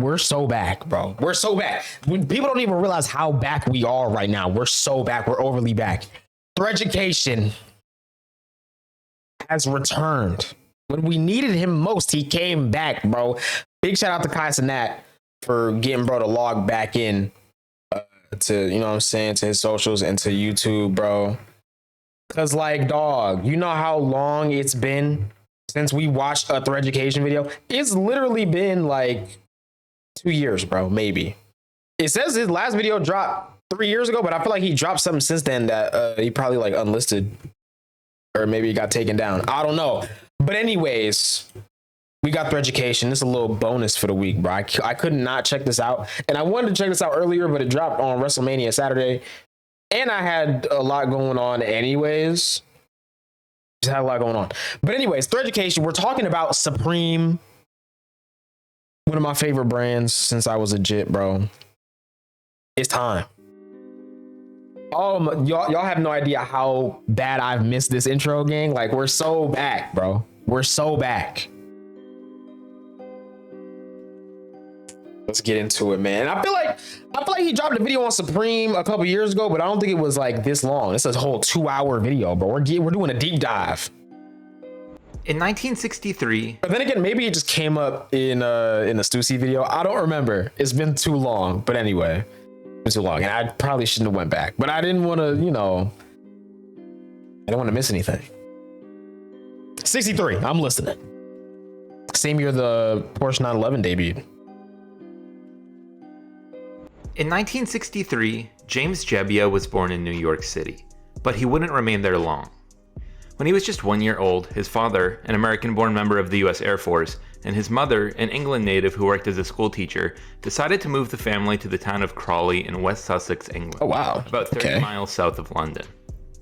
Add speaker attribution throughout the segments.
Speaker 1: we're so back, bro. We're so back. People don't even realize how back we are right now. We're so back. We're overly back. Threaducation has returned. When we needed him most, he came back, bro. Big shout out to Kai Cenat for getting bro to log back in to, you know what I'm saying, to his socials and to YouTube, bro. Cause like, dog, you know how long it's been since we watched a Threaducation video? It's literally been like 2 years, bro, maybe. It says his last video dropped 3 years ago, but I feel like he dropped something since then that he probably like unlisted, or maybe he got taken down. I don't know. But anyways, we got Threaducation. This is a little bonus for the week, bro. I could not check this out. And I wanted to check this out earlier, but it dropped on WrestleMania Saturday. And I had a lot going on anyways. Just had a lot going on. But anyways, Threaducation, we're talking about Supreme. One of my favorite brands since I was a jit, bro. It's time. Oh, y'all have no idea how bad I've missed this intro, gang. Like, we're so back, bro. We're so back. Let's get into it, man. I feel like he dropped a video on Supreme a couple years ago, but I don't think it was like this long. It's a whole 2-hour video, bro. We're doing a deep dive.
Speaker 2: In 1963,
Speaker 1: but then again, maybe it just came up in the Stussy video. I don't remember. It's been too long. But anyway, it's been too long, and I probably shouldn't have went back. But I didn't want to, you know, I didn't want to miss anything. 63. I'm listening. Same year the Porsche 911 debuted.
Speaker 2: In 1963, James Jebbia was born in New York City, but he wouldn't remain there long. When he was just 1 year old, his father, an American-born member of the US Air Force, and his mother, an England native who worked as a school teacher, decided to move the family to the town of Crawley in West Sussex, England.
Speaker 1: Oh, wow.
Speaker 2: About 30 miles south of London.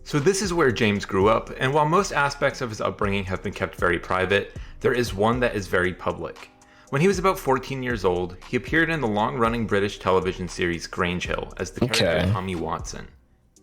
Speaker 2: So this is where James grew up, and while most aspects of his upbringing have been kept very private, there is one that is very public. When he was about 14 years old, he appeared in the long-running British television series Grange Hill as the character Tommy Watson.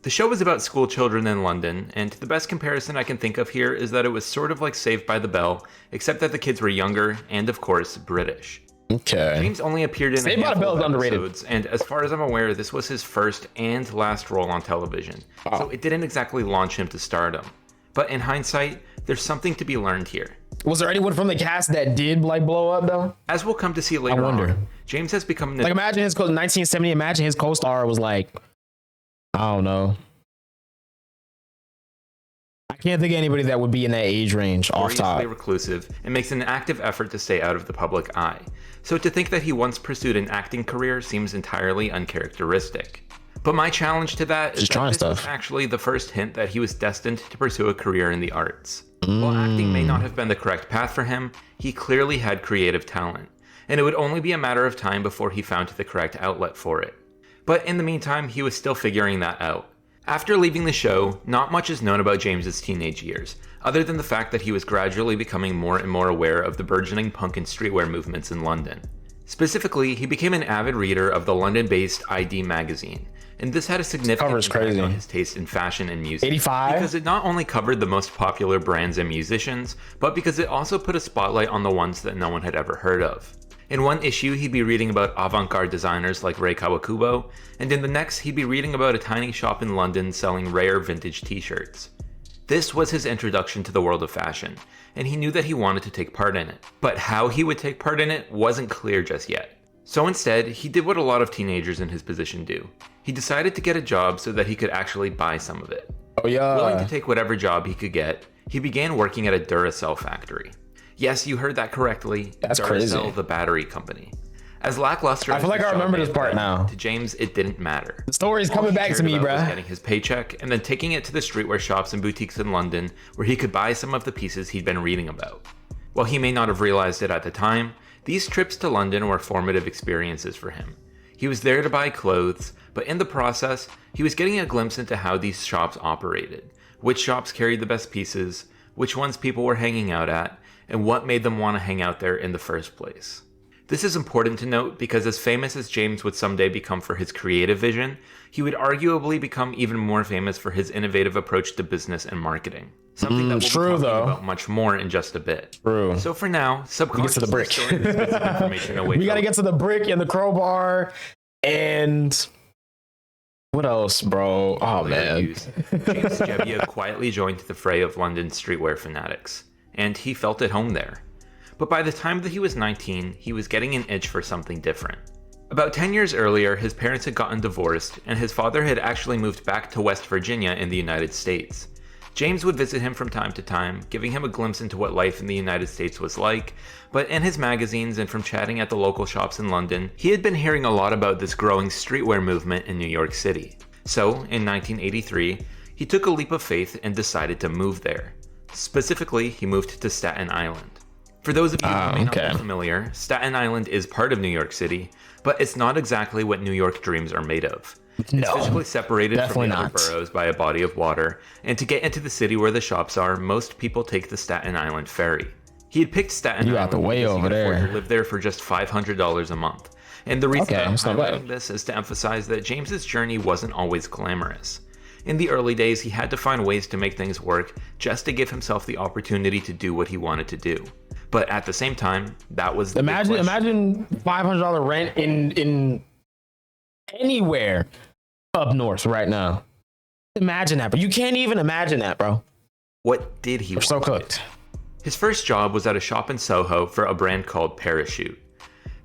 Speaker 2: The show was about school children in London, and the best comparison I can think of here is that it was sort of like Saved by the Bell, except that the kids were younger and, of course, British.
Speaker 1: Okay.
Speaker 2: James only appeared in
Speaker 1: Saved by the Bell is
Speaker 2: episodes, and as far as I'm aware, this was his first and last role on television, so it didn't exactly launch him to stardom. But in hindsight, there's something to be learned here.
Speaker 1: Was there anyone from the cast that did like blow up though?
Speaker 2: As we'll come to see later on, James has become
Speaker 1: like, imagine his 1970. Imagine his co-star was like, I don't know. I can't think of anybody that would be in that age range off top.
Speaker 2: Reclusive and makes an active effort to stay out of the public eye. So to think that he once pursued an acting career seems entirely uncharacteristic. But my challenge to that is that this was actually the first hint that he was destined to pursue a career in the arts. While acting may not have been the correct path for him, he clearly had creative talent, and it would only be a matter of time before he found the correct outlet for it. But in the meantime, he was still figuring that out. After leaving the show, not much is known about James's teenage years, other than the fact that he was gradually becoming more and more aware of the burgeoning punk and streetwear movements in London. Specifically, he became an avid reader of the London-based ID magazine, and this had a significant impact on his taste in fashion and music.
Speaker 1: 85?
Speaker 2: Because it not only covered the most popular brands and musicians, but because it also put a spotlight on the ones that no one had ever heard of. In one issue, he'd be reading about avant-garde designers like Rei Kawakubo, and in the next, he'd be reading about a tiny shop in London selling rare vintage t-shirts. This was his introduction to the world of fashion, and he knew that he wanted to take part in it. But how he would take part in it wasn't clear just yet. So instead, he did what a lot of teenagers in his position do. He decided to get a job so that he could actually buy some of it.
Speaker 1: Oh yeah.
Speaker 2: Willing to take whatever job he could get, he began working at a Duracell factory. Yes, you heard that correctly.
Speaker 1: That's
Speaker 2: Duracell,
Speaker 1: crazy.
Speaker 2: The battery company. As lackluster
Speaker 1: I feel like I remember this part now.
Speaker 2: To James, it didn't matter.
Speaker 1: The story's coming back to me, bruh.
Speaker 2: Getting his paycheck and then taking it to the streetwear shops and boutiques in London where he could buy some of the pieces he'd been reading about. While he may not have realized it at the time, these trips to London were formative experiences for him. He was there to buy clothes, but in the process, he was getting a glimpse into how these shops operated, which shops carried the best pieces, which ones people were hanging out at, and what made them want to hang out there in the first place. This is important to note because as famous as James would someday become for his creative vision, he would arguably become even more famous for his innovative approach to business and marketing. Something that we'll be talking about much more in just a bit.
Speaker 1: True.
Speaker 2: So for now, subconsciously storing this bits of information away.
Speaker 1: We got to get to the brick and the crowbar and what else, bro? Oh man.
Speaker 2: James Jebbia quietly joined the fray of London's streetwear fanatics, and he felt at home there. But by the time that he was 19, he was getting an itch for something different. About 10 years earlier, his parents had gotten divorced, and his father had actually moved back to West Virginia in the United States. James would visit him from time to time, giving him a glimpse into what life in the United States was like, but in his magazines and from chatting at the local shops in London, he had been hearing a lot about this growing streetwear movement in New York City. So, in 1983, he took a leap of faith and decided to move there. Specifically, he moved to Staten Island. For those of you who may not be familiar, Staten Island is part of New York City, but it's not exactly what New York dreams are made of. It's physically separated from the other boroughs by a body of water, and to get into the city where the shops are, most people take the Staten Island ferry. He had picked Staten Island
Speaker 1: the way over there.
Speaker 2: To live there for just $500 a month. And the reason I'm highlighting this is to emphasize that James's journey wasn't always glamorous. In the early days, he had to find ways to make things work just to give himself the opportunity to do what he wanted to do. But at the same time, that was the
Speaker 1: imagine $500 rent in anywhere up north right now. Imagine that, but you can't even imagine that, bro.
Speaker 2: What did he want?
Speaker 1: So cooked.
Speaker 2: His first job was at a shop in Soho for a brand called Parachute.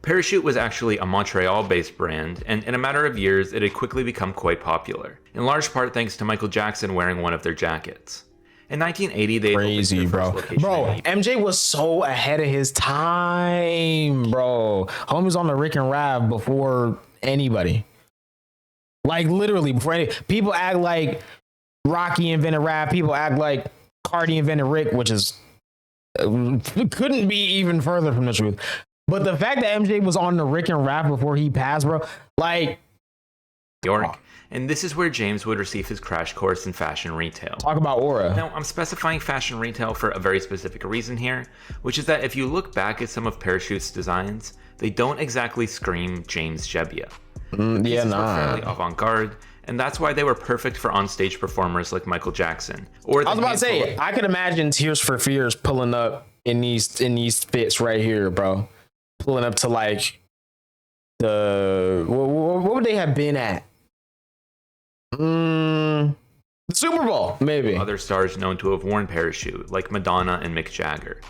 Speaker 2: Parachute was actually a Montreal-based brand, and in a matter of years, it had quickly become quite popular, in large part thanks to Michael Jackson wearing one of their jackets. In 1980, they
Speaker 1: crazy, bro. MJ was so ahead of his time, bro. Homie was on the Rick and Rav before anybody. Like literally before any people act like Rocky invented rap. People act like Cardi invented Rick, which is couldn't be even further from the truth. But the fact that MJ was on the Rick and Rav before he passed, bro, like
Speaker 2: New York. And this is where James would receive his crash course in fashion retail.
Speaker 1: Talk about aura.
Speaker 2: Now, I'm specifying fashion retail for a very specific reason here, which is that if you look back at some of Parachute's designs, they don't exactly scream James Jebbia. Were fairly avant-garde, and that's why they were perfect for onstage performers like Michael Jackson. Or
Speaker 1: I was about to say, I could imagine Tears for Fears pulling up in these fits right here, bro. Pulling up to like the what would they have been at? The Super Bowl, maybe.
Speaker 2: Other stars known to have worn Parachute, like Madonna and Mick Jagger.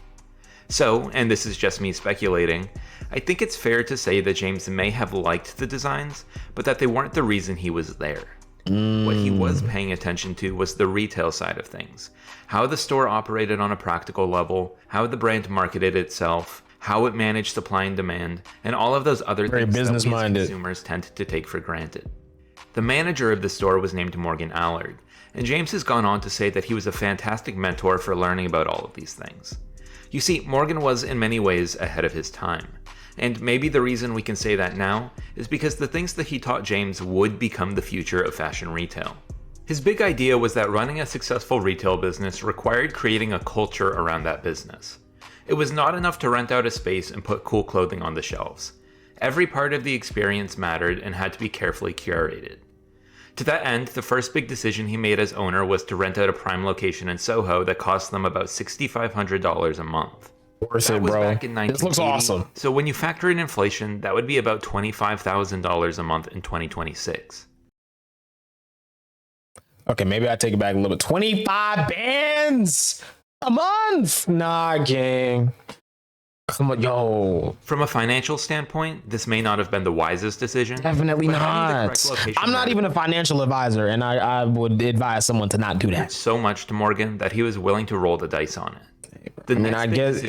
Speaker 2: So, and this is just me speculating, I think it's fair to say that James may have liked the designs, but that they weren't the reason he was there. What he was paying attention to was the retail side of things. How the store operated on a practical level, how the brand marketed itself, how it managed supply and demand, and all of those other things that we as consumers tend to take for granted. The manager of the store was named Morgan Allard, and James has gone on to say that he was a fantastic mentor for learning about all of these things. You see, Morgan was in many ways ahead of his time, and maybe the reason we can say that now is because the things that he taught James would become the future of fashion retail. His big idea was that running a successful retail business required creating a culture around that business. It was not enough to rent out a space and put cool clothing on the shelves. Every part of the experience mattered and had to be carefully curated. To that end, the first big decision he made as owner was to rent out a prime location in Soho that cost them about $6,500 a month.
Speaker 1: Worth it, bro.
Speaker 2: Back in 1980,
Speaker 1: this looks awesome.
Speaker 2: So when you factor in inflation, that would be about $25,000 a month in 2026.
Speaker 1: Okay, maybe I take it back a little bit. 25 bands a month? Nah, gang. Come on, yo.
Speaker 2: From a financial standpoint, this may not have been the wisest decision.
Speaker 1: Definitely not. I'm not even a financial advisor, and I would advise someone to not do that.
Speaker 2: So much to Morgan that he was willing to roll the dice on it.
Speaker 1: I guess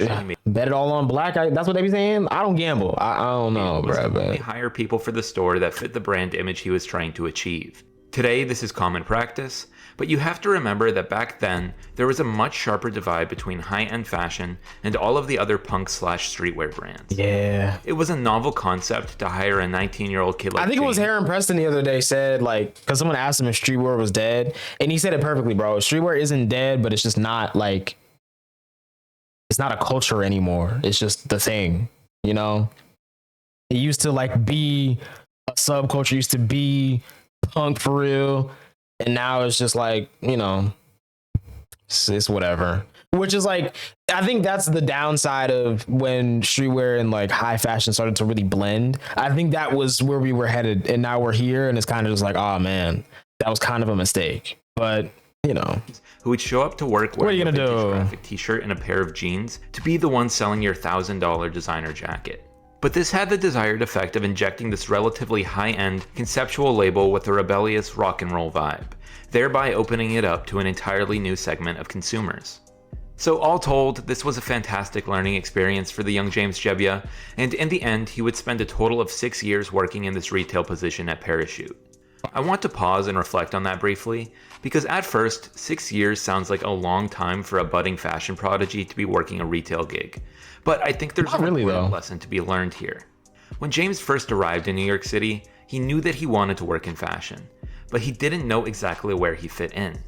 Speaker 1: bet it all on black. That's what they be saying. I don't gamble. I don't know, bro.
Speaker 2: But hire people for the store that fit the brand image he was trying to achieve. Today, this is common practice, but you have to remember that back then, there was a much sharper divide between high-end fashion and all of the other punk/streetwear brands.
Speaker 1: Yeah.
Speaker 2: It was a novel concept to hire a 19-year-old kid like
Speaker 1: I think
Speaker 2: James.
Speaker 1: It was Heron Preston the other day said, like, because someone asked him if streetwear was dead, and he said it perfectly, bro. Streetwear isn't dead, but it's just not, like, it's not a culture anymore. It's just the thing, you know? It used to, like, be a subculture, used to be punk for real, and now it's just like, you know, It's whatever. Which is like, I think that's the downside of when streetwear and like high fashion started to really blend. I think that was where we were headed, and now we're here, and it's kind of just like, oh man, that was kind of a mistake. But you know,
Speaker 2: who would show up to work wearing a graphic t-shirt and a pair of jeans to be the one selling your $1,000 designer jacket. But this had the desired effect of injecting this relatively high-end conceptual label with a rebellious rock and roll vibe, thereby opening it up to an entirely new segment of consumers. So all told, this was a fantastic learning experience for the young James Jebbia, and in the end, he would spend a total of 6 years working in this retail position at Parachute. I want to pause and reflect on that briefly, because at first, 6 years sounds like a long time for a budding fashion prodigy to be working a retail gig. But I think there's a important lesson to be learned here. When James first arrived in New York City, he knew that he wanted to work in fashion, but he didn't know exactly where he fit in.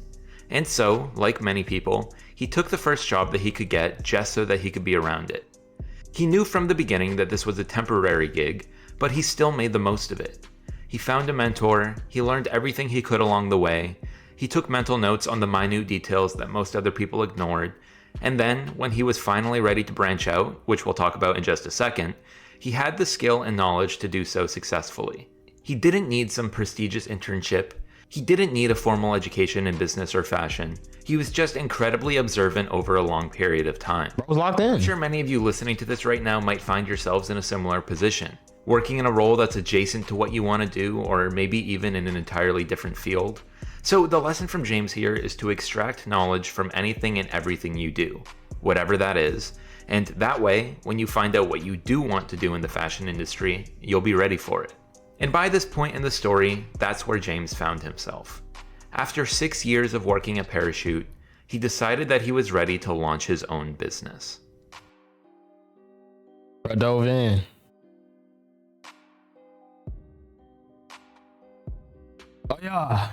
Speaker 2: And so, like many people, he took the first job that he could get just so that he could be around it. He knew from the beginning that this was a temporary gig, but he still made the most of it. He found a mentor, he learned everything he could along the way, he took mental notes on the minute details that most other people ignored, and then, when he was finally ready to branch out, which we'll talk about in just a second, he had the skill and knowledge to do so successfully. He didn't need some prestigious internship. He didn't need a formal education in business or fashion. He was just incredibly observant over a long period of time.
Speaker 1: I was locked in.
Speaker 2: I'm sure many of you listening to this right now might find yourselves in a similar position, working in a role that's adjacent to what you want to do, or maybe even in an entirely different field. So the lesson from James here is to extract knowledge from anything and everything you do, whatever that is, and that way, when you find out what you do want to do in the fashion industry, you'll be ready for it. And by this point in the story, that's where James found himself. After 6 years of working at Parachute, he decided that he was ready to launch his own business.
Speaker 1: I dove in. Oh yeah.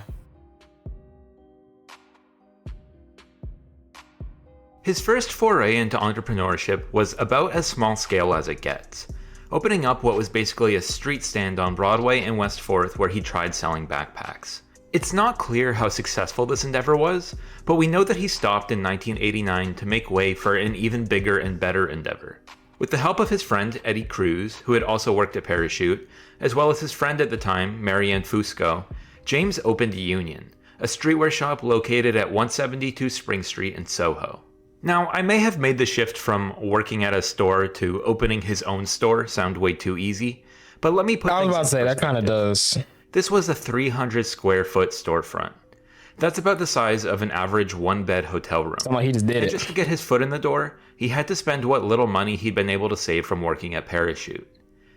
Speaker 2: His first foray into entrepreneurship was about as small scale as it gets, opening up what was basically a street stand on Broadway in West 4th where he tried selling backpacks. It's not clear how successful this endeavor was, but we know that he stopped in 1989 to make way for an even bigger and better endeavor. With the help of his friend Eddie Cruz, who had also worked at Parachute, as well as his friend at the time, Marianne Fusco, James opened Union, a streetwear shop located at 172 Spring Street in Soho. Now, I may have made the shift from working at a store to opening his own store sound way too easy, but let me put
Speaker 1: I was about to say, that kind of does.
Speaker 2: This was a 300 square foot storefront. That's about the size of an average one-bed hotel room.
Speaker 1: Someone he just did it.
Speaker 2: Just to get his foot in the door, he had to spend what little money he'd been able to save from working at Parachute.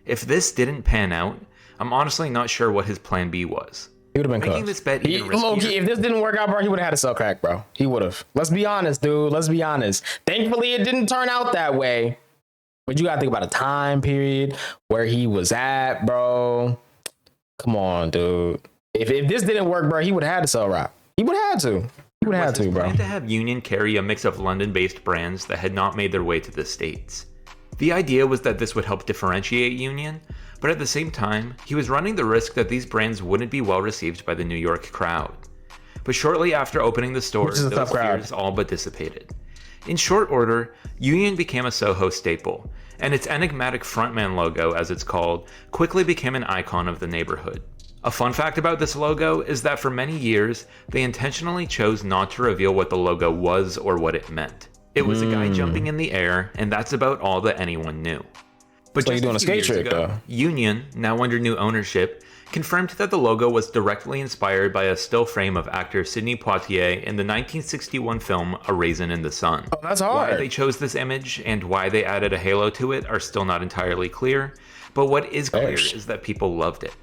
Speaker 2: If this didn't pan out, I'm honestly not sure what his plan B was.
Speaker 1: He would have been
Speaker 2: making this bet even riskier.
Speaker 1: Low-key, if this didn't work out, bro, he would have had to sell crack, bro. He would have. Let's be honest, dude. Let's be honest. Thankfully, it didn't turn out that way. But you gotta think about a time period where he was at, bro. Come on, dude. If this didn't work, bro, he would have had to sell rock. He would have had to. He would have had to, bro.
Speaker 2: Planned to have Union carry a mix of London-based brands that had not made their way to the States. The idea was that this would help differentiate Union, but at the same time, he was running the risk that these brands wouldn't be well received by the New York crowd. But shortly after opening the store, those fears all but dissipated. In short order, Union became a Soho staple, and its enigmatic frontman logo, as it's called, quickly became an icon of the neighborhood. A fun fact about this logo is that for many years, they intentionally chose not to reveal what the logo was or what it meant. It was a guy jumping in the air, and that's about all that anyone knew. But
Speaker 1: so just doing a skate trick, though.
Speaker 2: Union, now under new ownership, confirmed that the logo was directly inspired by a still frame of actor Sidney Poitier in the 1961 film A Raisin in the Sun.
Speaker 1: Oh, that's hard.
Speaker 2: Why they chose this image and why they added a halo to it are still not entirely clear, but what is clear is that people loved it.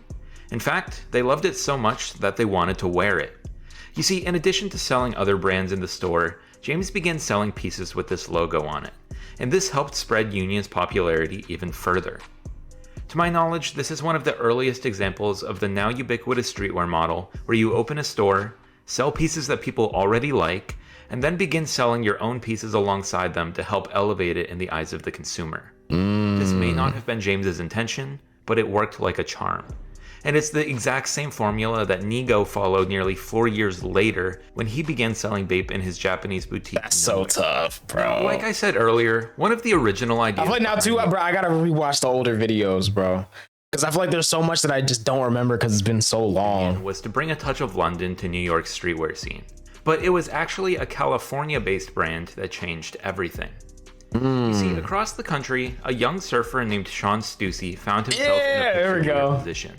Speaker 2: In fact, they loved it so much that they wanted to wear it. You see, in addition to selling other brands in the store, James began selling pieces with this logo on it, and this helped spread Union's popularity even further. To my knowledge, this is one of the earliest examples of the now ubiquitous streetwear model, where you open a store, sell pieces that people already like, and then begin selling your own pieces alongside them to help elevate it in the eyes of the consumer. This may not have been James's intention, but it worked like a charm. And it's the exact same formula that Nigo followed nearly 4 years later when he began selling vape in his Japanese boutique.
Speaker 1: That's so tough, bro.
Speaker 2: Now, like I said earlier, one of the original ideas...
Speaker 1: I feel like now too, bro, I gotta rewatch the older videos, bro. Because I feel like there's so much that I just don't remember because it's been so long.
Speaker 2: ...was to bring a touch of London to New York's streetwear scene. But it was actually a California-based brand that changed everything. You see, across the country, a young surfer named Sean Stussy found himself in a peculiar position.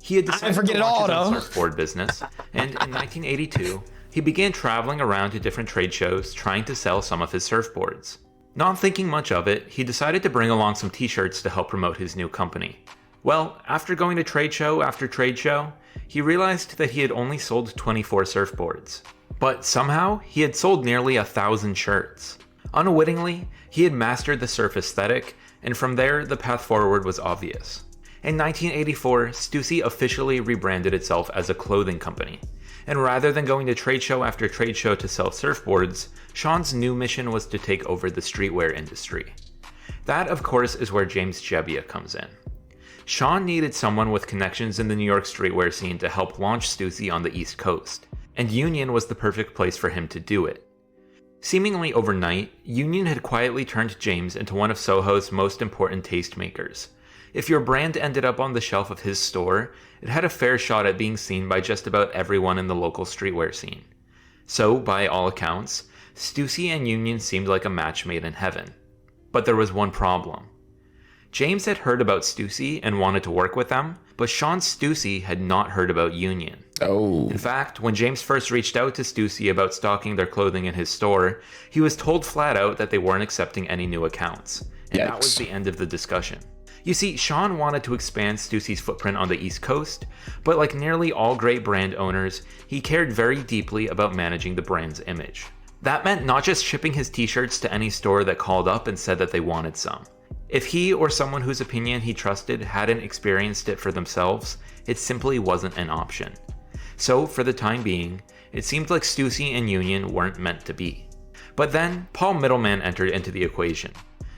Speaker 2: He had decided to launch his own surfboard business, and in 1982, he began traveling around to different trade shows trying to sell some of his surfboards. Not thinking much of it, he decided to bring along some t-shirts to help promote his new company. Well, after going to trade show after trade show, he realized that he had only sold 24 surfboards. But somehow, he had sold nearly 1,000 shirts. Unwittingly, he had mastered the surf aesthetic, and from there, the path forward was obvious. In 1984, Stussy officially rebranded itself as a clothing company. And rather than going to trade show after trade show to sell surfboards, Sean's new mission was to take over the streetwear industry. That, of course, is where James Jebbia comes in. Sean needed someone with connections in the New York streetwear scene to help launch Stussy on the East Coast, and Union was the perfect place for him to do it. Seemingly overnight, Union had quietly turned James into one of Soho's most important tastemakers. If your brand ended up on the shelf of his store, it had a fair shot at being seen by just about everyone in the local streetwear scene. So, by all accounts, Stussy and Union seemed like a match made in heaven. But there was one problem. James had heard about Stussy and wanted to work with them, but Sean Stussy had not heard about Union.
Speaker 1: Oh.
Speaker 2: In fact, when James first reached out to Stussy about stocking their clothing in his store, he was told flat out that they weren't accepting any new accounts. And that was the end of the discussion. You see, Sean wanted to expand Stussy's footprint on the East Coast, but like nearly all great brand owners, he cared very deeply about managing the brand's image. That meant not just shipping his t-shirts to any store that called up and said that they wanted some. If he or someone whose opinion he trusted hadn't experienced it for themselves, it simply wasn't an option. So, for the time being, it seemed like Stussy and Union weren't meant to be. But then, Paul Middleman entered into the equation.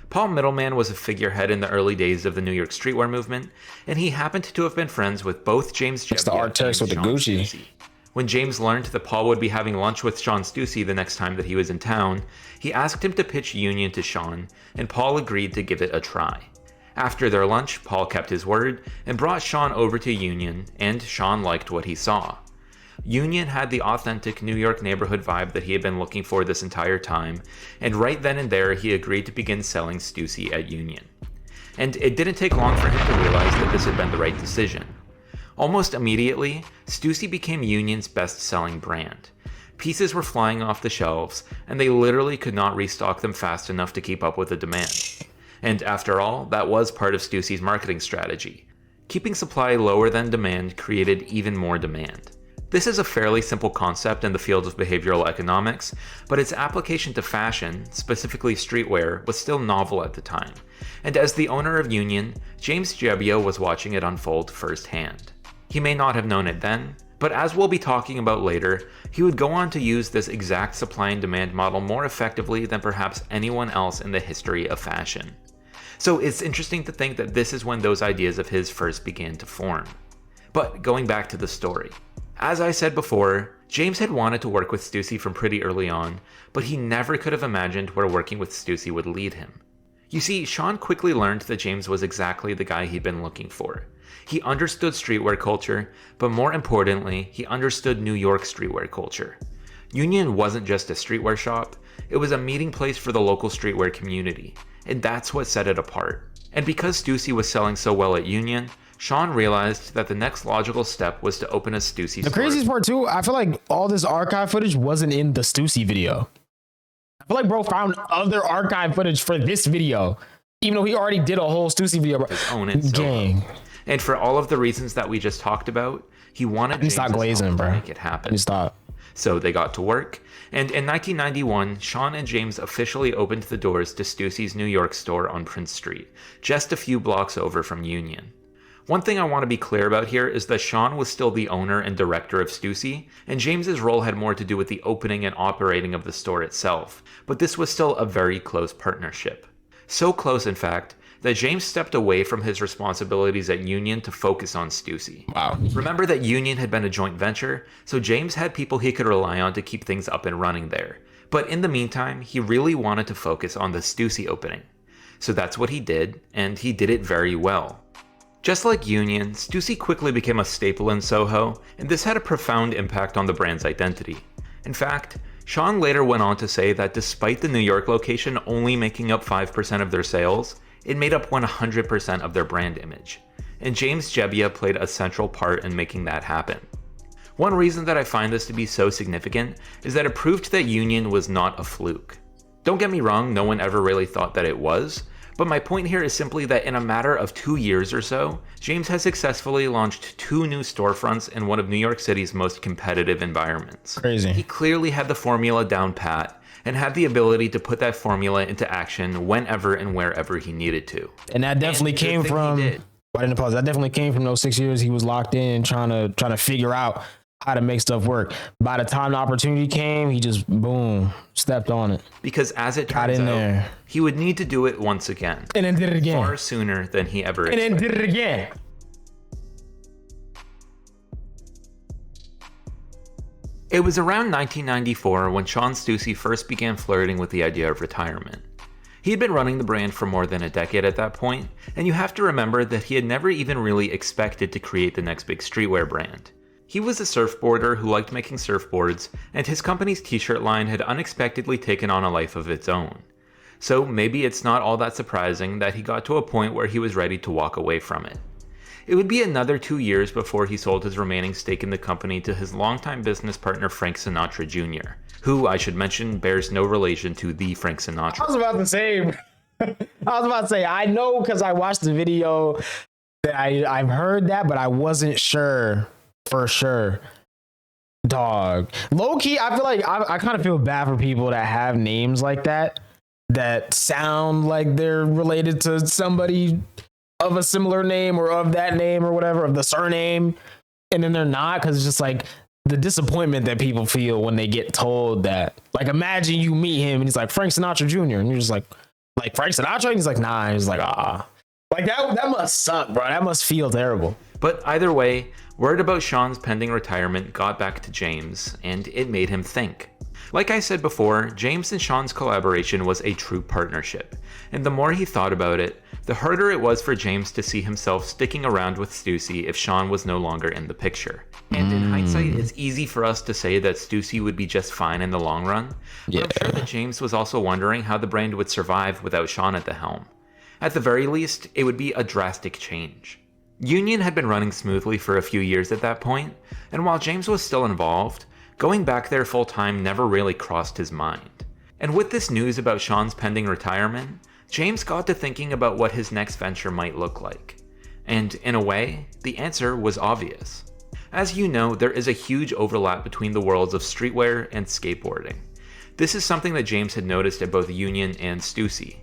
Speaker 2: Paul Middleman was a figurehead in the early days of the New York streetwear movement, and he happened to have been friends with both James Jebbia and
Speaker 1: with the Gucci.
Speaker 2: Stussy. When James learned that Paul would be having lunch with Sean Stussy the next time that he was in town, he asked him to pitch Union to Sean, and Paul agreed to give it a try. After their lunch, Paul kept his word and brought Sean over to Union, and Sean liked what he saw. Union had the authentic New York neighborhood vibe that he had been looking for this entire time, and right then and there he agreed to begin selling Stussy at Union. And it didn't take long for him to realize that this had been the right decision. Almost immediately, Stussy became Union's best-selling brand. Pieces were flying off the shelves, and they literally could not restock them fast enough to keep up with the demand. And after all, that was part of Stussy's marketing strategy. Keeping supply lower than demand created even more demand. This is a fairly simple concept in the field of behavioral economics, but its application to fashion, specifically streetwear, was still novel at the time. And as the owner of Union, James Jebbia was watching it unfold firsthand. He may not have known it then, but as we'll be talking about later, he would go on to use this exact supply and demand model more effectively than perhaps anyone else in the history of fashion. So it's interesting to think that this is when those ideas of his first began to form. But going back to the story. As I said before, James had wanted to work with Stussy from pretty early on, but he never could have imagined where working with Stussy would lead him. You see, Sean quickly learned that James was exactly the guy he'd been looking for. He understood streetwear culture, but more importantly, he understood New York streetwear culture. Union wasn't just a streetwear shop, it was a meeting place for the local streetwear community, and that's what set it apart. And because Stussy was selling so well at Union, Sean realized that the next logical step was to open a Stussy store.
Speaker 1: The craziest part too, I feel like all this archive footage wasn't in the Stussy video. I feel like bro found other archive footage for this video, even though he already did a whole Stussy video. Bro.
Speaker 2: Own it, gang. And for all of the reasons that we just talked about, he wanted James to make it happen. So they got to work, and in 1991, Sean and James officially opened the doors to Stussy's New York store on Prince Street, just a few blocks over from Union. One thing I want to be clear about here is that Sean was still the owner and director of Stussy, and James's role had more to do with the opening and operating of the store itself, but this was still a very close partnership. So close, in fact, that James stepped away from his responsibilities at Union to focus on Stussy.
Speaker 1: Wow.
Speaker 2: Remember that Union had been a joint venture, so James had people he could rely on to keep things up and running there. But in the meantime, he really wanted to focus on the Stussy opening. So that's what he did, and he did it very well. Just like Union, Stussy quickly became a staple in Soho, and this had a profound impact on the brand's identity. In fact, Sean later went on to say that despite the New York location only making up 5% of their sales, it made up 100% of their brand image. And James Jebbia played a central part in making that happen. One reason that I find this to be so significant is that it proved that Union was not a fluke. Don't get me wrong, no one ever really thought that it was, but my point here is simply that in a matter of 2 years or so, James has successfully launched 2 new storefronts in one of New York City's most competitive environments.
Speaker 1: Crazy.
Speaker 2: He clearly had the formula down pat, and had the ability to put that formula into action whenever and wherever he needed to.
Speaker 1: And that definitely came from, why didn't I pause? That definitely came from those 6 years he was locked in trying to figure out how to make stuff work. By the time the opportunity came, he just, boom, stepped on it.
Speaker 2: Because as it turns out, he would need to do it once again.
Speaker 1: And then did it again.
Speaker 2: Far sooner than he ever expected.
Speaker 1: And then did it again.
Speaker 2: It was around 1994 when Sean Stussy first began flirting with the idea of retirement. He had been running the brand for more than a decade at that point, and you have to remember that he had never even really expected to create the next big streetwear brand. He was a surfboarder who liked making surfboards, and his company's t-shirt line had unexpectedly taken on a life of its own. So maybe it's not all that surprising that he got to a point where he was ready to walk away from it. It would be another 2 years before he sold his remaining stake in the company to his longtime business partner Frank Sinatra Jr., who, I should mention, bears no relation to the Frank Sinatra.
Speaker 1: I was about to say, I know because I watched the video that I've heard that, but I wasn't sure for sure. Dog. Low key, I feel like I kind of feel bad for people that have names like that sound like they're related to somebody of a similar name or of that name or whatever, of the surname, and then they're not, because it's just like the disappointment that people feel when they get told that. Like, imagine you meet him and he's like Frank Sinatra Jr. and you're just like Frank Sinatra, and he's like, nah, and he's like, like that must suck, bro. That must feel terrible.
Speaker 2: But either way, word about Sean's pending retirement got back to James, and it made him think. Like I said before, James and Sean's collaboration was a true partnership, and the more he thought about it, the harder it was for James to see himself sticking around with Stussy if Sean was no longer in the picture. And in hindsight, it's easy for us to say that Stussy would be just fine in the long run, but I'm sure that James was also wondering how the brand would survive without Sean at the helm. At the very least, it would be a drastic change. Union had been running smoothly for a few years at that point, and while James was still involved, going back there full-time never really crossed his mind. And with this news about Sean's pending retirement, James got to thinking about what his next venture might look like. And in a way, the answer was obvious. As you know, there is a huge overlap between the worlds of streetwear and skateboarding. This is something that James had noticed at both Union and Stussy.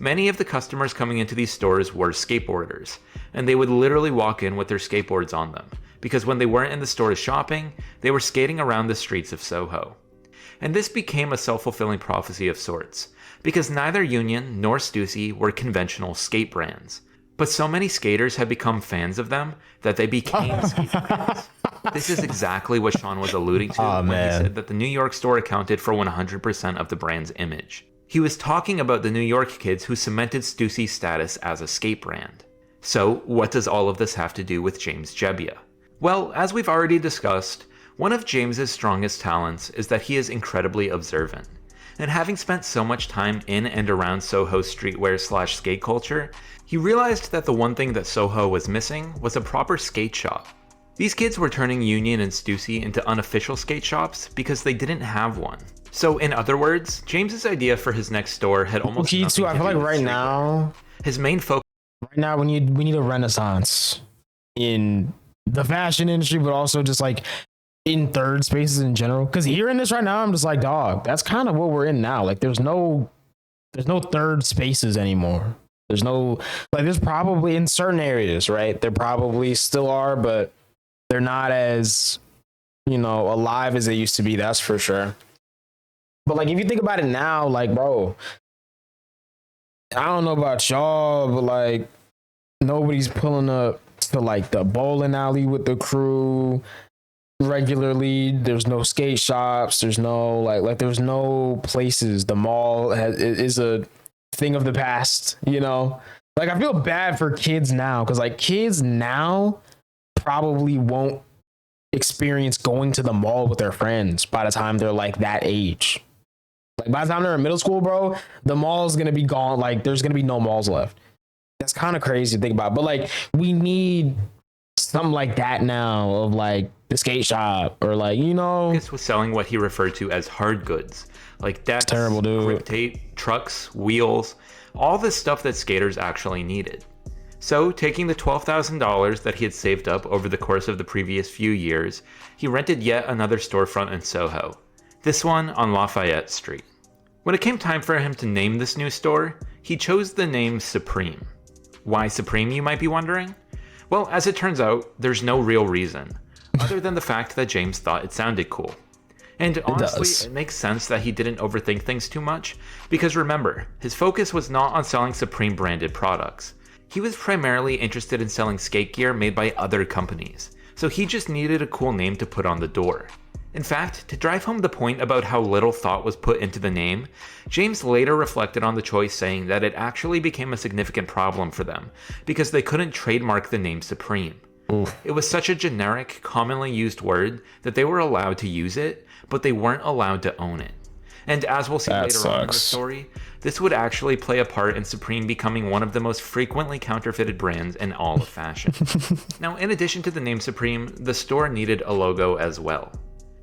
Speaker 2: Many of the customers coming into these stores were skateboarders, and they would literally walk in with their skateboards on them, because when they weren't in the stores shopping, they were skating around the streets of Soho. And this became a self-fulfilling prophecy of sorts, because neither Union nor Stussy were conventional skate brands, but so many skaters had become fans of them that they became skate brands. This is exactly what Sean was alluding to when he said that the New York store accounted for 100% of the brand's image. He was talking about the New York kids who cemented Stussy's status as a skate brand. So, what does all of this have to do with James Jebbia? Well, as we've already discussed, one of James's strongest talents is that he is incredibly observant. And having spent so much time in and around Soho streetwear / skate culture, he realized that the one thing that Soho was missing was a proper skate shop. These kids were turning Union and Stussy into unofficial skate shops because they didn't have one. So in other words, James's idea for his next store had almost nothing to do with
Speaker 1: I feel like right now,
Speaker 2: his main focus.
Speaker 1: Right now, we need a renaissance in the fashion industry, but also just like in third spaces in general. Because hearing this right now, I'm just like, dog, that's kind of what we're in now. Like, there's no third spaces anymore. There's probably in certain areas, right? There probably still are, but they're not as, alive as they used to be. That's for sure. But like, if you think about it now, like, bro, I don't know about y'all, but like nobody's pulling up to like the bowling alley with the crew regularly. There's no skate shops. There's no there's no places. The mall is a thing of the past, you know? Like I feel bad for kids now because like kids now probably won't experience going to the mall with their friends by the time they're like that age. Like by the time they're in middle school, bro, the mall is gonna be gone. Like there's gonna be no malls left. That's kind of crazy to think about. But like we need something like that now of like the skate shop or like, you know.
Speaker 2: This was selling what he referred to as hard goods, like decks,
Speaker 1: terrible, dude.
Speaker 2: grip tape, trucks, wheels, all this stuff that skaters actually needed. So, taking the $12,000 that he had saved up over the course of the previous few years, he rented yet another storefront in Soho, this one on Lafayette Street. When it came time for him to name this new store, he chose the name Supreme. Why Supreme, you might be wondering? Well, as it turns out, there's no real reason, other than the fact that James thought it sounded cool. And honestly, it makes sense that he didn't overthink things too much, because remember, his focus was not on selling Supreme branded products. He was primarily interested in selling skate gear made by other companies, so he just needed a cool name to put on the door. In fact, to drive home the point about how little thought was put into the name, James later reflected on the choice, saying that it actually became a significant problem for them, because they couldn't trademark the name Supreme.
Speaker 1: Oof.
Speaker 2: It was such a generic, commonly used word that they were allowed to use it, but they weren't allowed to own it. And as we'll see later on in the story, this would actually play a part in Supreme becoming one of the most frequently counterfeited brands in all of fashion. Now, in addition to the name Supreme, the store needed a logo as well.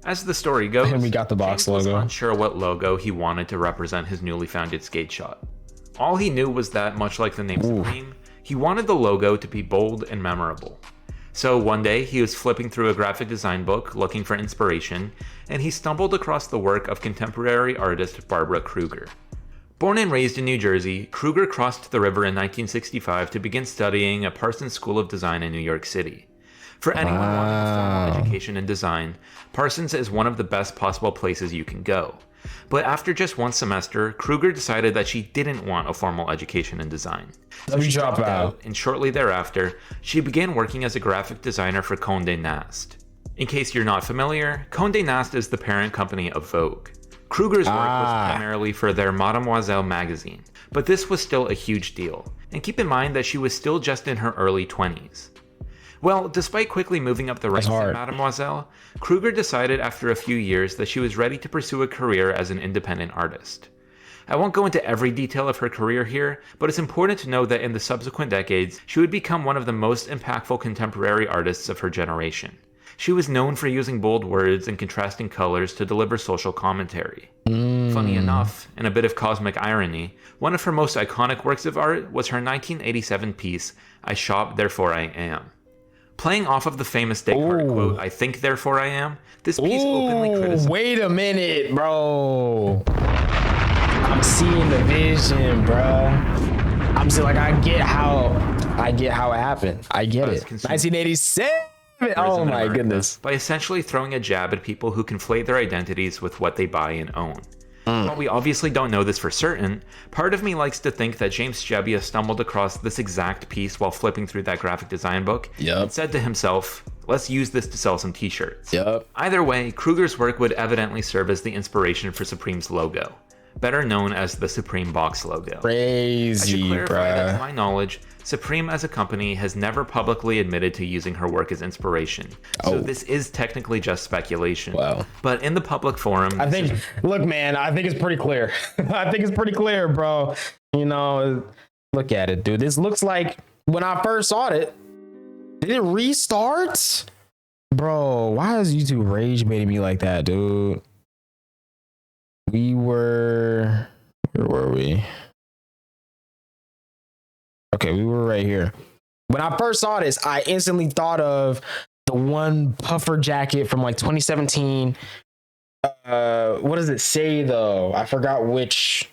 Speaker 2: As the story goes,
Speaker 1: and we got the box
Speaker 2: James
Speaker 1: logo.
Speaker 2: was unsure what logo he wanted to represent his newly founded skate shop. All he knew was that, much like the name Supreme, he wanted the logo to be bold and memorable. So one day, he was flipping through a graphic design book looking for inspiration, and he stumbled across the work of contemporary artist Barbara Kruger. Born and raised in New Jersey, Kruger crossed the river in 1965 to begin studying at Parsons School of Design in New York City. For anyone wanting a formal education in design, Parsons is one of the best possible places you can go. But after just one semester, Kruger decided that she didn't want a formal education in design. So she dropped out, and shortly thereafter, she began working as a graphic designer for Condé Nast. In case you're not familiar, Condé Nast is the parent company of Vogue. Kruger's work was primarily for their Mademoiselle magazine, but this was still a huge deal. And keep in mind that she was still just in her early 20s. Well, despite quickly moving up the ranks at Mademoiselle, Kruger decided after a few years that she was ready to pursue a career as an independent artist. I won't go into every detail of her career here, but it's important to know that in the subsequent decades, she would become one of the most impactful contemporary artists of her generation. She was known for using bold words and contrasting colors to deliver social commentary. Funny enough, and a bit of cosmic irony, one of her most iconic works of art was her 1987 piece, I Shop, Therefore I Am. Playing off of the famous Descartes quote, I think, therefore I am, this piece openly criticized...
Speaker 1: Wait a minute, bro. I'm seeing the vision, bro. I'm saying, like, I get how it happened. I get it. 1987. Oh my goodness.
Speaker 2: By essentially throwing a jab at people who conflate their identities with what they buy and own. While we obviously don't know this for certain, part of me likes to think that James Jebbia stumbled across this exact piece while flipping through that graphic design book and said to himself, let's use this to sell some t-shirts. Either way, Kruger's work would evidently serve as the inspiration for Supreme's logo, better known as the Supreme Box logo.
Speaker 1: Crazy,
Speaker 2: I should clarify that, to my knowledge, Supreme as a company has never publicly admitted to using her work as inspiration. So this is technically just speculation.
Speaker 1: Wow.
Speaker 2: But in the public forum...
Speaker 1: look, man, I think it's pretty clear. I think it's pretty clear, bro. You know, look at it, dude. This looks like when I first saw it, did it restart? Bro, why is YouTube rage baiting me like that, dude? Where were we? Okay, we were right here. When I first saw this, I instantly thought of the one puffer jacket from like 2017. What does it say though? I forgot which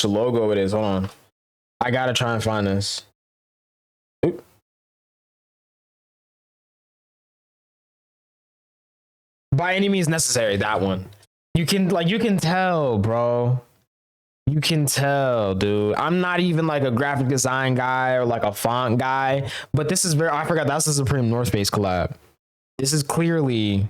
Speaker 1: logo it is. Hold on. I gotta try and find this. Oop. By any means necessary, that one. You can tell, bro. You can tell, dude. I'm not even like a graphic design guy or like a font guy, but this is very. I forgot that's the Supreme North Face collab. This is clearly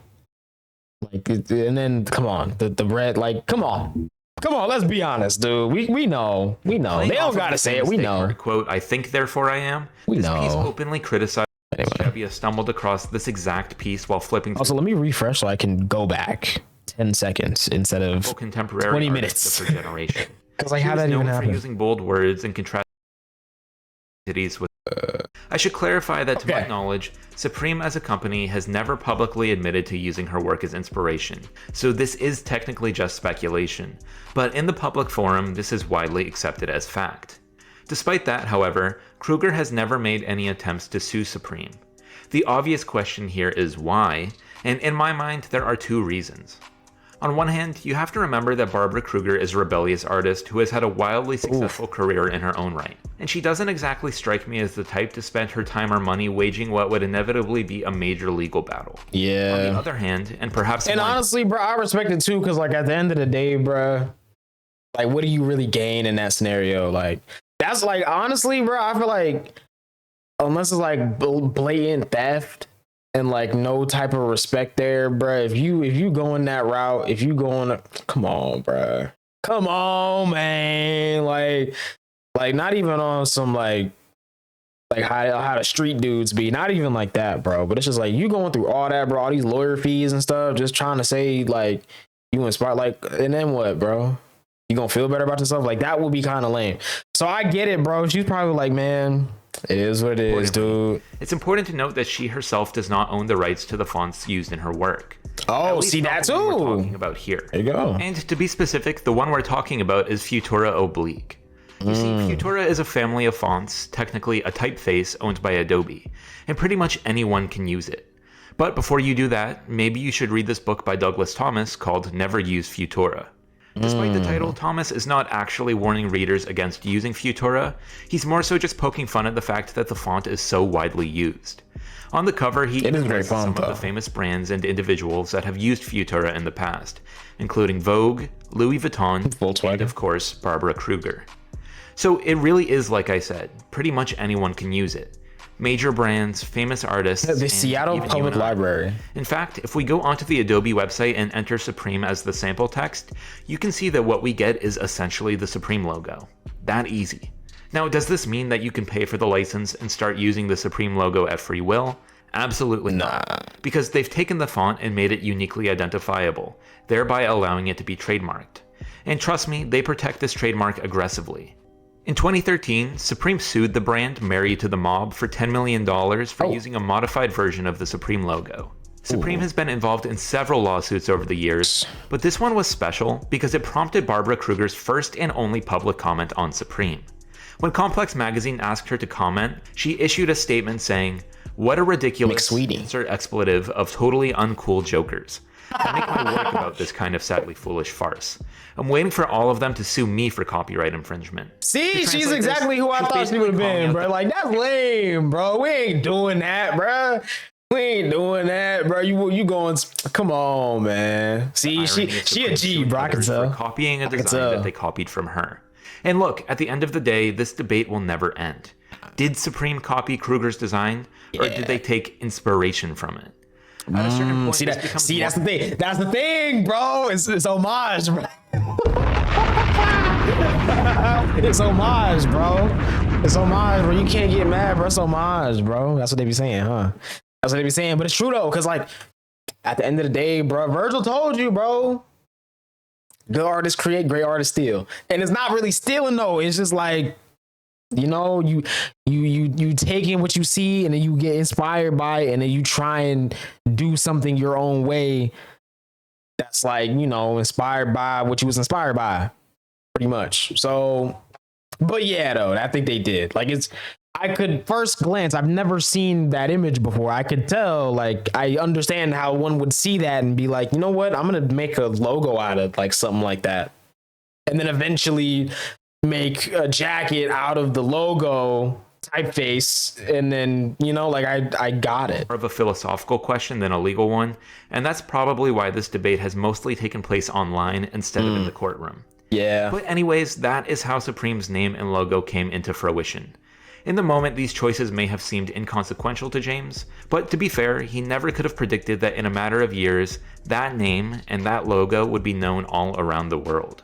Speaker 1: like, and then come on, the red. Like, come on. Let's be honest, dude. We know. They don't gotta say it. We know.
Speaker 2: Quote: "I think, therefore I am."
Speaker 1: We
Speaker 2: this
Speaker 1: know.
Speaker 2: Piece openly criticized. Anyway. Shabia stumbled across this exact piece while flipping.
Speaker 1: Also, let me refresh so I can go back 10 seconds instead of
Speaker 2: contemporary
Speaker 1: 20 minutes
Speaker 2: of her generation.
Speaker 1: Because like, how that even happen?
Speaker 2: For using bold words and contrast with. I should clarify that, to my knowledge, Supreme as a company has never publicly admitted to using her work as inspiration, so this is technically just speculation. But in the public forum, this is widely accepted as fact. Despite that, however, Kruger has never made any attempts to sue Supreme. The obvious question here is why, and in my mind, there are two reasons. On one hand, you have to remember that Barbara Kruger is a rebellious artist who has had a wildly successful career in her own right, and she doesn't exactly strike me as the type to spend her time or money waging what would inevitably be a major legal battle.
Speaker 1: Yeah.
Speaker 2: On the other hand, and perhaps...
Speaker 1: And honestly, bro, I respect it too, because like at the end of the day, bro, like what do you really gain in that scenario? Like, that's like, honestly, bro, I feel like unless it's like blatant theft, and like no type of respect there, bruh. If you go in that route, if you go on, come on, bruh. Come on, man. Like not even on some like how the street dudes be. Not even like that, bro. But it's just like you going through all that, bro. All these lawyer fees and stuff, just trying to say like you inspire, like, and then what, bro? You gonna feel better about yourself? Like that would be kind of lame. So I get it, bro. She's probably like, man, it is what it is, dude.
Speaker 2: It's important to note that she herself does not own the rights to the fonts used in her work.
Speaker 1: Oh, see that too.
Speaker 2: We're talking about here.
Speaker 1: There you go.
Speaker 2: And to be specific, the one we're talking about is Futura Oblique. You see, Futura is a family of fonts, technically a typeface owned by Adobe, and pretty much anyone can use it. But before you do that, maybe you should read this book by Douglas Thomas called Never Use Futura. Despite the title, Thomas is not actually warning readers against using Futura. He's more so just poking fun at the fact that the font is so widely used. On the cover, he lists some of the famous brands and individuals that have used Futura in the past, including Vogue, Louis Vuitton, Volkswagen, and of course, Barbara Kruger. So it really is, like I said, pretty much anyone can use it. Major brands, famous artists,
Speaker 1: the Seattle Public Library.
Speaker 2: In fact, if we go onto the Adobe website and enter Supreme as the sample text, you can see that what we get is essentially the Supreme logo. That easy. Now, does this mean that you can pay for the license and start using the Supreme logo at free will? Absolutely not. Because they've taken the font and made it uniquely identifiable, thereby allowing it to be trademarked. And trust me, they protect this trademark aggressively. In 2013, Supreme sued the brand Married to the Mob for $10 million for using a modified version of the Supreme logo. Supreme has been involved in several lawsuits over the years, but this one was special because it prompted Barbara Kruger's first and only public comment on Supreme. When Complex Magazine asked her to comment, she issued a statement saying, "What a ridiculous insert expletive of totally uncool jokers. I make my work about this kind of sadly foolish farce. I'm waiting for all of them to sue me for copyright infringement."
Speaker 1: See, she's exactly who I thought she would have been, bro. Like, that's lame, bro. We ain't doing that, bro. We ain't doing that, bro. You going? Come on, man. See, she a G, bro. I can tell.
Speaker 2: Copying a design that they copied from her. And look, at the end of the day, this debate will never end. Did Supreme copy Kruger's design, or did they take inspiration from it? At a certain point,
Speaker 1: that's the thing. That's the thing, bro. It's homage, bro. It's homage, bro. It's homage, bro. You can't get mad, bro. It's homage, bro. That's what they be saying, huh? That's what they be saying. But it's true though, because like at the end of the day, bro, Virgil told you, bro. Good artists create, great artists steal, and it's not really stealing though. It's just like, you know, you take in what you see and then you get inspired by it and then you try and do something your own way that's like, you know, inspired by what you was inspired by, pretty much. So, but yeah, though, I think they did. Like, I could first glance, I've never seen that image before. I could tell, like, I understand how one would see that and be like, you know what, I'm gonna make a logo out of like something like that, and then eventually make a jacket out of the logo typeface, and then, you know, like I got it.
Speaker 2: More of a philosophical question than a legal one, and that's probably why this debate has mostly taken place online instead of in the courtroom.
Speaker 1: Yeah.
Speaker 2: But anyways, that is how Supreme's name and logo came into fruition. In the moment, these choices may have seemed inconsequential to James, but to be fair, he never could have predicted that in a matter of years, that name and that logo would be known all around the world.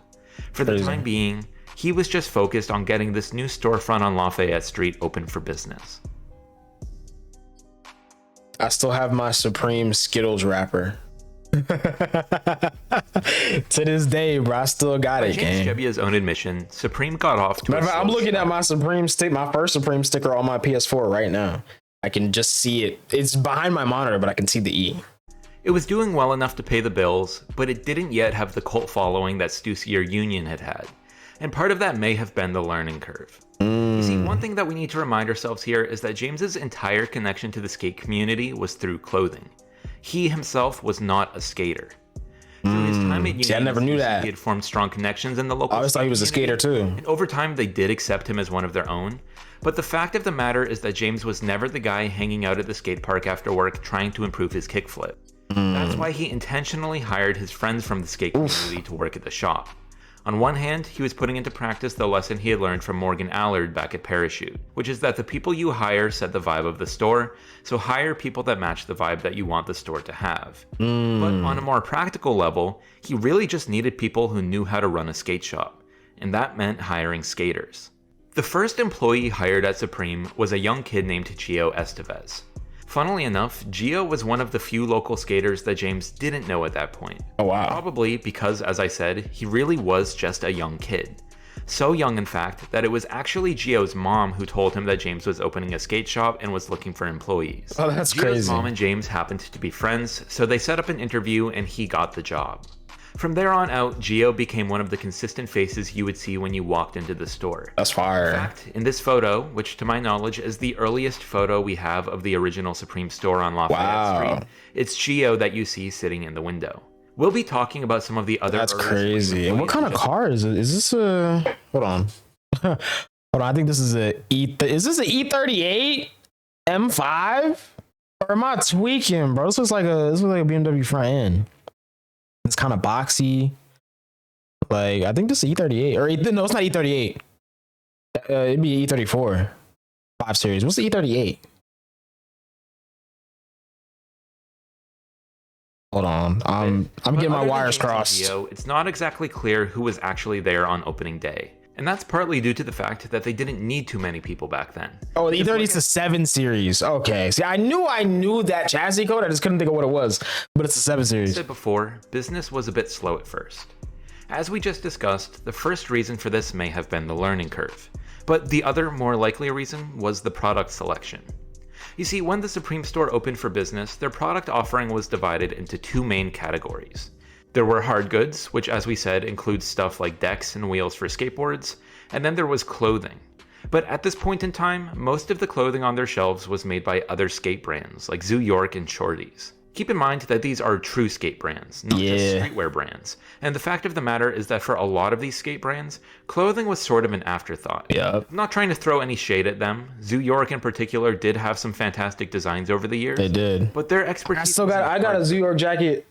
Speaker 2: For the time being, he was just focused on getting this new storefront on Lafayette Street open for business.
Speaker 1: I still have my Supreme Skittles wrapper. To this day, bro, I still got it.
Speaker 2: James Gebbia's own admission, Supreme got off to
Speaker 1: I'm looking at my Supreme stick, my first Supreme sticker on my PS4 right now. I can just see it. It's behind my monitor, but I can see the E.
Speaker 2: It was doing well enough to pay the bills, but it didn't yet have the cult following that Stussy or Union had had. And part of that may have been the learning curve. You see, one thing that we need to remind ourselves here is that James's entire connection to the skate community was through clothing. He himself was not a skater. Through his time at Union,
Speaker 1: I never knew that.
Speaker 2: He had formed strong connections in the local.
Speaker 1: I always thought he was a skater too.
Speaker 2: And over time, they did accept him as one of their own. But the fact of the matter is that James was never the guy hanging out at the skate park after work trying to improve his kickflip. That's why he intentionally hired his friends from the skate community to work at the shop. On one hand, he was putting into practice the lesson he had learned from Morgan Allard back at Parachute, which is that the people you hire set the vibe of the store, so hire people that match the vibe that you want the store to have. But on a more practical level, he really just needed people who knew how to run a skate shop, and that meant hiring skaters. The first employee hired at Supreme was a young kid named Gio Estevez. Funnily enough, Gio was one of the few local skaters that James didn't know at that point.
Speaker 1: Oh wow.
Speaker 2: Probably because, as I said, he really was just a young kid. So young, in fact, that it was actually Gio's mom who told him that James was opening a skate shop and was looking for employees.
Speaker 1: Oh, that's
Speaker 2: Gio's
Speaker 1: crazy.
Speaker 2: mom and James happened to be friends, so they set up an interview and he got the job. From there on out, Gio became one of the consistent faces you would see when you walked into the store.
Speaker 1: That's fire.
Speaker 2: In fact, in this photo, which to my knowledge is the earliest photo we have of the original Supreme store on Lafayette Street, it's Gio that you see sitting in the window. We'll be talking about some of the other.
Speaker 1: That's crazy. And what kind of car is it? Is this a? Hold on. Hold on. I think this is a E. Is this an E38 M5? Or am I tweaking, bro? This looks like a BMW front end. It's kind of boxy. Like, I think this is E38. Or no, it's not E38. It'd be E34. 5 Series. What's the E38? Hold on. I'm getting my wires crossed.
Speaker 2: It's not exactly clear who was actually there on opening day. And that's partly due to the fact that they didn't need too many people back then.
Speaker 1: Oh, the E30 is the 7 Series. Okay. See, I knew that chassis code. I just couldn't think of what it was. But it's the 7 Series.
Speaker 2: As I said before, business was a bit slow at first. As we just discussed, the first reason for this may have been the learning curve. But the other, more likely reason was the product selection. You see, when the Supreme store opened for business, their product offering was divided into 2 main categories. There were hard goods, which as we said includes stuff like decks and wheels for skateboards, and then there was clothing. But at this point in time, most of the clothing on their shelves was made by other skate brands like Zoo York and Shorties. Keep in mind that these are true skate brands, not just streetwear brands. And the fact of the matter is that for a lot of these skate brands, clothing was sort of an afterthought. I'm not trying to throw any shade at them. Zoo York in particular did have some fantastic designs over the years.
Speaker 1: They did.
Speaker 2: But their expertise...
Speaker 1: I got a Zoo York jacket.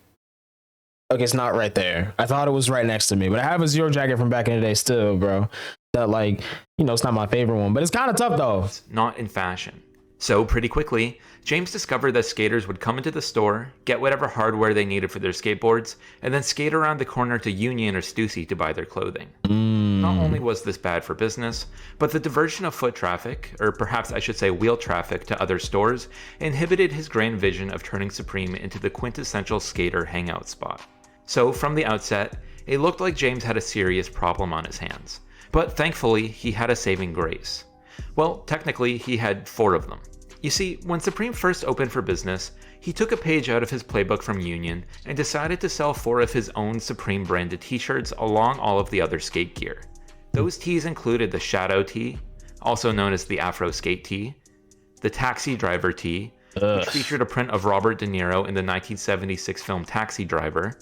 Speaker 1: Okay, it's not right there. I thought it was right next to me, but I have a Zoo York jacket from back in the day still, bro. That, like, you know, it's not my favorite one, but it's kind of tough though.
Speaker 2: It's not in fashion. So pretty quickly, James discovered that skaters would come into the store, get whatever hardware they needed for their skateboards, and then skate around the corner to Union or Stussy to buy their clothing. Not only was this bad for business, but the diversion of foot traffic, or perhaps I should say wheel traffic, to other stores, inhibited his grand vision of turning Supreme into the quintessential skater hangout spot. So from the outset, it looked like James had a serious problem on his hands. But thankfully, he had a saving grace. Well, technically, he had 4 of them. You see, when Supreme first opened for business, he took a page out of his playbook from Union and decided to sell 4 of his own Supreme branded t-shirts along all of the other skate gear. Those tees included the Shadow tee, also known as the Afro Skate tee, the Taxi Driver tee, which featured a print of Robert De Niro in the 1976 film Taxi Driver,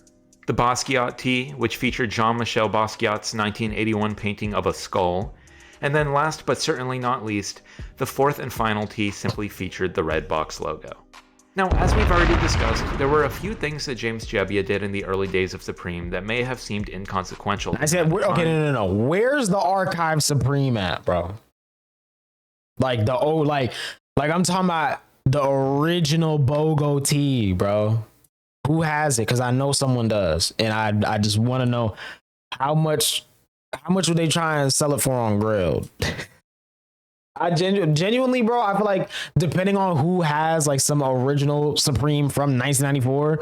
Speaker 2: the Basquiat tee, which featured Jean-Michel Basquiat's 1981 painting of a skull, and then last but certainly not least, the 4th and final tee simply featured the red box logo. Now, as we've already discussed, there were a few things that James Jebbia did in the early days of Supreme that may have seemed inconsequential.
Speaker 1: I said, okay, no. Where's the archive Supreme at, bro? Like the old, like I'm talking about the original BOGO tee, bro. Who has it? Because I know someone does, and I just want to know how much would they try and sell it for on Grilled? I genuinely, bro, I feel like depending on who has like some original Supreme from 1994,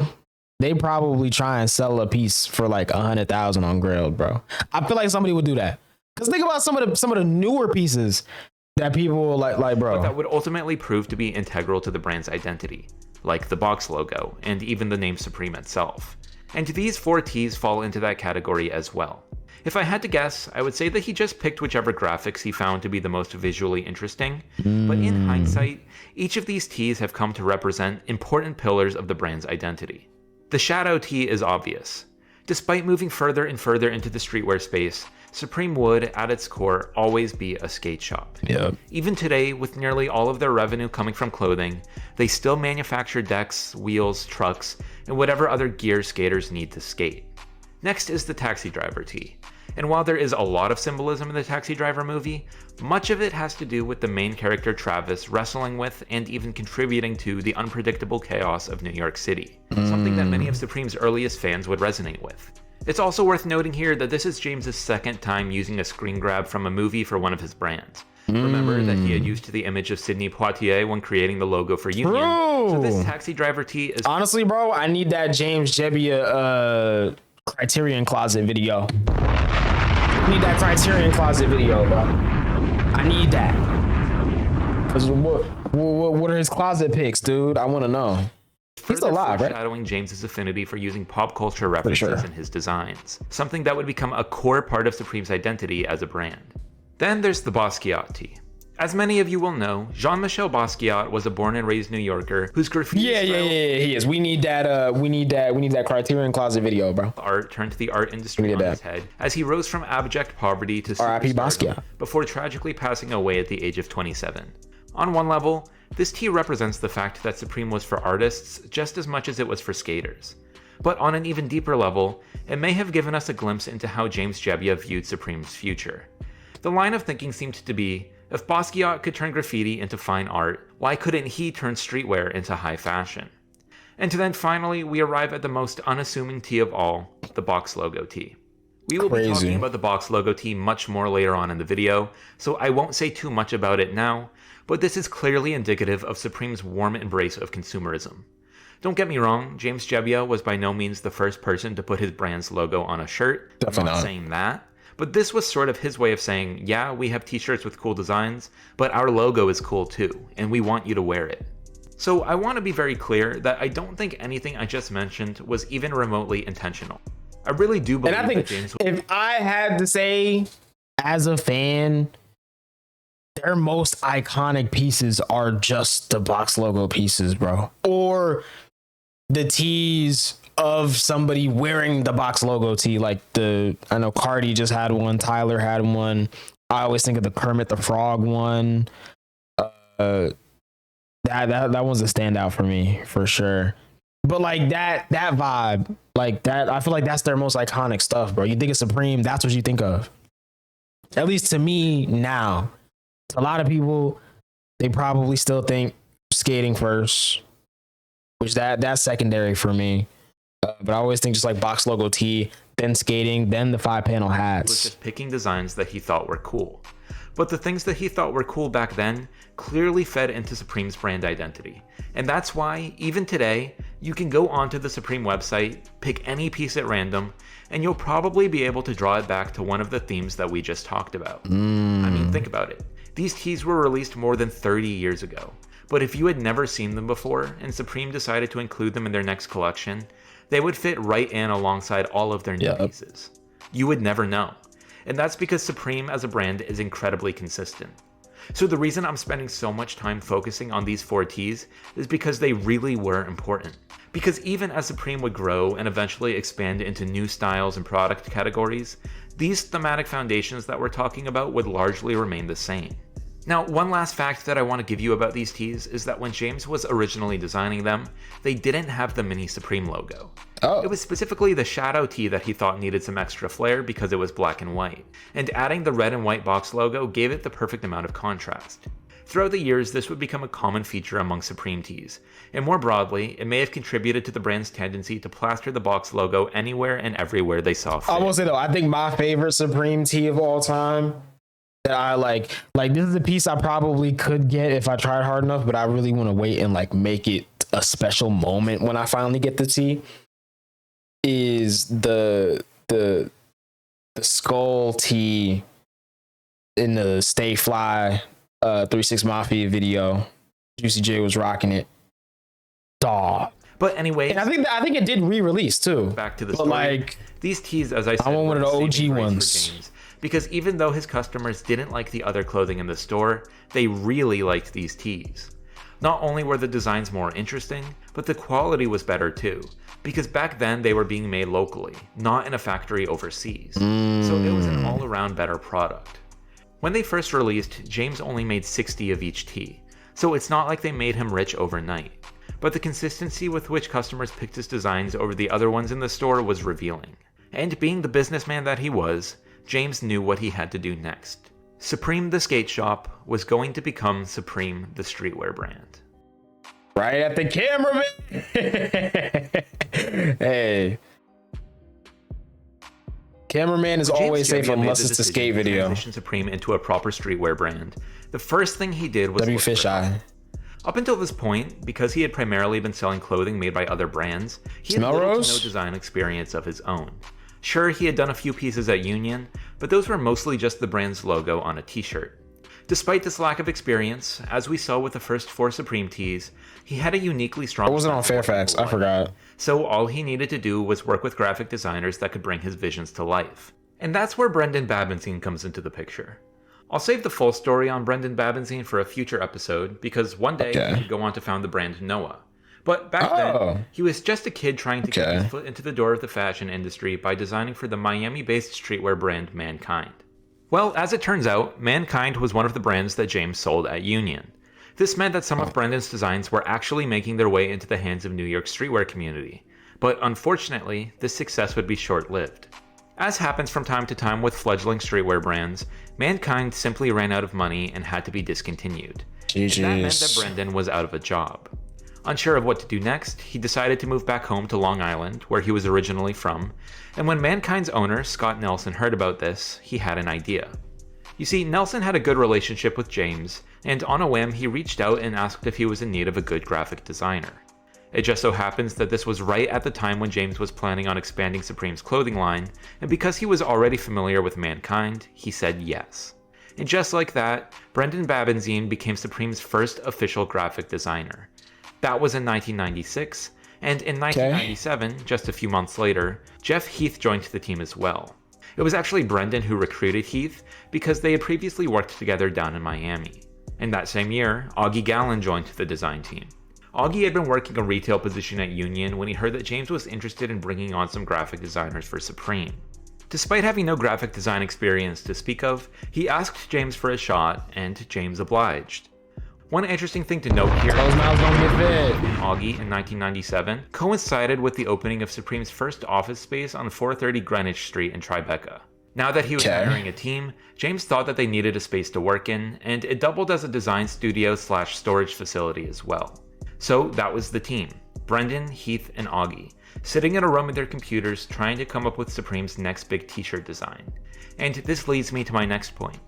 Speaker 1: they probably try and sell a piece for like 100,000 on Grilled, bro. I feel like somebody would do that. Cause think about some of the newer pieces that people will like, bro.
Speaker 2: But that would ultimately prove to be integral to the brand's identity, like the box logo and even the name Supreme itself. And these 4 tees fall into that category as well. If I had to guess, I would say that he just picked whichever graphics he found to be the most visually interesting. But in hindsight, each of these tees have come to represent important pillars of the brand's identity. The shadow tee is obvious. Despite moving further and further into the streetwear space, Supreme would, at its core, always be a skate shop.
Speaker 1: Yep.
Speaker 2: Even today, with nearly all of their revenue coming from clothing, they still manufacture decks, wheels, trucks, and whatever other gear skaters need to skate. Next is the taxi driver tee. And while there is a lot of symbolism in the Taxi Driver movie, much of it has to do with the main character Travis wrestling with and even contributing to the unpredictable chaos of New York City, something that many of Supreme's earliest fans would resonate with. It's also worth noting here that this is James's second time using a screen grab from a movie for one of his brands. Remember that he had used the image of Sidney Poitier when creating the logo for Union. So this Taxi Driver tee is...
Speaker 1: Honestly, bro, I need that James Jebbia Criterion Closet video. I need that Criterion Closet video, bro. I need that. Cause what are his closet pics, dude? I want to know. He's alive, right?
Speaker 2: Foreshadowing James's affinity for using pop culture references in his designs, something that would become a core part of Supreme's identity as a brand. Then there's the Basquiat tee. As many of you will know, Jean-Michel Basquiat was a born and raised New Yorker whose graffiti
Speaker 1: he is. We need that Criterion Closet video, bro.
Speaker 2: Art turned the art industry on his head as he rose from abject poverty to
Speaker 1: R.I.P. Basquiat
Speaker 2: before tragically passing away at the age of 27. On one level, this tee represents the fact that Supreme was for artists just as much as it was for skaters. But on an even deeper level, it may have given us a glimpse into how James Jebbia viewed Supreme's future. The line of thinking seemed to be, if Basquiat could turn graffiti into fine art, why couldn't he turn streetwear into high fashion? And then finally, we arrive at the most unassuming tee of all, the box logo tee. We will be talking about the box logo tee much more later on in the video, so I won't say too much about it now, but this is clearly indicative of Supreme's warm embrace of consumerism. Don't get me wrong, James Jebbia was by no means the first person to put his brand's logo on a shirt.
Speaker 1: Definitely not
Speaker 2: saying that. But this was sort of his way of saying, yeah, we have t-shirts with cool designs, but our logo is cool too, and we want you to wear it. So I want to be very clear that I don't think anything I just mentioned was even remotely intentional. I really do believe that James...
Speaker 1: If I had to say, as a fan, their most iconic pieces are just the box logo pieces, bro. Or the tees of somebody wearing the box logo tee, like I know Cardi just had one, Tyler had one. I always think of the Kermit the Frog one. That one's a standout for me for sure. But like that vibe, like that, I feel like that's their most iconic stuff, bro. You think of Supreme, that's what you think of. At least to me now. A lot of people, they probably still think skating first, which that's secondary for me. But I always think just like box logo tee, then skating, then the 5-panel hats.
Speaker 2: He was just picking designs that he thought were cool. But the things that he thought were cool back then clearly fed into Supreme's brand identity. And that's why, even today, you can go onto the Supreme website, pick any piece at random, and you'll probably be able to draw it back to one of the themes that we just talked about. I mean, think about it. These tees were released more than 30 years ago. But if you had never seen them before, and Supreme decided to include them in their next collection, they would fit right in alongside all of their new pieces. You would never know. And that's because Supreme as a brand is incredibly consistent. So the reason I'm spending so much time focusing on these 4 tees is because they really were important. Because even as Supreme would grow and eventually expand into new styles and product categories, these thematic foundations that we're talking about would largely remain the same. Now, one last fact that I want to give you about these tees is that when James was originally designing them, they didn't have the Mini Supreme logo.
Speaker 1: Oh.
Speaker 2: It was specifically the Shadow tee that he thought needed some extra flair because it was black and white, and adding the red and white box logo gave it the perfect amount of contrast. Throughout the years, this would become a common feature among Supreme tees, and more broadly, it may have contributed to the brand's tendency to plaster the box logo anywhere and everywhere they saw fit.
Speaker 1: I will say though, I think my favorite Supreme tee of all time that I like this is a piece I probably could get if I tried hard enough, but I really want to wait and like make it a special moment when I finally get the tee, is the skull tee in the Stay Fly 3-6 Mafia video. Juicy J was rocking it. Dawg.
Speaker 2: But anyway,
Speaker 1: and I think it did re-release too.
Speaker 2: Back to the story.
Speaker 1: Like,
Speaker 2: these tees, as I said,
Speaker 1: I want one of the OG ones.
Speaker 2: James, because even though his customers didn't like the other clothing in the store, they really liked these tees. Not only were the designs more interesting, but the quality was better too, because back then they were being made locally, not in a factory overseas. So it was an all-around better product. When they first released, James only made 60 of each tee, so it's not like they made him rich overnight. But the consistency with which customers picked his designs over the other ones in the store was revealing. And being the businessman that he was, James knew what he had to do next. Supreme the skate shop was going to become Supreme the streetwear brand.
Speaker 1: Right at the cameraman. Hey. Cameraman is always safe unless it's a skate video.
Speaker 2: Transition Supreme into a proper streetwear brand. The first thing he did was
Speaker 1: Fisheye.
Speaker 2: Up until this point, because he had primarily been selling clothing made by other brands, he had little to no design experience of his own. Sure, he had done a few pieces at Union, but those were mostly just the brand's logo on a t-shirt. Despite this lack of experience, as we saw with the first 4 Supreme tees, he had a uniquely strong...
Speaker 1: I wasn't on Fairfax, I forgot.
Speaker 2: So all he needed to do was work with graphic designers that could bring his visions to life. And that's where Brendan Babenzien comes into the picture. I'll save the full story on Brendan Babenzien for a future episode, because one day he would go on to found the brand Noah. But back then, he was just a kid trying to get his foot into the door of the fashion industry by designing for the Miami-based streetwear brand Mankind. Well, as it turns out, Mankind was one of the brands that James sold at Union. This meant that some of Brendan's designs were actually making their way into the hands of New York's streetwear community. But unfortunately, this success would be short-lived. As happens from time to time with fledgling streetwear brands, Mankind simply ran out of money and had to be discontinued. And that meant that Brendan was out of a job. Unsure of what to do next, he decided to move back home to Long Island, where he was originally from, and when Mankind's owner, Scott Nelson, heard about this, he had an idea. You see, Nelson had a good relationship with James, and on a whim, he reached out and asked if he was in need of a good graphic designer. It just so happens that this was right at the time when James was planning on expanding Supreme's clothing line, and because he was already familiar with Mankind, he said yes. And just like that, Brendan Babenzien became Supreme's first official graphic designer. That was in 1996, and in 1997, just a few months later, Jeff Heath joined the team as well. It was actually Brendan who recruited Heath because they had previously worked together down in Miami. And that same year, Augie Gallen joined the design team. Augie had been working a retail position at Union when he heard that James was interested in bringing on some graphic designers for Supreme. Despite having no graphic design experience to speak of, he asked James for a shot, and James obliged. One interesting thing to note here is that Augie in 1997 coincided with the opening of Supreme's first office space on 430 Greenwich Street in Tribeca. Now that he was hiring a team, James thought that they needed a space to work in, and it doubled as a design studio/storage facility as well. So that was the team, Brendan, Heath, and Augie, sitting in a room at their computers trying to come up with Supreme's next big t-shirt design. And this leads me to my next point.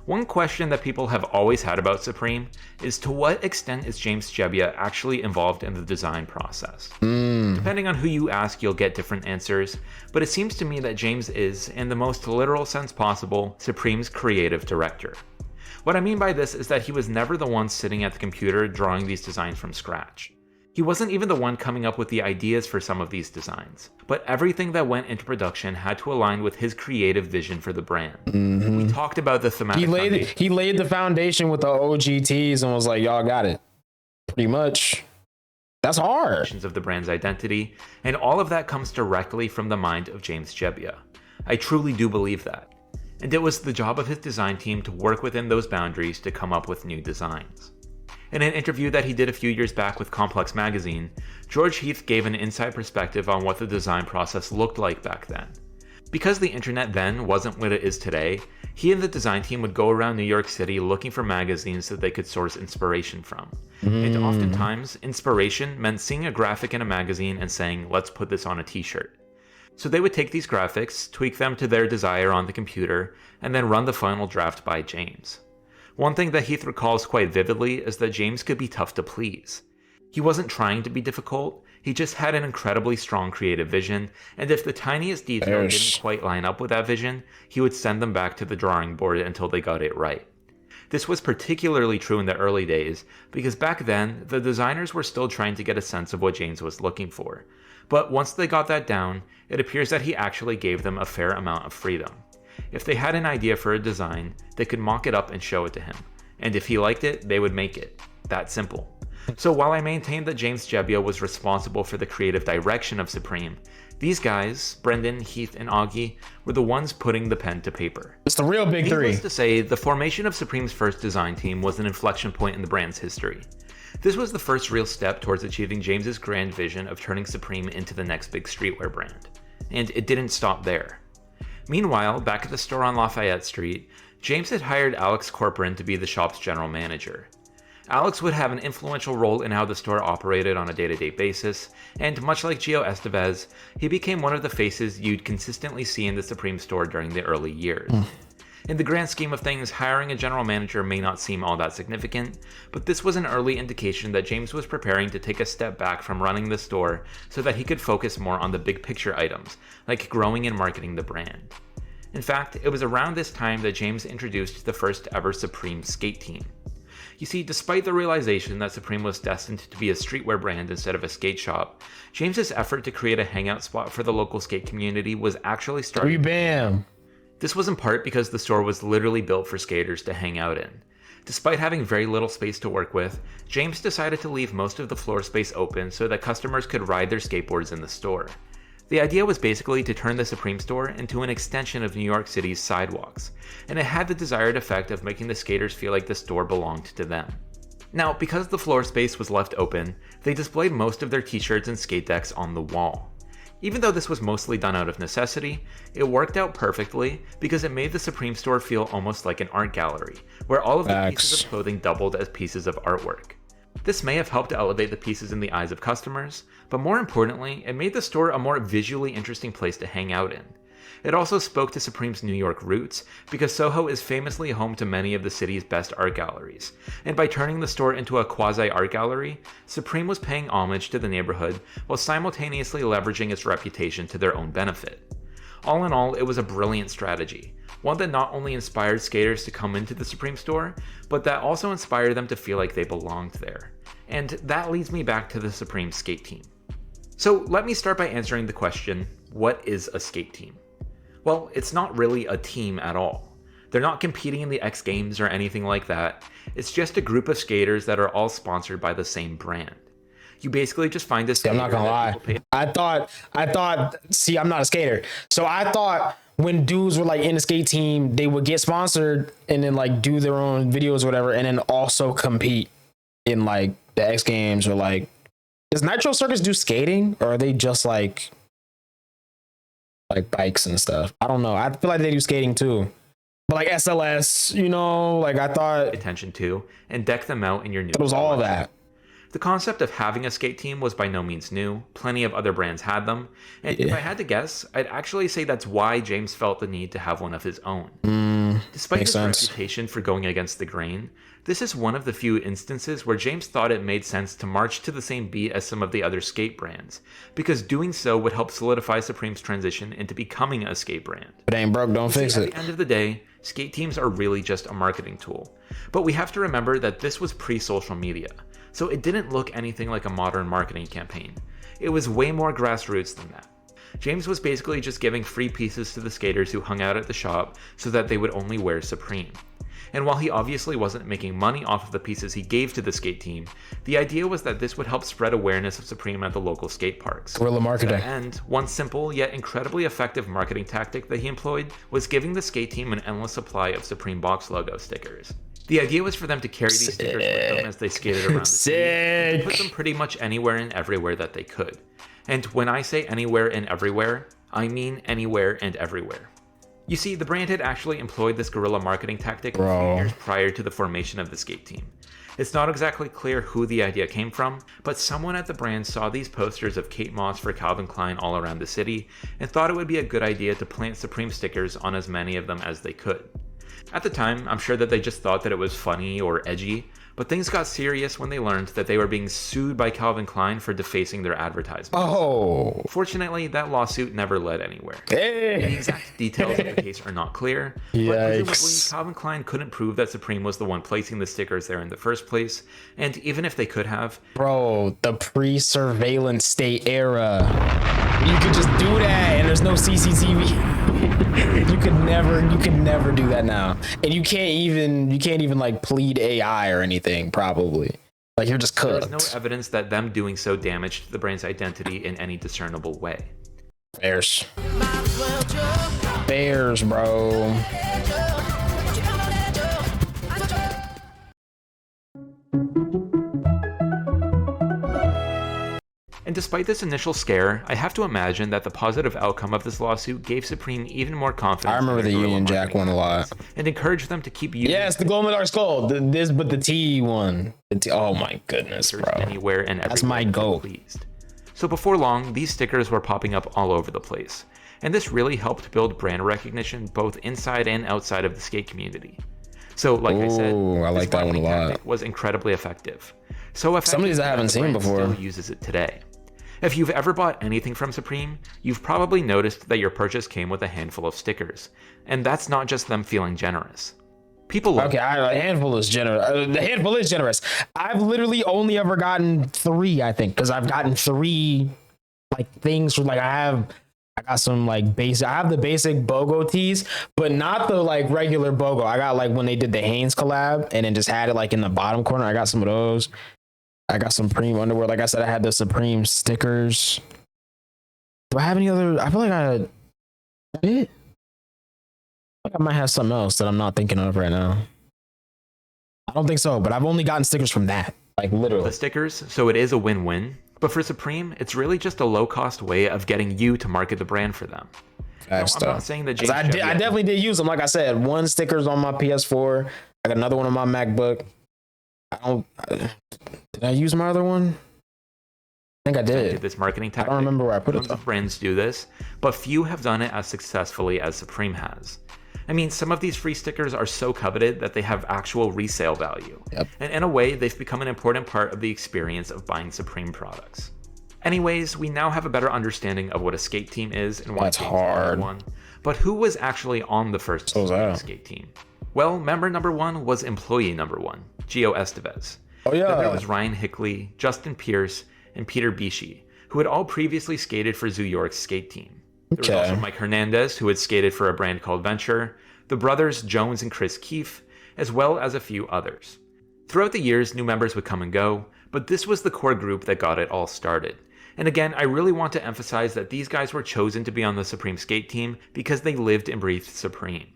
Speaker 2: One question that people have always had about Supreme is to what extent is James Jebbia actually involved in the design process? Depending on who you ask, you'll get different answers, but it seems to me that James is, in the most literal sense possible, Supreme's creative director. What I mean by this is that he was never the one sitting at the computer drawing these designs from scratch. He wasn't even the one coming up with the ideas for some of these designs, but everything that went into production had to align with his creative vision for the brand. We talked about the thematic
Speaker 1: He laid the foundation with the OGTs and was like, y'all got it. Pretty much. That's hard.
Speaker 2: Of the brand's identity, and all of that comes directly from the mind of James Jebbia. I truly do believe that. and it was the job of his design team to work within those boundaries to come up with new designs. In an interview that he did a few years back with Complex magazine, George Heath gave an inside perspective on what the design process looked like back then. Because the internet then wasn't what it is today, he and the design team would go around New York City looking for magazines that they could source inspiration from. And oftentimes, inspiration meant seeing a graphic in a magazine and saying, let's put this on a t-shirt. So they would take these graphics, tweak them to their desire on the computer, and then run the final draft by James. One thing that Heath recalls quite vividly is that James could be tough to please. He wasn't trying to be difficult, he just had an incredibly strong creative vision, and if the tiniest detail didn't quite line up with that vision, he would send them back to the drawing board until they got it right. This was particularly true in the early days, because back then, the designers were still trying to get a sense of what James was looking for. But once they got that down, it appears that he actually gave them a fair amount of freedom. If they had an idea for a design, they could mock it up and show it to him. And if he liked it, they would make it. That simple. So while I maintain that James Jebbia was responsible for the creative direction of Supreme, these guys, Brendan, Heath, and Augie, were the ones putting the pen to paper.
Speaker 1: It's the real big three.
Speaker 2: Needless to say, the formation of Supreme's first design team was an inflection point in the brand's history. This was the first real step towards achieving James's grand vision of turning Supreme into the next big streetwear brand. And it didn't stop there. Meanwhile, back at the store on Lafayette Street, James had hired Alex Corcoran to be the shop's general manager. Alex would have an influential role in how the store operated on a day-to-day basis, and much like Gio Estevez, he became one of the faces you'd consistently see in the Supreme store during the early years. In the grand scheme of things, hiring a general manager may not seem all that significant, but this was an early indication that James was preparing to take a step back from running the store so that he could focus more on the big picture items, like growing and marketing the brand. In fact, it was around this time that James introduced the first ever Supreme skate team. You see, despite the realization that Supreme was destined to be a streetwear brand instead of a skate shop, James's effort to create a hangout spot for the local skate community was actually starting.
Speaker 1: Bam!
Speaker 2: This was in part because the store was literally built for skaters to hang out in. Despite having very little space to work with, James decided to leave most of the floor space open so that customers could ride their skateboards in the store. The idea was basically to turn the Supreme store into an extension of New York City's sidewalks, and it had the desired effect of making the skaters feel like the store belonged to them. Now, because the floor space was left open, they displayed most of their t-shirts and skate decks on the wall. Even though this was mostly done out of necessity, it worked out perfectly because it made the Supreme store feel almost like an art gallery, where all of the pieces of clothing doubled as pieces of artwork. This may have helped to elevate the pieces in the eyes of customers, but more importantly, it made the store a more visually interesting place to hang out in. It also spoke to Supreme's New York roots, because Soho is famously home to many of the city's best art galleries, and by turning the store into a quasi-art gallery, Supreme was paying homage to the neighborhood while simultaneously leveraging its reputation to their own benefit. All in all, it was a brilliant strategy, one that not only inspired skaters to come into the Supreme store, but that also inspired them to feel like they belonged there. And that leads me back to the Supreme skate team. So let me start by answering the question, what is a skate team? Well, it's not really a team at all. They're not competing in the X Games or anything like that. It's just a group of skaters that are all sponsored by the same brand. You basically just find this.
Speaker 1: I'm not gonna lie. I thought. See, I'm not a skater, so I thought when dudes were like in the skate team, they would get sponsored and then like do their own videos or whatever, and then also compete in like the X Games or like. Does Nitro Circus do skating, or are they just like bikes and stuff? I don't know. I feel like they do skating too. But like SLS, you know, like I thought
Speaker 2: attention to and deck them out in your new.
Speaker 1: It was all of that.
Speaker 2: The concept of having a skate team was by no means new. Plenty of other brands had them. And if I had to guess, I'd actually say that's why James felt the need to have one of his own. Despite his reputation for going against the grain, this is one of the few instances where James thought it made sense to march to the same beat as some of the other skate brands, because doing so would help solidify Supreme's transition into becoming a skate brand.
Speaker 1: If it ain't broke, don't fix it.
Speaker 2: At the end of the day, skate teams are really just a marketing tool. But we have to remember that this was pre-social media, so it didn't look anything like a modern marketing campaign. It was way more grassroots than that. James was basically just giving free pieces to the skaters who hung out at the shop so that they would only wear Supreme. And while he obviously wasn't making money off of the pieces he gave to the skate team, the idea was that this would help spread awareness of Supreme at the local skate parks.
Speaker 1: Guerrilla marketing.
Speaker 2: And one simple yet incredibly effective marketing tactic that he employed was giving the skate team an endless supply of Supreme box logo stickers. The idea was for them to carry these stickers with them as they skated around the city, and put them pretty much anywhere and everywhere that they could. And when I say anywhere and everywhere, I mean anywhere and everywhere. You see, the brand had actually employed this guerrilla marketing tactic a few years prior to the formation of the skate team. It's not exactly clear who the idea came from, but someone at the brand saw these posters of Kate Moss for Calvin Klein all around the city and thought it would be a good idea to plant Supreme stickers on as many of them as they could. At the time, I'm sure that they just thought that it was funny or edgy, but things got serious when they learned that they were being sued by Calvin Klein for defacing their advertisements.
Speaker 1: Oh.
Speaker 2: Fortunately, that lawsuit never led anywhere.
Speaker 1: Hey.
Speaker 2: The exact details of the case are not clear, but presumably Calvin Klein couldn't prove that Supreme was the one placing the stickers there in the first place, and even if they could have...
Speaker 1: Bro, the pre-surveillance state era. You could just do that and there's no CCTV. You could never do that now. And you can't even like plead AI or anything, probably. Like, you're just cooked.
Speaker 2: There's no evidence that them doing so damaged the brand's identity in any discernible way.
Speaker 1: Bears, bro.
Speaker 2: And despite this initial scare, I have to imagine that the positive outcome of this lawsuit gave Supreme even more confidence.
Speaker 1: I remember the Union Jack one a lot.
Speaker 2: And encouraged them to keep using...
Speaker 1: Yes, the glow-in-the-dark skull. But the T one. Oh my goodness, bro.
Speaker 2: Anywhere and everywhere.
Speaker 1: That's my goal.
Speaker 2: Pleased. So before long, these stickers were popping up all over the place. And this really helped build brand recognition both inside and outside of the skate community. So, like I said,
Speaker 1: I like that one a lot.
Speaker 2: Was incredibly effective. So effective
Speaker 1: some of these I haven't seen before.
Speaker 2: Still uses it today. If you've ever bought anything from Supreme, you've probably noticed that your purchase came with a handful of stickers. And that's not just them feeling generous. People love
Speaker 1: a handful is generous. The handful is generous. I've literally only ever gotten 3, I think, because I've gotten 3 like things from like I got some like basic. I have the basic BOGO tees, but not the like regular BOGO. I got like when they did the Hanes collab and then just had it like in the bottom corner. I got some of those. I got some Supreme underwear. Like I said, I had the Supreme stickers. Do I have any other? I feel like I might have something else that I'm not thinking of right now. I don't think so, but I've only gotten stickers from that. Like literally.
Speaker 2: The stickers, so it is a win-win. But for Supreme, it's really just a low-cost way of getting you to market the brand for them. I'm not saying that James
Speaker 1: I definitely did use them. Like I said, one sticker's on my PS4. I got another one on my MacBook. Did I use my other one? I think I did.
Speaker 2: This marketing tactic.
Speaker 1: I don't remember where I put it.
Speaker 2: Tons of brands do this, but few have done it as successfully as Supreme has. I mean, some of these free stickers are so coveted that they have actual resale value.
Speaker 1: Yep.
Speaker 2: And in a way, they've become an important part of the experience of buying Supreme products. Anyways, we now have a better understanding of what a skate team is and why it's hard. But who was actually on the first skate team? Well, member number 1 was employee number 1, Gio Estevez.
Speaker 1: Oh yeah.
Speaker 2: Then there was Ryan Hickley, Justin Pierce, and Peter Bishi, who had all previously skated for Zoo York's skate team. There was also Mike Hernandez, who had skated for a brand called Venture, the brothers Jones and Chris Keefe, as well as a few others. Throughout the years, new members would come and go, but this was the core group that got it all started. And again, I really want to emphasize that these guys were chosen to be on the Supreme skate team because they lived and breathed Supreme.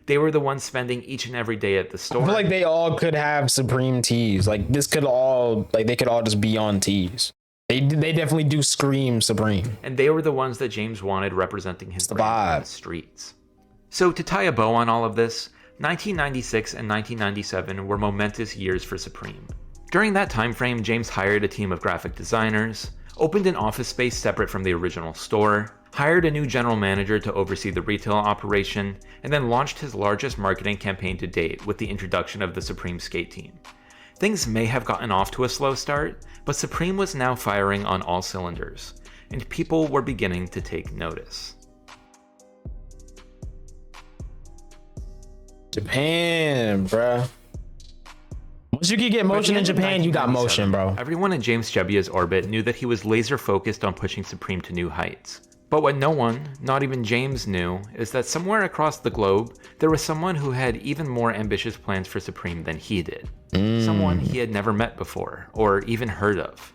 Speaker 2: They were the ones spending each and every day at the store.
Speaker 1: I feel like they all could have Supreme tees. Like this could all, like they could all just be on tees. They definitely do scream Supreme.
Speaker 2: And they were the ones that James wanted representing his brand in the streets. So to tie a bow on all of this, 1996 and 1997 were momentous years for Supreme. During that time frame, James hired a team of graphic designers, opened an office space separate from the original store, hired a new general manager to oversee the retail operation, and then launched his largest marketing campaign to date with the introduction of the Supreme skate team. Things may have gotten off to a slow start, but Supreme was now firing on all cylinders, and people were beginning to take notice.
Speaker 1: Japan, bruh. Once you can get motion in Japan, you got motion, bro.
Speaker 2: Everyone in James Jebbia's orbit knew that he was laser focused on pushing Supreme to new heights. But what no one, not even James, knew is that somewhere across the globe, there was someone who had even more ambitious plans for Supreme than he did. Someone he had never met before, or even heard of.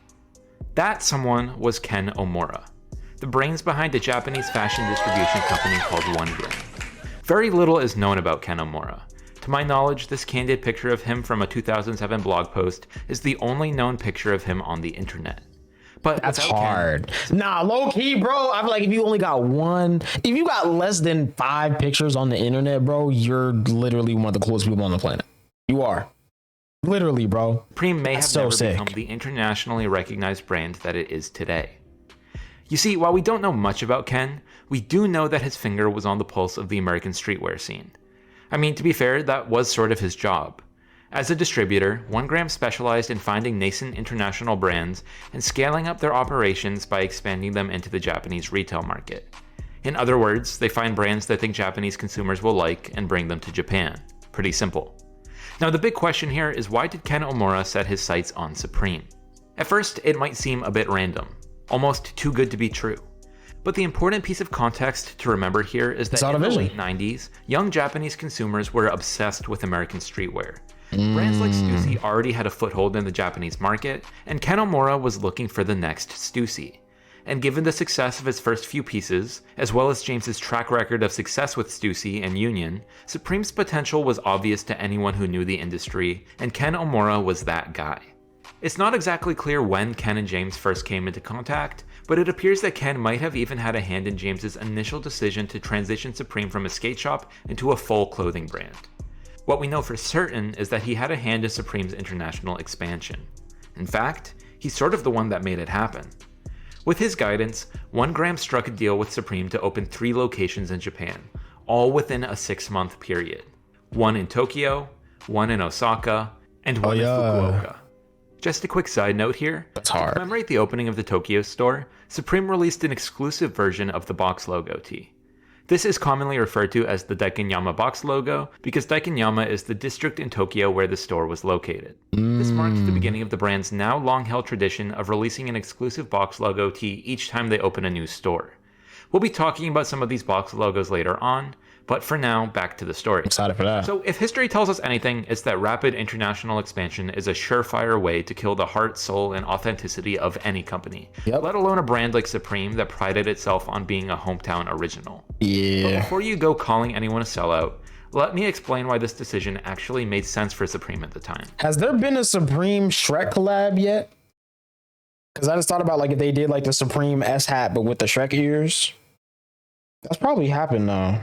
Speaker 2: That someone was Ken Omura, the brains behind a Japanese fashion distribution company called 1Gram. Very little is known about Ken Omura. To my knowledge, this candid picture of him from a 2007 blog post is the only known picture of him on the internet. But
Speaker 1: that's hard. Nah, low key, bro. I feel like if you only got if you got less than 5 pictures on the internet, bro, you're literally one of the coolest people on the planet. You are. Literally, bro.
Speaker 2: Supreme may have never become the internationally recognized brand that it is today. You see, while we don't know much about Ken, we do know that his finger was on the pulse of the American streetwear scene. I mean, to be fair, that was sort of his job. As a distributor, 1Gram specialized in finding nascent international brands and scaling up their operations by expanding them into the Japanese retail market. In other words, they find brands that think Japanese consumers will like and bring them to Japan. Pretty simple. Now the big question here is, why did Ken Omura set his sights on Supreme? At first, it might seem a bit random, almost too good to be true. But the important piece of context to remember here is that in the late 90s, young Japanese consumers were obsessed with American streetwear. Brands like Stussy already had a foothold in the Japanese market, and Ken Omura was looking for the next Stussy. And given the success of his first few pieces, as well as James's track record of success with Stussy and Union, Supreme's potential was obvious to anyone who knew the industry, and Ken Omura was that guy. It's not exactly clear when Ken and James first came into contact, but it appears that Ken might have even had a hand in James's initial decision to transition Supreme from a skate shop into a full clothing brand. What we know for certain is that he had a hand in Supreme's international expansion. In fact, he's sort of the one that made it happen. With his guidance, 1Gram struck a deal with Supreme to open 3 locations in Japan, all within a 6-month period. One in Tokyo, one in Osaka, and one in Fukuoka. Just a quick side note here, to commemorate the opening of the Tokyo store, Supreme released an exclusive version of the box logo tee. This is commonly referred to as the Daikanyama box logo because Daikanyama is the district in Tokyo where the store was located. This marked the beginning of the brand's now long-held tradition of releasing an exclusive box logo tee each time they open a new store. We'll be talking about some of these box logos later on, but for now, back to the story.
Speaker 1: Excited for that.
Speaker 2: So if history tells us anything, it's that rapid international expansion is a surefire way to kill the heart, soul, and authenticity of any company, let alone a brand like Supreme that prided itself on being a hometown original. But before you go calling anyone a sellout, let me explain why this decision actually made sense for Supreme at the time.
Speaker 1: Has there been a Supreme Shrek collab yet? Because I just thought about like if they did like the Supreme S hat but with the Shrek ears. That's probably happened though.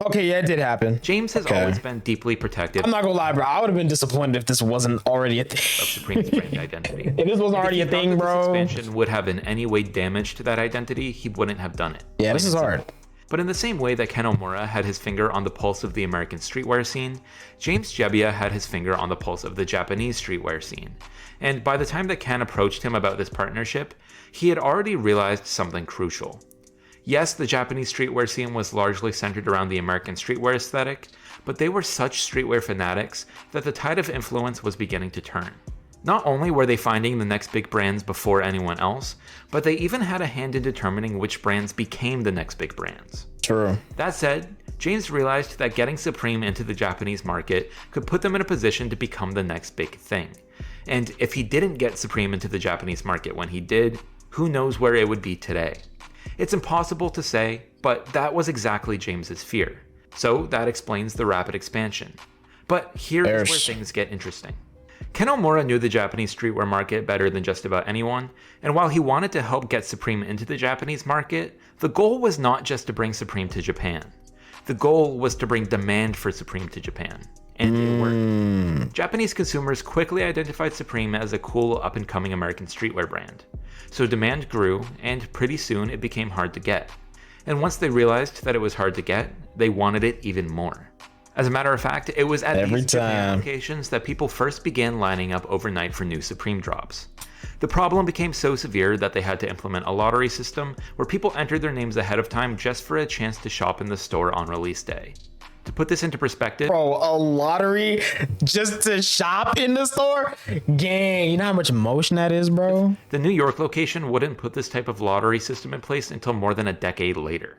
Speaker 1: Okay, yeah, it did happen.
Speaker 2: James has always been deeply protective.
Speaker 1: I'm not gonna lie, bro. I would have been disappointed if this wasn't already a thing.
Speaker 2: Of Supreme's brand identity.
Speaker 1: If this was already a thing, bro.
Speaker 2: If this expansion would have in any way damaged that identity, he wouldn't have done it.
Speaker 1: Yeah, this is hard.
Speaker 2: But in the same way that Ken Omura had his finger on the pulse of the American streetwear scene, James Jebbia had his finger on the pulse of the Japanese streetwear scene. And by the time that Ken approached him about this partnership, he had already realized something crucial. Yes, the Japanese streetwear scene was largely centered around the American streetwear aesthetic, but they were such streetwear fanatics that the tide of influence was beginning to turn. Not only were they finding the next big brands before anyone else, but they even had a hand in determining which brands became the next big brands.
Speaker 1: True.
Speaker 2: That said, James realized that getting Supreme into the Japanese market could put them in a position to become the next big thing. And if he didn't get Supreme into the Japanese market when he did, who knows where it would be today. It's impossible to say, but that was exactly James's fear. So that explains the rapid expansion. But here is where things get interesting. Ken Omura knew the Japanese streetwear market better than just about anyone, and while he wanted to help get Supreme into the Japanese market, the goal was not just to bring Supreme to Japan. The goal was to bring demand for Supreme to Japan. And it worked. Japanese consumers quickly identified Supreme as a cool up-and-coming American streetwear brand. So demand grew, and pretty soon it became hard to get. And once they realized that it was hard to get, they wanted it even more. As a matter of fact, it was at these Japan locations that people first began lining up overnight for new Supreme drops. The problem became so severe that they had to implement a lottery system where people entered their names ahead of time just for a chance to shop in the store on release day. To put this into perspective,
Speaker 1: bro, a lottery just to shop in the store? Gang, you know how much emotion that is, bro?
Speaker 2: The New York location wouldn't put this type of lottery system in place until more than a decade later.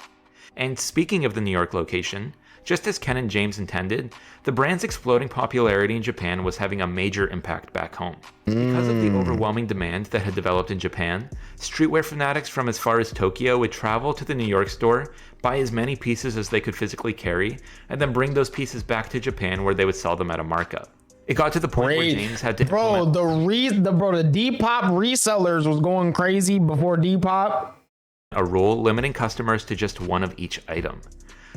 Speaker 2: And speaking of the New York location, just as Ken and James intended, the brand's exploding popularity in Japan was having a major impact back home. Because of the overwhelming demand that had developed in Japan, streetwear fanatics from as far as Tokyo would travel to the New York store, buy as many pieces as they could physically carry, and then bring those pieces back to Japan where they would sell them at a markup. It got to the point where James had to
Speaker 1: the Depop resellers was going crazy before Depop.
Speaker 2: A rule limiting customers to just one of each item.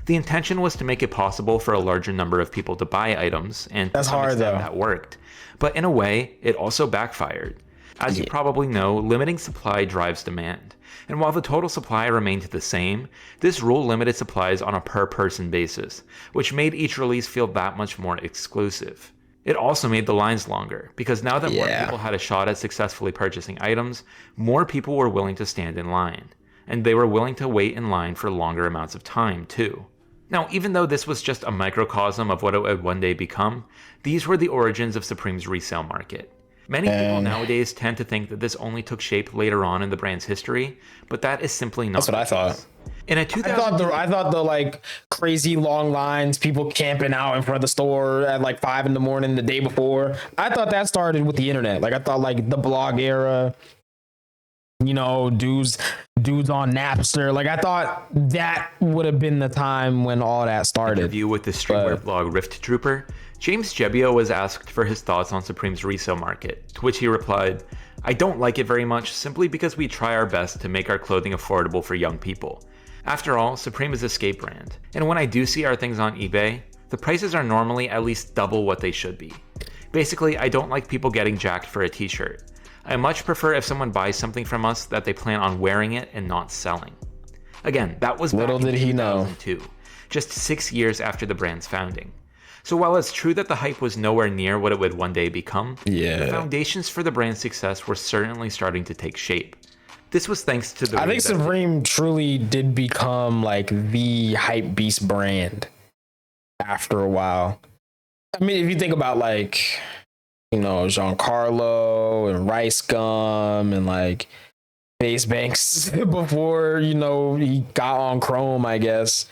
Speaker 2: The intention was to make it possible for a larger number of people to buy items, and to some extent that worked. But in a way, it also backfired. As you probably know, limiting supply drives demand. And while the total supply remained the same, this rule limited supplies on a per-person basis, which made each release feel that much more exclusive. It also made the lines longer, because now that more people had a shot at successfully purchasing items, more people were willing to stand in line. And they were willing to wait in line for longer amounts of time, too. Now, even though this was just a microcosm of what it would one day become, these were the origins of Supreme's resale market. Many people nowadays tend to think that this only took shape later on in the brand's history, but that is simply not.
Speaker 1: That's what I thought.
Speaker 2: In a 2000,
Speaker 1: I thought the like crazy long lines, people camping out in front of the store at like 5 a.m. the day before. I thought that started with the internet. Like I thought like the blog era, you know, dudes on Napster. Like I thought that would have been the time when all that started.
Speaker 2: Interview with the streetwear blog Rift Trooper, James Jebbia was asked for his thoughts on Supreme's resale market, to which he replied, "I don't like it very much simply because we try our best to make our clothing affordable for young people. After all, Supreme is a skate brand, and when I do see our things on eBay, the prices are normally at least double what they should be. Basically, I don't like people getting jacked for a t-shirt. I much prefer if someone buys something from us that they plan on wearing it and not selling." Again, that was back in 2002, just 6 years after the brand's founding. So while it's true that the hype was nowhere near what it would one day become, the foundations for the brand's success were certainly starting to take shape. This was thanks to the...
Speaker 1: I think Supreme truly did become like the hype beast brand after a while. I mean, if you think about like, you know, Giancarlo and Rice Gum and like Face Banks before, you know, he got on Chrome, I guess.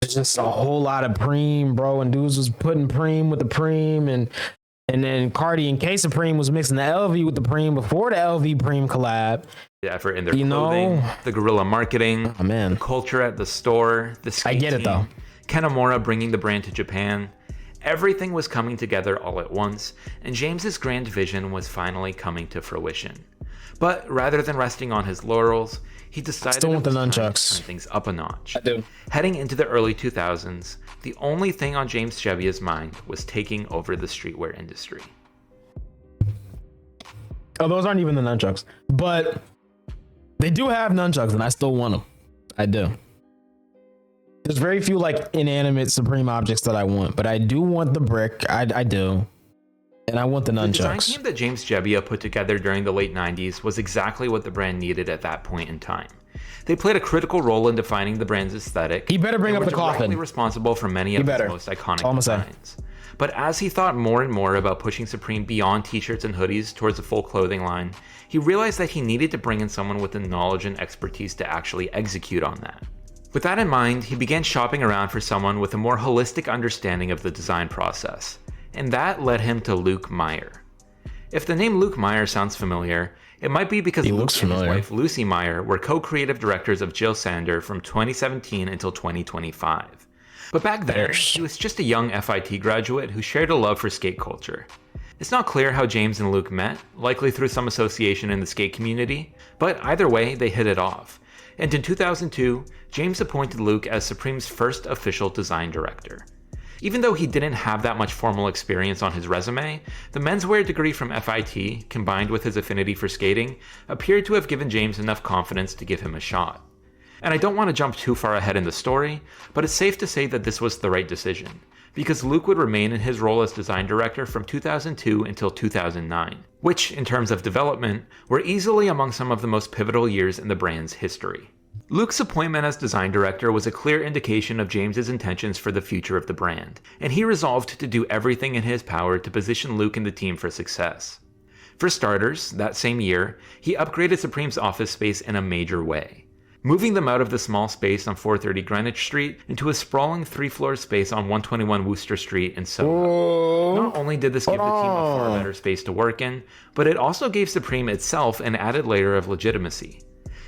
Speaker 1: There's just a whole lot of Preem, bro, and dudes was putting Preem with the Preem, and then Cardi and K Supreme was mixing the LV with the Preem before the LV Preem collab.
Speaker 2: The effort in their clothing, the guerrilla marketing,
Speaker 1: the
Speaker 2: culture at the store, the skate
Speaker 1: I get it though.
Speaker 2: Kanamura bringing the brand to Japan. Everything was coming together all at once, and James's grand vision was finally coming to fruition. But rather than resting on his laurels, he decided
Speaker 1: it was time to
Speaker 2: turn things up a notch.
Speaker 1: I do.
Speaker 2: Heading into the early 2000s, the only thing on James Jebbia's mind was taking over the streetwear industry.
Speaker 1: Oh, those aren't even the nunchucks, but they do have nunchucks, and I still want them. I do. There's very few like inanimate Supreme objects that I want, but I do want the brick. I do. And I want the nunchucks.
Speaker 2: The design team that James Jebbia put together during the late 90s was exactly what the brand needed at that point in time. They played a critical role in defining the brand's aesthetic.
Speaker 1: He better bring up the coffin.
Speaker 2: Directly responsible for many of its most iconic designs. But as he thought more and more about pushing Supreme beyond t-shirts and hoodies towards a full clothing line, he realized that he needed to bring in someone with the knowledge and expertise to actually execute on that. With that in mind, he began shopping around for someone with a more holistic understanding of the design process. And that led him to Luke Meyer. If the name Luke Meyer sounds familiar, it might be because Luke and his wife Lucy Meyer were co-creative directors of Jill Sander from 2017 until 2025. But back then, he was just a young FIT graduate who shared a love for skate culture. It's not clear how James and Luke met, likely through some association in the skate community, but either way, they hit it off. And in 2002, James appointed Luke as Supreme's first official design director. Even though he didn't have that much formal experience on his resume, the menswear degree from FIT, combined with his affinity for skating, appeared to have given James enough confidence to give him a shot. And I don't want to jump too far ahead in the story, but it's safe to say that this was the right decision, because Luke would remain in his role as design director from 2002 until 2009, which, in terms of development, were easily among some of the most pivotal years in the brand's history. Luke's appointment as design director was a clear indication of James's intentions for the future of the brand, and he resolved to do everything in his power to position Luke and the team for success. For starters, that same year, he upgraded Supreme's office space in a major way, moving them out of the small space on 430 Greenwich Street into a sprawling 3-floor space on 121 Worcester Street in Soho. Not only did this give the team a far better space to work in, but it also gave Supreme itself an added layer of legitimacy.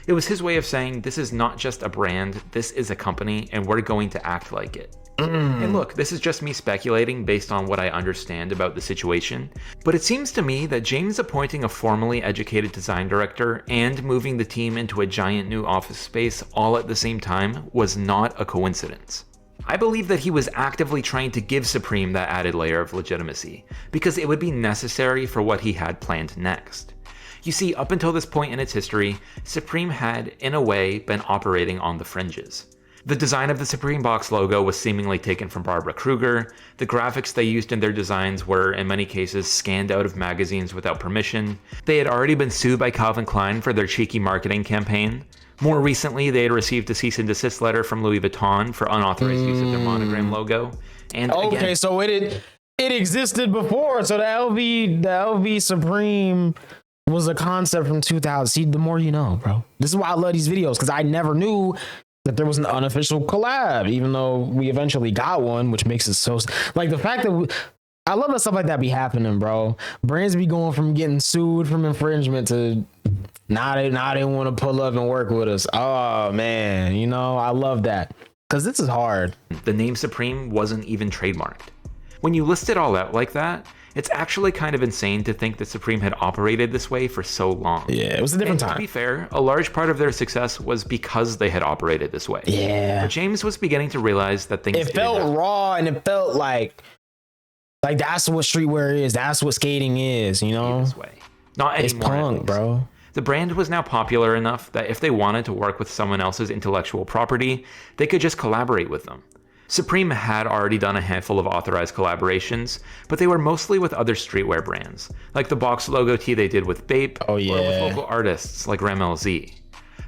Speaker 2: It was his way of saying, this is not just a brand, this is a company, and we're going to act like it. And look, this is just me speculating based on what I understand about the situation, but it seems to me that James appointing a formally educated design director and moving the team into a giant new office space all at the same time was not a coincidence. I believe that he was actively trying to give Supreme that added layer of legitimacy, because it would be necessary for what he had planned next. You see, up until this point in its history, Supreme had, in a way, been operating on the fringes. The design of the Supreme box logo was seemingly taken from Barbara Kruger, the graphics they used in their designs were, in many cases, scanned out of magazines without permission, they had already been sued by Calvin Klein for their cheeky marketing campaign. More recently, they had received a cease and desist letter from Louis Vuitton for unauthorized use of their monogram logo. And
Speaker 1: okay, so it existed before, so the LV Supreme was a concept from 2000. See, the more you know, bro. This is why I love these videos, because I never knew that there was an unofficial collab, even though we eventually got one, which makes it so like the fact that I love that stuff like that be happening, bro. Brands be going from getting sued from infringement to now they want to pull up and work with us. Oh man, you know, I love that, because this is hard.
Speaker 2: The name Supreme wasn't even trademarked. When you list it all out like that, it's actually kind of insane to think that Supreme had operated this way for so long.
Speaker 1: Yeah, it was a different time.
Speaker 2: To be fair, a large part of their success was because they had operated this way.
Speaker 1: Yeah.
Speaker 2: But James was beginning to realize that things
Speaker 1: It felt raw, and it felt like that's what streetwear is. That's what skating is, you know?
Speaker 2: This way. Not anymore.
Speaker 1: It's punk, bro.
Speaker 2: The brand was now popular enough that if they wanted to work with someone else's intellectual property, they could just collaborate with them. Supreme had already done a handful of authorized collaborations, but they were mostly with other streetwear brands, like the box logo tee they did with Bape, or with local artists like RemLZ.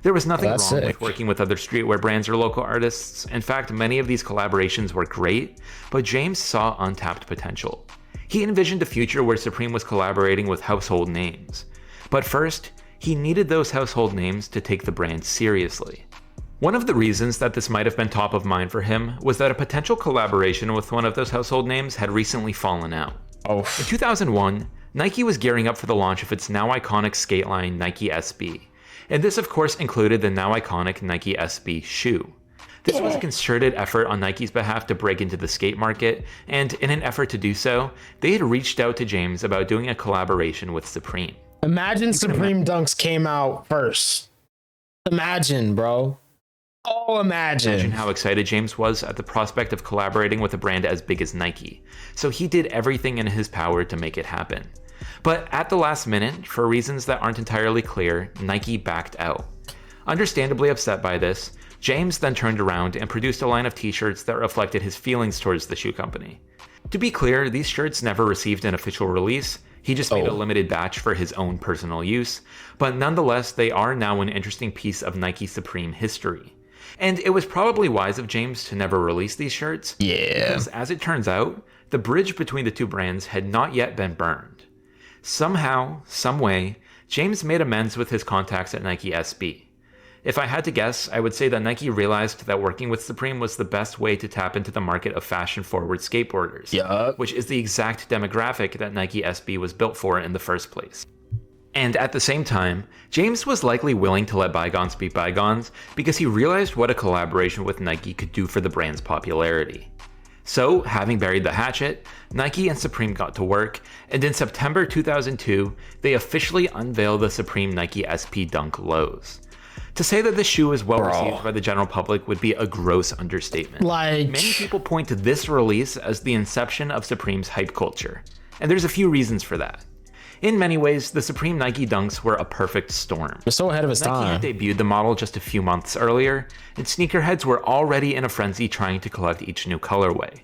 Speaker 2: There was nothing wrong with working with other streetwear brands or local artists. In fact, many of these collaborations were great, but James saw untapped potential. He envisioned a future where Supreme was collaborating with household names. But first, he needed those household names to take the brand seriously. One of the reasons that this might have been top of mind for him was that a potential collaboration with one of those household names had recently fallen out. In 2001, Nike was gearing up for the launch of its now iconic skate line Nike SB, and this of course included the now iconic Nike SB shoe. This was a concerted effort on Nike's behalf to break into the skate market, and in an effort to do so, they had reached out to James about doing a collaboration with Supreme.
Speaker 1: Imagine Supreme Dunks came out first. Imagine, bro. Oh, imagine
Speaker 2: how excited James was at the prospect of collaborating with a brand as big as Nike. So he did everything in his power to make it happen. But at the last minute, for reasons that aren't entirely clear, Nike backed out. Understandably upset by this, James then turned around and produced a line of t-shirts that reflected his feelings towards the shoe company. To be clear, these shirts never received an official release. He just made a limited batch for his own personal use, but nonetheless, they are now an interesting piece of Nike Supreme history. And it was probably wise of James to never release these shirts.
Speaker 1: Yeah.
Speaker 2: Because as it turns out, the bridge between the two brands had not yet been burned. Somehow, someway, James made amends with his contacts at Nike SB. If I had to guess, I would say that Nike realized that working with Supreme was the best way to tap into the market of fashion-forward skateboarders, which is the exact demographic that Nike SB was built for in the first place. And at the same time, James was likely willing to let bygones be bygones because he realized what a collaboration with Nike could do for the brand's popularity. So, having buried the hatchet, Nike and Supreme got to work, and in September 2002, they officially unveiled the Supreme Nike SP Dunk Lows. To say that the shoe is well received by the general public would be a gross understatement. Many people point to this release as the inception of Supreme's hype culture, and there's a few reasons for that. In many ways, the Supreme Nike Dunks were a perfect storm.
Speaker 1: They're so ahead of its time.
Speaker 2: Nike had debuted the model just a few months earlier, and sneakerheads were already in a frenzy trying to collect each new colorway.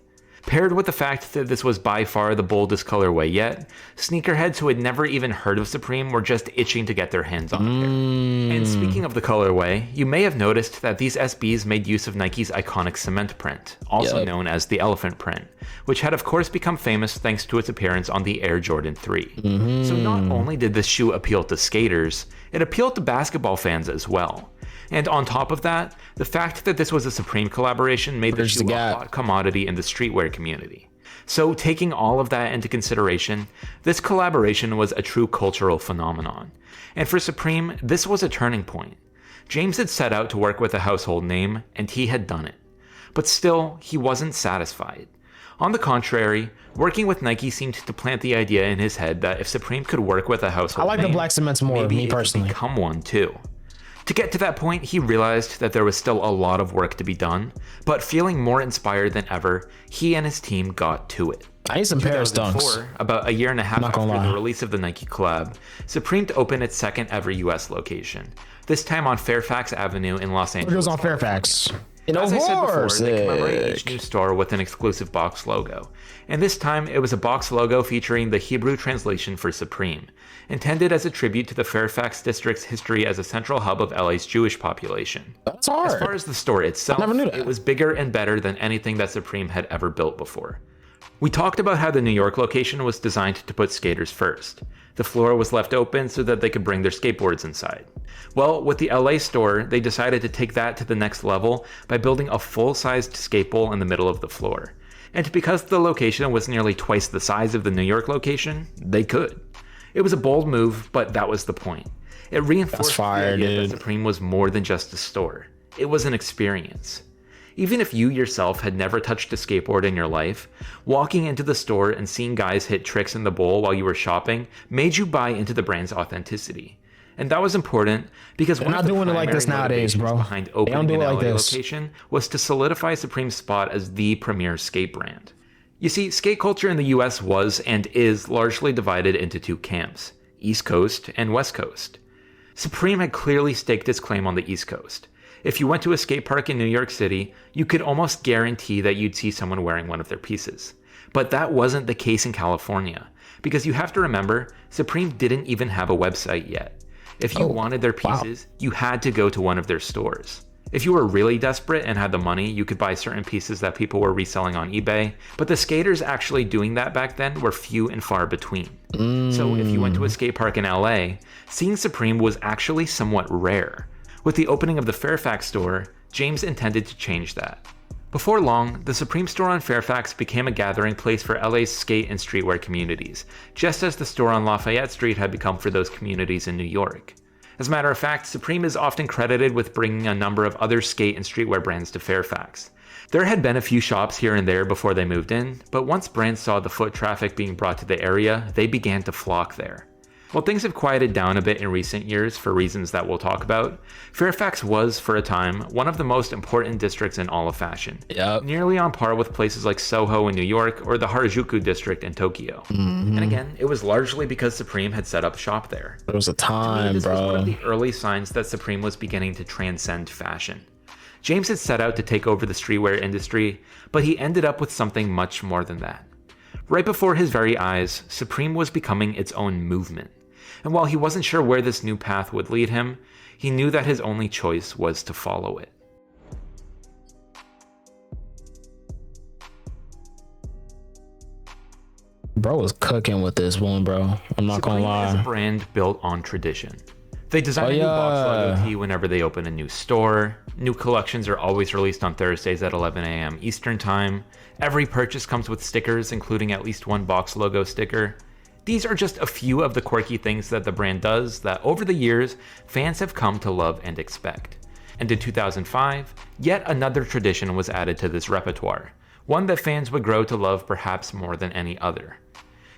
Speaker 2: Paired with the fact that this was by far the boldest colorway yet, sneakerheads who had never even heard of Supreme were just itching to get their hands on a pair. And speaking of the colorway, you may have noticed that these SBs made use of Nike's iconic cement print, also known as the elephant print, which had of course become famous thanks to its appearance on the Air Jordan 3. So not only did this shoe appeal to skaters, it appealed to basketball fans as well. And on top of that, the fact that this was a Supreme collaboration made the shoe a hot commodity in the streetwear community. So taking all of that into consideration, this collaboration was a true cultural phenomenon. And for Supreme, this was a turning point. James had set out to work with a household name, and he had done it. But still, he wasn't satisfied. On the contrary, working with Nike seemed to plant the idea in his head that if Supreme could work with a household name,
Speaker 1: the black cements more,
Speaker 2: maybe
Speaker 1: me personally.
Speaker 2: it could become one too. To get to that point, he realized that there was still a lot of work to be done, but feeling more inspired than ever, he and his team got to it.
Speaker 1: I need some Paris dunks.
Speaker 2: About a year and a half after the release of the Nike collab, Supreme opened its second ever US location, this time on Fairfax Avenue in Los Angeles.
Speaker 1: It was on Fairfax.
Speaker 2: As I said before, they commemorate each new store with an exclusive box logo. And this time, it was a box logo featuring the Hebrew translation for Supreme, intended as a tribute to the Fairfax district's history as a central hub of LA's Jewish population.
Speaker 1: That's hard.
Speaker 2: As far as the store itself, it was bigger and better than anything that Supreme had ever built before. We talked about how the New York location was designed to put skaters first. The floor was left open so that they could bring their skateboards inside. Well, with the LA store, they decided to take that to the next level by building a full-sized skate bowl in the middle of the floor. And because the location was nearly twice the size of the New York location, they could. It was a bold move, but that was the point. It reinforced the idea that Supreme was more than just a store. It was an experience. Even if you yourself had never touched a skateboard in your life, walking into the store and seeing guys hit tricks in the bowl while you were shopping made you buy into the brand's authenticity. And that was important because one of the primary motivations behind opening an LA location was to solidify Supreme's spot as the premier skate brand. You see, skate culture in the US was and is largely divided into two camps, East Coast and West Coast. Supreme had clearly staked its claim on the East Coast. If you went to a skate park in New York City, you could almost guarantee that you'd see someone wearing one of their pieces. But that wasn't the case in California, because you have to remember, Supreme didn't even have a website yet. If you wanted their pieces, you had to go to one of their stores. If you were really desperate and had the money, you could buy certain pieces that people were reselling on eBay, but the skaters actually doing that back then were few and far between. So if you went to a skate park in LA, seeing Supreme was actually somewhat rare. With the opening of the Fairfax store, James intended to change that. Before long, the Supreme store on Fairfax became a gathering place for LA's skate and streetwear communities, just as the store on Lafayette Street had become for those communities in New York. As a matter of fact, Supreme is often credited with bringing a number of other skate and streetwear brands to Fairfax. There had been a few shops here and there before they moved in, but once brands saw the foot traffic being brought to the area, they began to flock there. While things have quieted down a bit in recent years for reasons that we'll talk about, Fairfax was, for a time, one of the most important districts in all of fashion. Nearly on par with places like Soho in New York or the Harajuku district in Tokyo. And again, it was largely because Supreme had set up shop there.
Speaker 1: It was a time,
Speaker 2: this was one of the early signs that Supreme was beginning to transcend fashion. James had set out to take over the streetwear industry, but he ended up with something much more than that. Right before his very eyes, Supreme was becoming its own movement. And while he wasn't sure where this new path would lead him, he knew that his only choice was to follow it.
Speaker 1: Bro was cooking with this one, bro. I'm not gonna lie.
Speaker 2: Supreme is a brand built on tradition. They design a new box logo tee whenever they open a new store. New collections are always released on Thursdays at 11 a.m. Eastern Time. Every purchase comes with stickers, including at least one box logo sticker. These are just a few of the quirky things that the brand does that over the years, fans have come to love and expect. And in 2005, yet another tradition was added to this repertoire, one that fans would grow to love perhaps more than any other.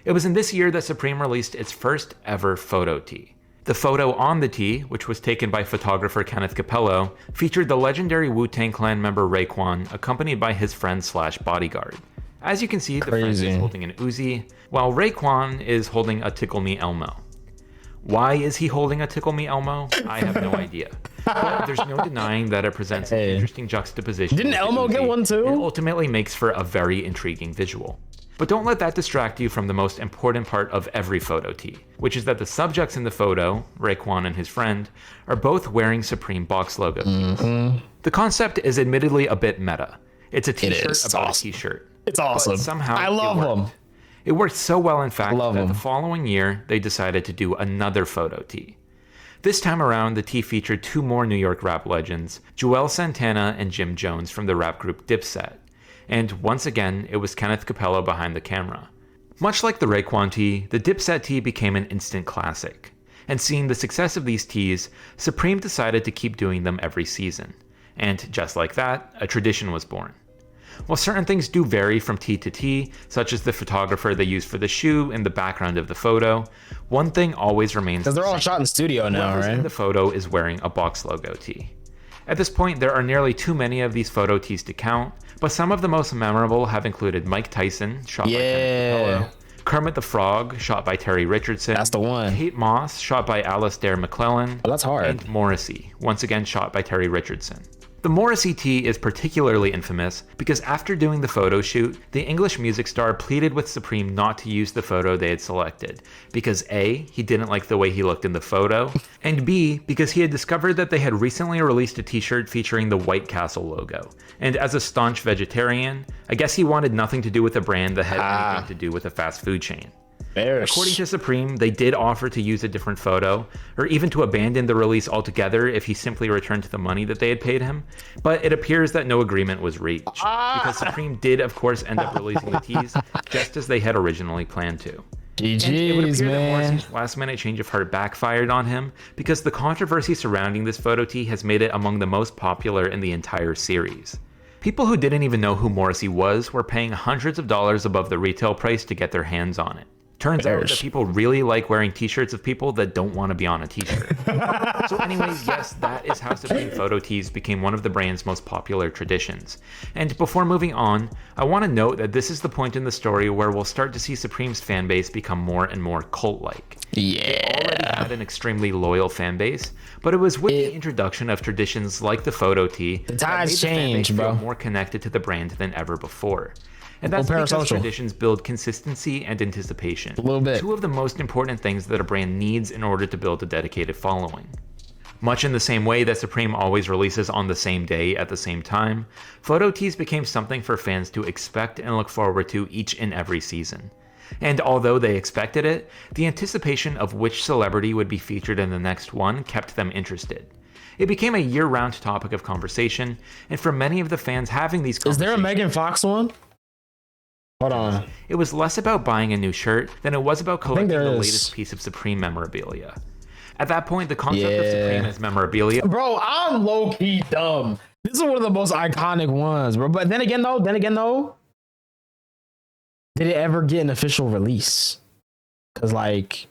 Speaker 2: It was in this year that Supreme released its first ever photo tee. The photo on the tee, which was taken by photographer Kenneth Capello, featured the legendary Wu-Tang Clan member Raekwon, accompanied by his friend/bodyguard. As you can see, the friend is holding an Uzi, while Raekwon is holding a Tickle Me Elmo. Why is he holding a Tickle Me Elmo? I have no idea. But there's no denying that it presents an interesting juxtaposition.
Speaker 1: Didn't Elmo get one too?
Speaker 2: And ultimately makes for a very intriguing visual. But don't let that distract you from the most important part of every photo tee, which is that the subjects in the photo, Raekwon and his friend, are both wearing Supreme box logo tees. The concept is admittedly a bit meta. It's a t-shirt about a t-shirt.
Speaker 1: It's awesome.
Speaker 2: But somehow
Speaker 1: I love them.
Speaker 2: It worked so well, in fact, that the following year, they decided to do another photo tee. This time around, the tee featured two more New York rap legends, Joel Santana and Jim Jones from the rap group Dipset. And once again, it was Kenneth Capello behind the camera. Much like the Raekwon tee, the Dipset tee became an instant classic. And seeing the success of these tees, Supreme decided to keep doing them every season. And just like that, a tradition was born. While certain things do vary from tee to tee, such as the photographer they use for the shoe and the background of the photo, one thing always remains the same.
Speaker 1: Because they're all shot in studio now, right?
Speaker 2: In the photo is wearing a box logo tee. At this point, there are nearly too many of these photo tees to count, but some of the most memorable have included Mike Tyson, shot by Kenneth Capello, Kermit the Frog, shot by Terry Richardson.
Speaker 1: That's the one.
Speaker 2: Kate Moss, shot by Alastair McClellan.
Speaker 1: Oh, that's hard.
Speaker 2: And Morrissey, once again shot by Terry Richardson. The Morrissey tee is particularly infamous because after doing the photo shoot, the English music star pleaded with Supreme not to use the photo they had selected because A, he didn't like the way he looked in the photo, and B, because he had discovered that they had recently released a t-shirt featuring the White Castle logo. And as a staunch vegetarian, I guess he wanted nothing to do with a brand that had anything to do with a fast food chain. According to Supreme, they did offer to use a different photo, or even to abandon the release altogether if he simply returned the money that they had paid him, but it appears that no agreement was reached, because Supreme did of course end up releasing the tees just as they had originally planned to.
Speaker 1: GG's,
Speaker 2: and it would appear
Speaker 1: man.
Speaker 2: that Morrissey's last-minute change of heart backfired on him, because the controversy surrounding this photo tee has made it among the most popular in the entire series. People who didn't even know who Morrissey was were paying hundreds of dollars above the retail price to get their hands on it. Turns out that people really like wearing t-shirts of people that don't want to be on a t-shirt. So anyways, yes, that is how Supreme photo tees became one of the brand's most popular traditions. And before moving on, I want to note that this is the point in the story where we'll start to see Supreme's fan base become more and more cult-like. They already had an extremely loyal fan base, but it was with the introduction of traditions like the photo tee
Speaker 1: that made the fan base
Speaker 2: feel more connected to the brand than ever before. And that's because traditions build consistency and anticipation.
Speaker 1: A little bit.
Speaker 2: Two of the most important things that a brand needs in order to build a dedicated following. Much in the same way that Supreme always releases on the same day at the same time, photo tees became something for fans to expect and look forward to each and every season. And although they expected it, the anticipation of which celebrity would be featured in the next one kept them interested. It became a year-round topic of conversation, and for many of the fans having these conversations...
Speaker 1: Is there a Megan Fox one? Hold on.
Speaker 2: It was less about buying a new shirt than it was about collecting the latest piece of Supreme memorabilia. At that point, the concept of Supreme as memorabilia...
Speaker 1: Bro, I'm low-key dumb. This is one of the most iconic ones, bro. But then again, though, did it ever get an official release? Because, like,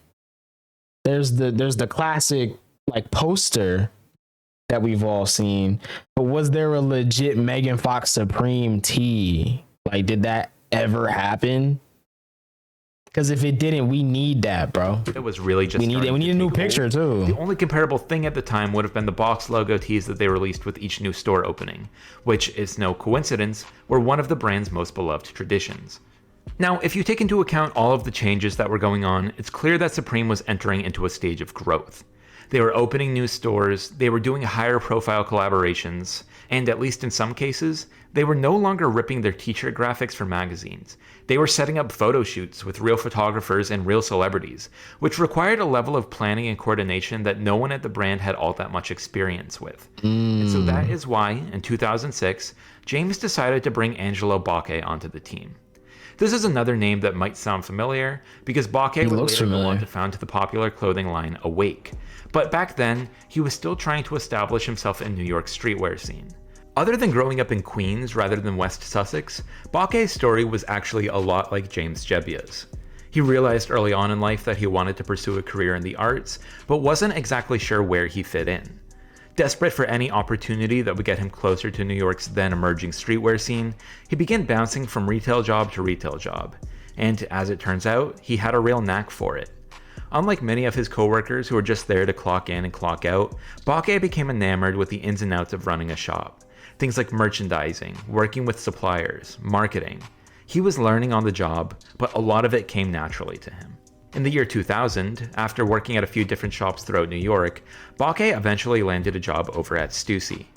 Speaker 1: there's the classic, like, poster that we've all seen. But was there a legit Megan Fox Supreme tee? Like, did that ever happen? Because if it didn't, we need that, bro.
Speaker 2: It was really just
Speaker 1: we need a new picture too.
Speaker 2: The only comparable thing at the time would have been the box logo tees that they released with each new store opening, which is no coincidence, were one of the brand's most beloved traditions. Now, if you take into account all of the changes that were going on, it's clear that Supreme was entering into a stage of growth. They were opening new stores, they were doing higher profile collaborations, and at least in some cases, they were no longer ripping their t-shirt graphics for magazines. They were setting up photo shoots with real photographers and real celebrities, which required a level of planning and coordination that no one at the brand had all that much experience with. And so that is why, in 2006, James decided to bring Angelo Bocche onto the team. This is another name that might sound familiar, because Bocche would later go on to found the popular clothing line Awake. But back then, he was still trying to establish himself in New York's streetwear scene. Other than growing up in Queens rather than West Sussex, Bocche's story was actually a lot like James Jebbia's. He realized early on in life that he wanted to pursue a career in the arts, but wasn't exactly sure where he fit in. Desperate for any opportunity that would get him closer to New York's then emerging streetwear scene, he began bouncing from retail job to retail job. And as it turns out, he had a real knack for it. Unlike many of his coworkers who were just there to clock in and clock out, Bakke became enamored with the ins and outs of running a shop. Things like merchandising, working with suppliers, marketing. He was learning on the job, but a lot of it came naturally to him. In the year 2000, after working at a few different shops throughout New York, Bakke eventually landed a job over at Stussy.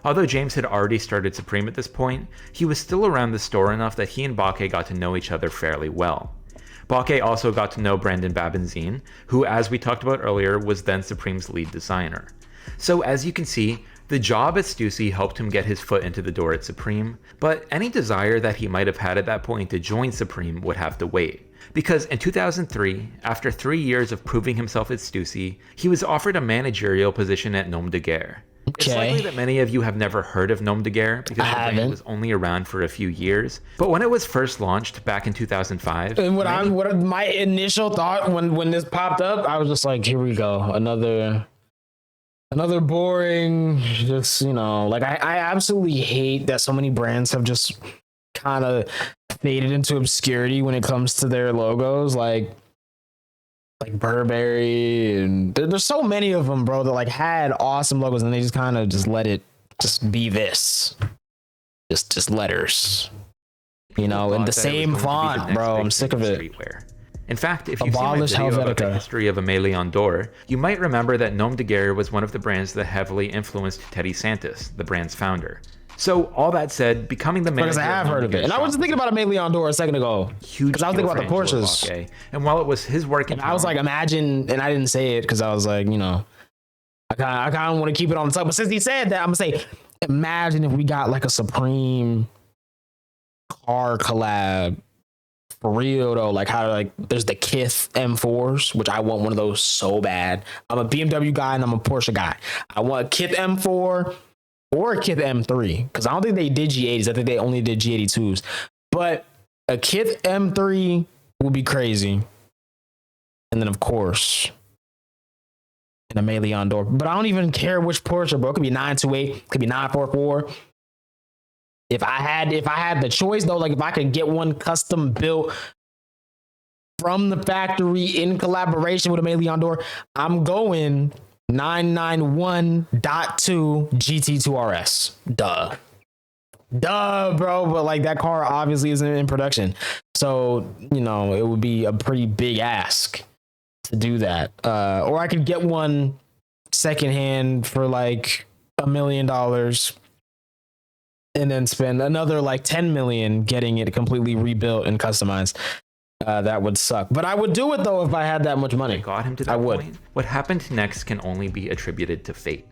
Speaker 2: Although James had already started Supreme at this point, he was still around the store enough that he and Bakke got to know each other fairly well. Bakke also got to know Brandon Babenzien, who, as we talked about earlier, was then Supreme's lead designer. So as you can see, the job at Stussy helped him get his foot into the door at Supreme, but any desire that he might have had at that point to join Supreme would have to wait. Because in 2003, after 3 years of proving himself at Stussy, he was offered a managerial position at Nom de Guerre. It's likely that many of you have never heard of Nom de Guerre because the brand was only around for a few years. But when it was first launched back in 2005,
Speaker 1: and my initial thought when this popped up, I was just like, here we go, another boring, just, like I absolutely hate that so many brands have just kind of faded into obscurity when it comes to their logos, like Burberry, and there's so many of them, bro, that like had awesome logos and they just kind of just let it just be this, just letters, in the same font, bro. I'm sick of it.
Speaker 2: Streetwear. In fact, if you've seen my video about the history of Aimé Leon Dore, you might remember that Nom de Guerre was one of the brands that heavily influenced Teddy Santis, the brand's founder. So all that said, becoming the manager,
Speaker 1: because I have heard of it, and I was thinking about Aimé Leon Dore a second ago, because I was thinking about the Porsches.
Speaker 2: Bakke. And while it was his work,
Speaker 1: I was like, imagine, and I didn't say it because I was like, I kind of want to keep it on the top. But since he said that, I'm gonna say, imagine if we got like a Supreme car collab. For real though, like how there's the Kith M4s, which I want one of those so bad. I'm a BMW guy and I'm a Porsche guy. I want a Kith M4 or a Kith M3 because I don't think they did G80s. I think they only did G82s. But a Kith M3 will be crazy. And then of course, an Aimé Leon Dore. But I don't even care which Porsche, bro. It could be 928, it could be 944. If I had the choice though, like if I could get one custom built from the factory in collaboration with Aimé Leon Dore, I'm going 991.2 GT2 RS. Duh, bro. But like that car obviously isn't in production, so it would be a pretty big ask to do that. Or I could get one secondhand for like $1 million. And then spend another like 10 million getting it completely rebuilt and customized. That would suck. But I would do it though if I had that much money.
Speaker 2: Got him to that point. What happened next can only be attributed to fate.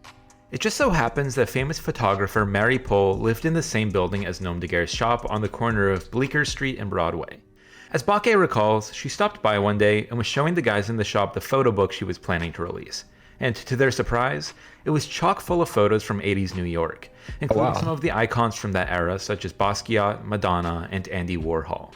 Speaker 2: It just so happens that famous photographer Mary Pohl lived in the same building as Nom de Guerre's shop on the corner of Bleecker Street and Broadway. As Bakke recalls, she stopped by one day and was showing the guys in the shop the photo book she was planning to release. And to their surprise, it was chock full of photos from 80s New York, including some of the icons from that era such as Basquiat, Madonna, and Andy Warhol.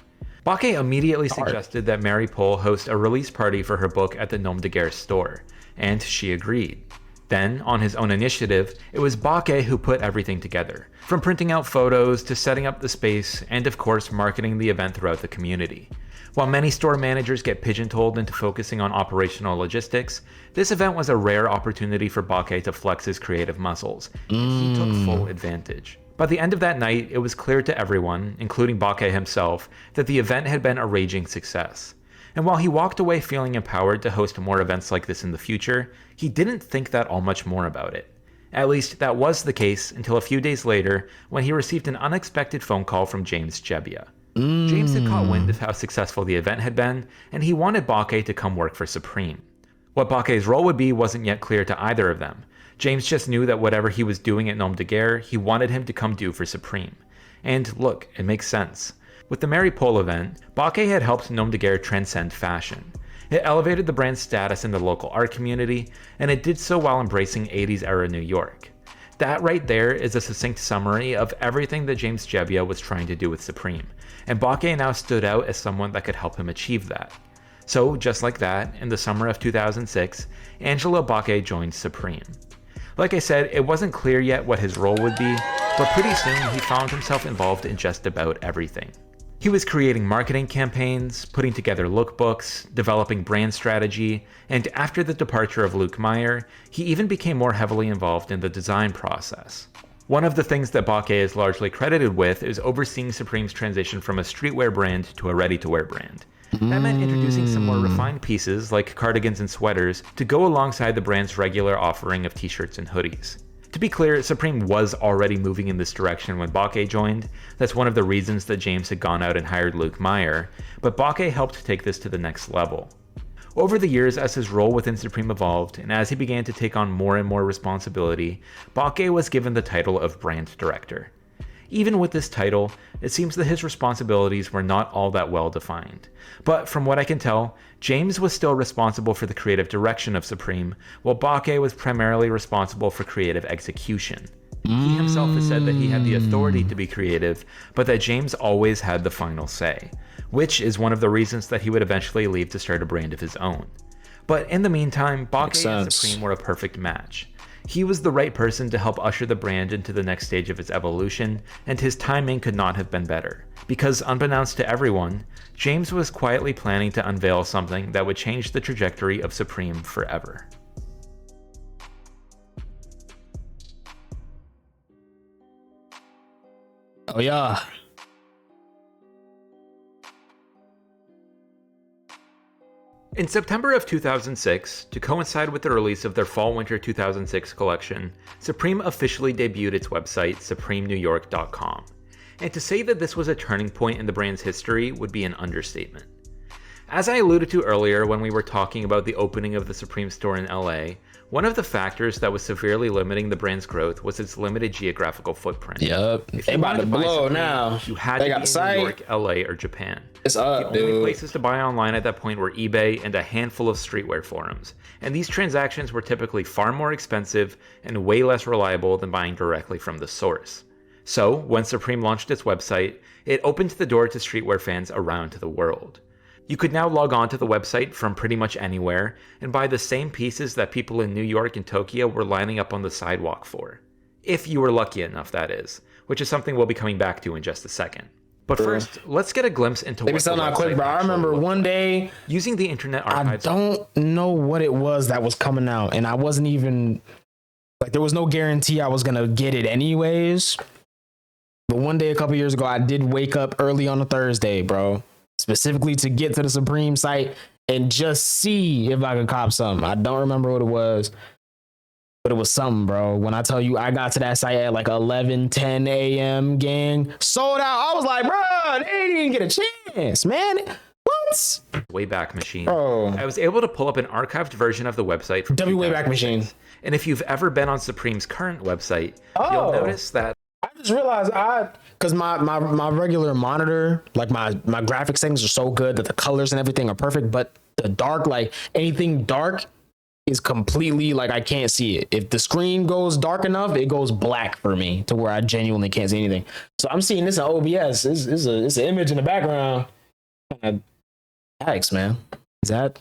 Speaker 2: Bakke immediately suggested that Mary Pohl host a release party for her book at the Nom de Guerre store, and she agreed. Then, on his own initiative, it was Bakke who put everything together, from printing out photos to setting up the space, and of course marketing the event throughout the community. While many store managers get pigeonholed into focusing on operational logistics, this event was a rare opportunity for Bakke to flex his creative muscles, and he took full advantage. By the end of that night, it was clear to everyone, including Bakke himself, that the event had been a raging success. And while he walked away feeling empowered to host more events like this in the future, he didn't think that all much more about it. At least, that was the case until a few days later, when he received an unexpected phone call from James Jebbia. James had caught wind of how successful the event had been, and he wanted Bakke to come work for Supreme. What Bakke's role would be wasn't yet clear to either of them. James just knew that whatever he was doing at Nom de Guerre, he wanted him to come do for Supreme. And look, it makes sense. With the Mary Pohl event, Bakke had helped Nom de Guerre transcend fashion. It elevated the brand's status in the local art community, and it did so while embracing 80s era New York. That right there is a succinct summary of everything that James Jebbia was trying to do with Supreme, and Bakke now stood out as someone that could help him achieve that. So, just like that, in the summer of 2006, Angelo Bakke joined Supreme. Like I said, it wasn't clear yet what his role would be, but pretty soon he found himself involved in just about everything. He was creating marketing campaigns, putting together lookbooks, developing brand strategy, and after the departure of Luke Meyer, he even became more heavily involved in the design process. One of the things that Bake is largely credited with is overseeing Supreme's transition from a streetwear brand to a ready-to-wear brand. That meant introducing some more refined pieces like cardigans and sweaters to go alongside the brand's regular offering of t-shirts and hoodies. To be clear, Supreme was already moving in this direction when Bake joined. That's one of the reasons that James had gone out and hired Luke Meyer, but Bake helped take this to the next level. Over the years, as his role within Supreme evolved, and as he began to take on more and more responsibility, Bake was given the title of Brand Director. Even with this title, it seems that his responsibilities were not all that well defined. But from what I can tell, James was still responsible for the creative direction of Supreme, while Bake was primarily responsible for creative execution. He himself has said that he had the authority to be creative, but that James always had the final say, which is one of the reasons that he would eventually leave to start a brand of his own. But in the meantime, Bake and Supreme were a perfect match. He was the right person to help usher the brand into the next stage of its evolution, and his timing could not have been better. Because unbeknownst to everyone, James was quietly planning to unveil something that would change the trajectory of Supreme forever.
Speaker 1: Oh yeah.
Speaker 2: In September of 2006, to coincide with the release of their Fall/Winter 2006 collection, Supreme officially debuted its website, supremenewyork.com. And to say that this was a turning point in the brand's history would be an understatement. As I alluded to earlier when we were talking about the opening of the Supreme store in LA, one of the factors that was severely limiting the brand's growth was its limited geographical footprint.
Speaker 1: Yep, they about to blow now.
Speaker 2: You had to be in New York, LA, or Japan.
Speaker 1: It's up,
Speaker 2: the only places to buy online at that point were eBay and a handful of streetwear forums. And these transactions were typically far more expensive and way less reliable than buying directly from the source. So, when Supreme launched its website, it opened the door to streetwear fans around the world. You could now log on to the website from pretty much anywhere and buy the same pieces that people in New York and Tokyo were lining up on the sidewalk for. If you were lucky enough, that is, which is something we'll be coming back to in just a second. But first, let's get a glimpse into what the website
Speaker 1: quick, bro. I remember one day
Speaker 2: using the Internet Archives.
Speaker 1: I don't know what it was that was coming out, and I wasn't even like, there was no guarantee I was gonna get it anyways. But one day a couple years ago, I did wake up early on a Thursday, bro, specifically to get to the Supreme site and just see if I could cop something. I don't remember what it was, but it was something, bro. When I tell you I got to that site at like 10 a.m, gang, sold out. I was like, bro, they didn't even get a chance, man. What?
Speaker 2: Wayback Machine.
Speaker 1: Bro.
Speaker 2: I was able to pull up an archived version of the website from
Speaker 1: Wayback Machine.
Speaker 2: And if you've ever been on Supreme's current website, you'll notice that
Speaker 1: I just realized because my regular monitor, like my graphics settings are so good that the colors and everything are perfect, but the dark, like anything dark is completely like I can't see it. If the screen goes dark enough, it goes black for me to where I genuinely can't see anything. So I'm seeing this in OBS. It's an image in the background. Yikes, man. Is that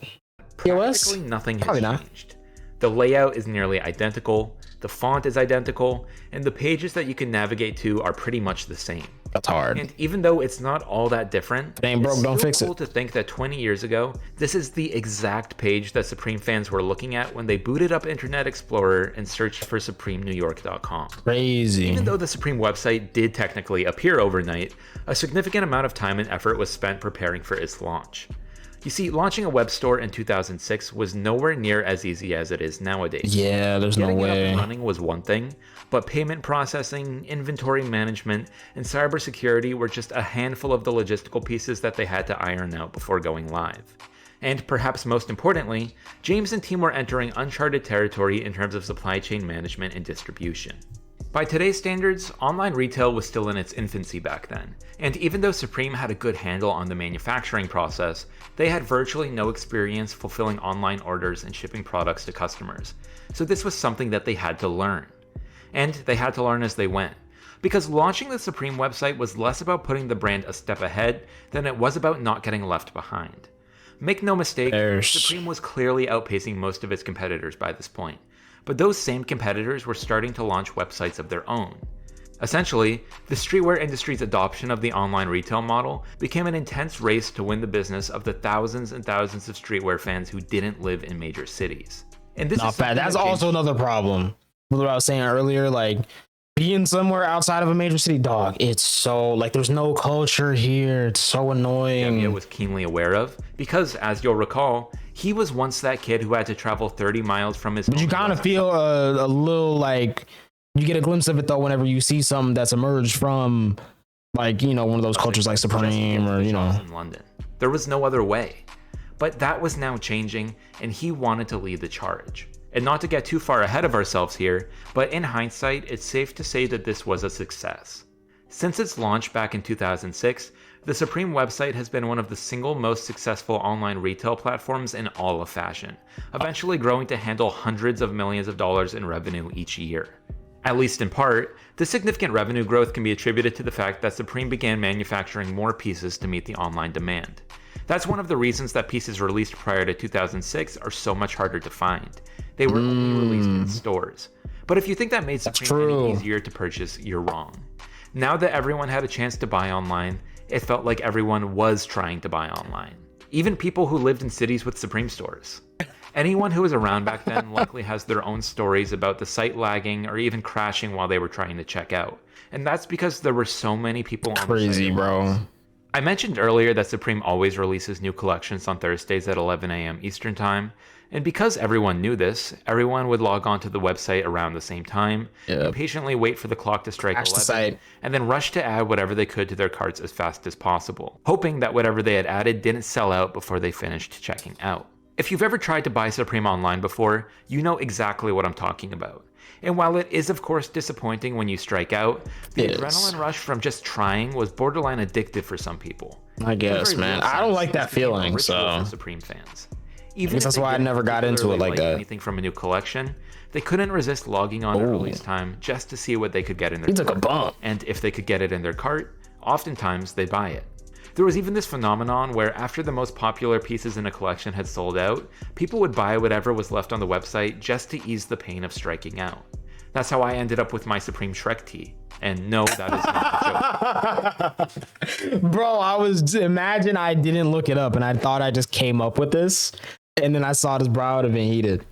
Speaker 1: POS?
Speaker 2: Practically nothing has changed. The layout is nearly identical, the font is identical, and the pages that you can navigate to are pretty much the same.
Speaker 1: That's hard.
Speaker 2: And even though it's not all that different,
Speaker 1: it ain't broke, don't fix it.
Speaker 2: It's cool to think that 20 years ago, this is the exact page that Supreme fans were looking at when they booted up Internet Explorer and searched for supremenewyork.com.
Speaker 1: Crazy.
Speaker 2: Even though the Supreme website did technically appear overnight, a significant amount of time and effort was spent preparing for its launch. You see, launching a web store in 2006 was nowhere near as easy as it is nowadays.
Speaker 1: Yeah, there's no way.
Speaker 2: Getting it up and running was one thing, but payment processing, inventory management, and cybersecurity were just a handful of the logistical pieces that they had to iron out before going live. And perhaps most importantly, James and team were entering uncharted territory in terms of supply chain management and distribution. By today's standards, online retail was still in its infancy back then, and even though Supreme had a good handle on the manufacturing process, they had virtually no experience fulfilling online orders and shipping products to customers, so this was something that they had to learn. And they had to learn as they went, because launching the Supreme website was less about putting the brand a step ahead than it was about not getting left behind. Make no mistake, Supreme was clearly outpacing most of its competitors by this point. But those same competitors were starting to launch websites of their own. Essentially, the streetwear industry's adoption of the online retail model became an intense race to win the business of the thousands and thousands of streetwear fans who didn't live in major cities. And this
Speaker 1: not bad. That's also another problem. What I was saying earlier, like being somewhere outside of a major city, dog, it's so like there's no culture here. It's so annoying.
Speaker 2: Mia was keenly aware of because, as you'll recall, he was once that kid who had to travel 30 miles from his home.
Speaker 1: But you kind of feel a little like you get a glimpse of it though whenever you see something that's emerged from like, you know, one of those cultures like Supreme or, you know,
Speaker 2: in London. There was no other way. But that was now changing, and he wanted to lead the charge. And not to get too far ahead of ourselves here, but in hindsight, it's safe to say that this was a success. Since its launch back in 2006, the Supreme website has been one of the single most successful online retail platforms in all of fashion, eventually growing to handle hundreds of millions of dollars in revenue each year. At least in part, the significant revenue growth can be attributed to the fact that Supreme began manufacturing more pieces to meet the online demand. That's one of the reasons that pieces released prior to 2006 are so much harder to find. They were only released in stores. But if you think that made Supreme any easier to purchase, you're wrong. Now that everyone had a chance to buy online, it felt like everyone was trying to buy online. Even people who lived in cities with Supreme stores. Anyone who was around back then likely has their own stories about the site lagging or even crashing while they were trying to check out. And that's because there were so many people on the site.
Speaker 1: Bro.
Speaker 2: I mentioned earlier that Supreme always releases new collections on Thursdays at 11 a.m. Eastern Time, and because everyone knew this, everyone would log on to the website around the same time, patiently wait for the clock to strike 11, and then rush to add whatever they could to their carts as fast as possible, hoping that whatever they had added didn't sell out before they finished checking out. If you've ever tried to buy Supreme online before, you know exactly what I'm talking about. And while it is of course disappointing when you strike out, the adrenaline rush from just trying was borderline addictive for some people.
Speaker 1: I guess, man. I don't like that feeling, so
Speaker 2: Supreme fans.
Speaker 1: Even that's why I never got into it like that.
Speaker 2: Anything from a new collection, they couldn't resist logging on at release time just to see what they could get in their cart.
Speaker 1: He took a bump.
Speaker 2: And if they could get it in their cart, oftentimes they'd buy it. There was even this phenomenon where after the most popular pieces in a collection had sold out, people would buy whatever was left on the website just to ease the pain of striking out. That's how I ended up with my Supreme Shrek tee. And no, that is not a
Speaker 1: joke. Bro, imagine I didn't look it up and I thought I just came up with this. And then I saw this brow would have been heated.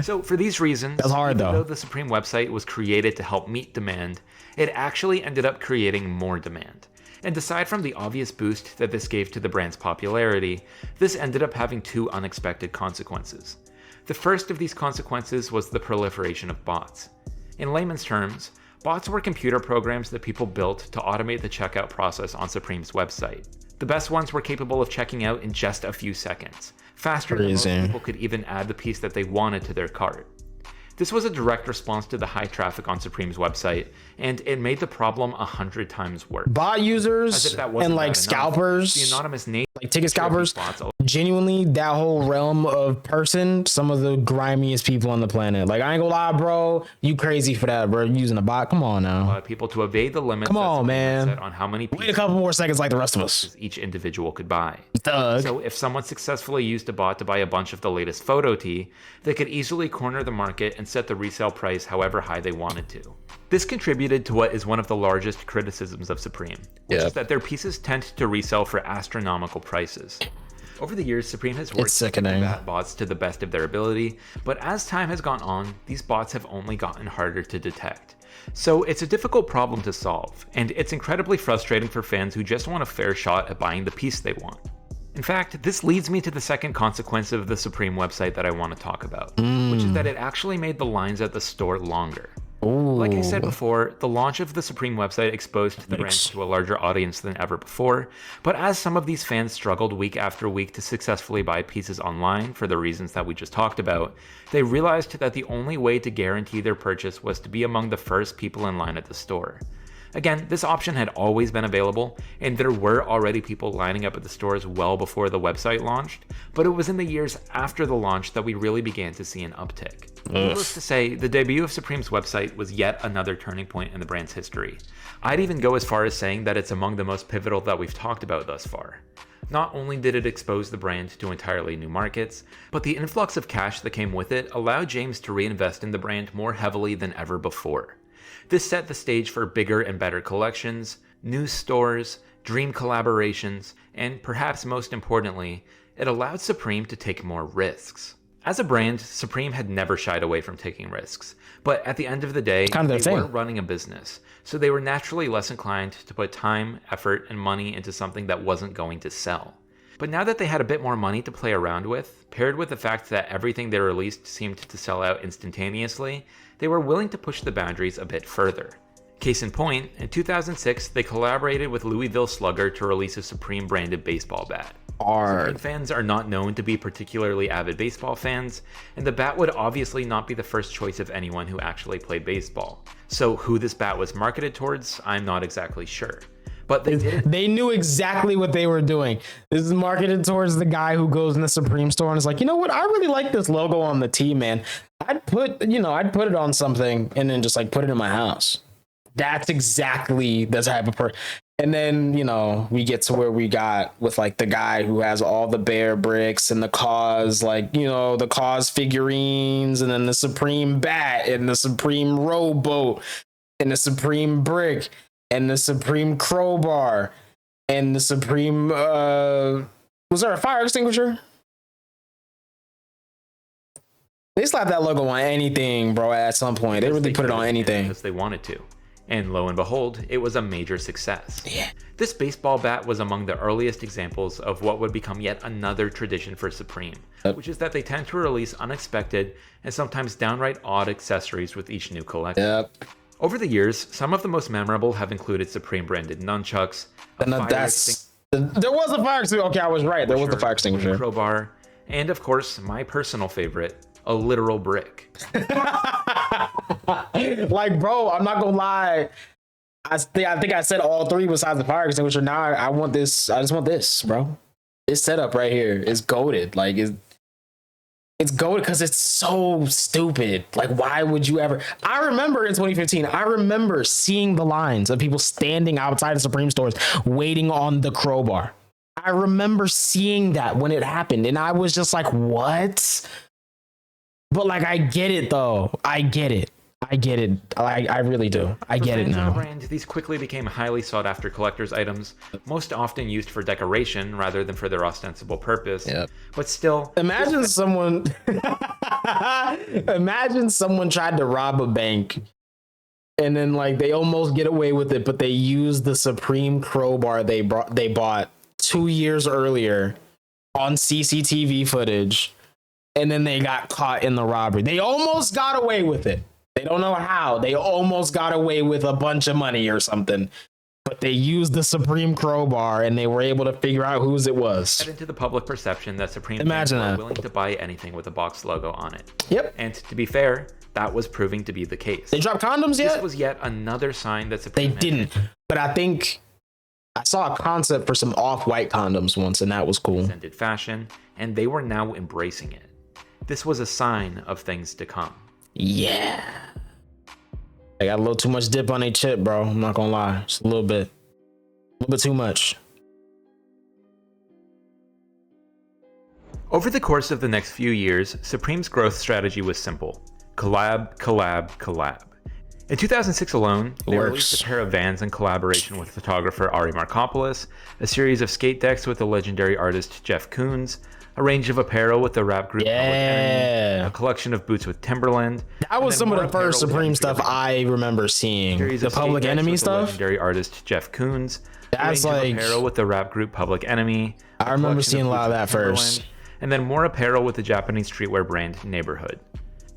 Speaker 2: So for these reasons,
Speaker 1: that's hard
Speaker 2: though the Supreme website was created to help meet demand, it actually ended up creating more demand. And aside from the obvious boost that this gave to the brand's popularity, this ended up having two unexpected consequences. The first of these consequences was the proliferation of bots. In layman's terms, bots were computer programs that people built to automate the checkout process on Supreme's website. The best ones were capable of checking out in just a few seconds, faster than most people could even add the piece that they wanted to their cart. This was a direct response to the high traffic on Supreme's website, and it made the problem 100 times worse.
Speaker 1: Bot users and like scalpers,
Speaker 2: the anonymous name,
Speaker 1: like ticket scalpers, genuinely that whole realm of person, some of the grimiest people on the planet. Like I ain't gonna lie, bro, you crazy for that, bro. You're using a bot, come on now.
Speaker 2: People to evade the limits.
Speaker 1: Come on, man.
Speaker 2: Set on how many
Speaker 1: wait a couple more seconds, like the rest of us.
Speaker 2: Each individual could buy.
Speaker 1: Thug.
Speaker 2: So if someone successfully used a bot to buy a bunch of the latest photo tee, they could easily corner the market and set the resale price however high they wanted to. This contributed to what is one of the largest criticisms of Supreme, which is that their pieces tend to resell for astronomical prices. Over the years, Supreme has worked to combat bots to the best of their ability, but as time has gone on, these bots have only gotten harder to detect. So it's a difficult problem to solve, and it's incredibly frustrating for fans who just want a fair shot at buying the piece they want. In fact, this leads me to the second consequence of the Supreme website that I want to talk about, which is that it actually made the lines at the store longer. Like I said before, the launch of the Supreme website exposed the brand to a larger audience than ever before, but as some of these fans struggled week after week to successfully buy pieces online for the reasons that we just talked about, they realized that the only way to guarantee their purchase was to be among the first people in line at the store. Again, this option had always been available, and there were already people lining up at the stores well before the website launched, but it was in the years after the launch that we really began to see an uptick. Needless to say, the debut of Supreme's website was yet another turning point in the brand's history. I'd even go as far as saying that it's among the most pivotal that we've talked about thus far. Not only did it expose the brand to entirely new markets, but the influx of cash that came with it allowed James to reinvest in the brand more heavily than ever before. This set the stage for bigger and better collections, new stores, dream collaborations, and perhaps most importantly, it allowed Supreme to take more risks. As a brand, Supreme had never shied away from taking risks, but at the end of the day, they were running a business, so they were naturally less inclined to put time, effort, and money into something that wasn't going to sell. But now that they had a bit more money to play around with, paired with the fact that everything they released seemed to sell out instantaneously, they were willing to push the boundaries a bit further. Case in point, in 2006, they collaborated with Louisville Slugger to release a Supreme branded baseball bat. Supreme fans are not known to be particularly avid baseball fans, and the bat would obviously not be the first choice of anyone who actually played baseball. So who this bat was marketed towards, I'm not exactly sure. But
Speaker 1: they knew exactly what they were doing. This is marketed towards the guy who goes in the Supreme store and is like, you know what? I really like this logo on the tee, man. I'd put it on something and then just like put it in my house. That's exactly the type of person. And then, we get to where we got with like the guy who has all the bear bricks and the cause, like, the cause figurines, and then the Supreme bat and the Supreme rowboat and the Supreme brick and the Supreme crowbar and the Supreme, was there a fire extinguisher? They slapped that logo on anything, bro, at some point. They really put it on anything.
Speaker 2: Because they wanted to. And lo and behold, it was a major success.
Speaker 1: Yeah.
Speaker 2: This baseball bat was among the earliest examples of what would become yet another tradition for Supreme, which is that they tend to release unexpected and sometimes downright odd accessories with each new collection.
Speaker 1: Yep.
Speaker 2: Over the years, some of the most memorable have included Supreme branded nunchucks,
Speaker 1: there was a fire extinguisher. Okay, I was right. There was the fire extinguisher.
Speaker 2: Crowbar, and of course, my personal favorite, a literal brick.
Speaker 1: Like, bro, I'm not gonna lie. I think I said all three besides the fire extinguisher. Now I want this. I just want this, bro. This setup right here is goated. Like, it's goated because it's so stupid. Like, why would you ever? I remember in 2015, I remember seeing the lines of people standing outside of Supreme stores waiting on the crowbar. I remember seeing that when it happened, and I was just like, what? But like, I get it though. I get it. I really do. I get it now.
Speaker 2: For fans of the brand, these quickly became highly sought after collector's items, most often used for decoration rather than for their ostensible purpose.
Speaker 1: Yep.
Speaker 2: But still,
Speaker 1: imagine someone tried to rob a bank and then like they almost get away with it, but they use the Supreme crowbar they bought 2 years earlier on CCTV footage. And then they got caught in the robbery. They almost got away with it. They don't know how. They almost got away with a bunch of money or something. But they used the Supreme crowbar and they were able to figure out whose it was.
Speaker 2: Get into the public perception that Supreme fans were willing to buy anything with a box logo on it.
Speaker 1: Yep.
Speaker 2: And to be fair, that was proving to be the case.
Speaker 1: They dropped condoms yet?
Speaker 2: This was yet another sign that Supreme
Speaker 1: They didn't. But I think I saw a concept for some off-white condoms once, and that was cool.
Speaker 2: Presented fashion, and they were now embracing it. This was a sign of things to come.
Speaker 1: Yeah. I got a little too much dip on a chip, bro. I'm not gonna lie. Just a little bit too much.
Speaker 2: Over the course of the next few years, Supreme's growth strategy was simple. Collab, collab, collab. In 2006 alone, they released a pair of Vans in collaboration with photographer Ari Markopoulos, a series of skate decks with the legendary artist Jeff Koons, a range of apparel with the rap group Public Enemy, a collection of boots with Timberland.
Speaker 1: That was some of the first Supreme stuff I remember seeing. The Public Enemy stuff.
Speaker 2: Legendary artist Jeff Koons.
Speaker 1: That's like
Speaker 2: apparel with the rap group Public Enemy.
Speaker 1: I remember seeing a lot of that first.
Speaker 2: And then more apparel with the Japanese streetwear brand Neighborhood.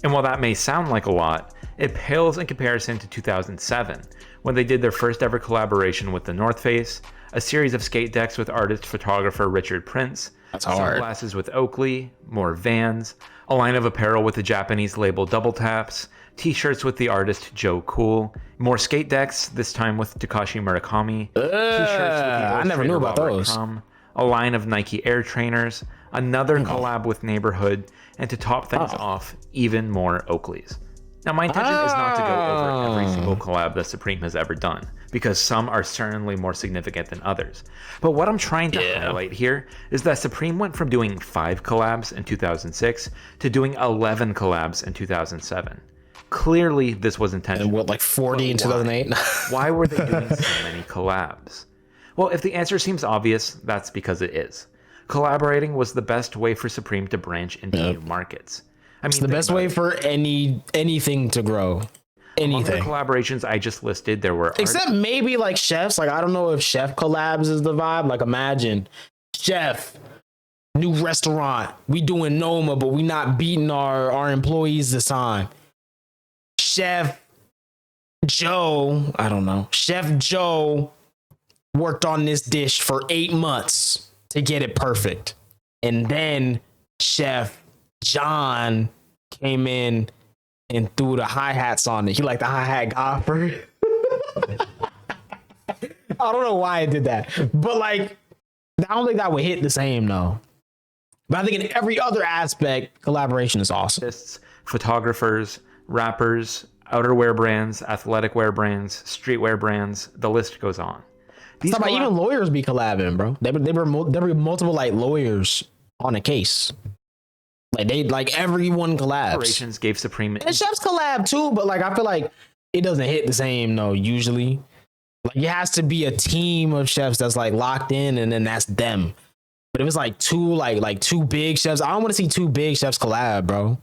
Speaker 2: And while that may sound like a lot, it pales in comparison to 2007, when they did their first ever collaboration with the North Face, a series of skate decks with artist-photographer Richard Prince, sunglasses with Oakley, more Vans, a line of apparel with the Japanese label Double Taps, t-shirts with the artist Joe Cool, more skate decks, this time with Takashi Murakami, t-shirts with the
Speaker 1: I never knew about those.
Speaker 2: Crumb, a line of Nike Air trainers, another collab with Neighborhood, and to top things off, even more Oakleys. Now, my intention is not to go over every single collab that Supreme has ever done, because some are certainly more significant than others. But what I'm trying to highlight here is that Supreme went from doing 5 collabs in 2006 to doing 11 collabs in 2007. Clearly, this was intentional.
Speaker 1: And what, like 40 in 2008?
Speaker 2: Why were they doing so many collabs? Well, if the answer seems obvious, that's because it is. Collaborating was the best way for Supreme to branch into new markets. I mean,
Speaker 1: it's the best way for anything to grow. Anything.
Speaker 2: Among the collaborations I just listed, there were
Speaker 1: except maybe like chefs. Like I don't know if chef collabs is the vibe. Like imagine chef, new restaurant. We doing Noma, but we not beating our employees this time. Chef Joe, I don't know. Chef Joe worked on this dish for 8 months to get it perfect. And then Chef John came in and threw the hi-hats on it. He like the hi-hat gopher. I don't know why I did that. But like, I don't think that would hit the same though. But I think in every other aspect, collaboration is awesome.
Speaker 2: Photographers, rappers, outerwear brands, athletic wear brands, streetwear brands, the list goes on.
Speaker 1: These even lawyers be collabing, bro. There were multiple like lawyers on a case. Like everyone collabs.
Speaker 2: Collaborations gave Supreme
Speaker 1: and chefs collab too, but like I feel like it doesn't hit the same though. Usually, like it has to be a team of chefs that's like locked in, and then that's them. But if it's like two big chefs, I don't want to see two big chefs collab, bro.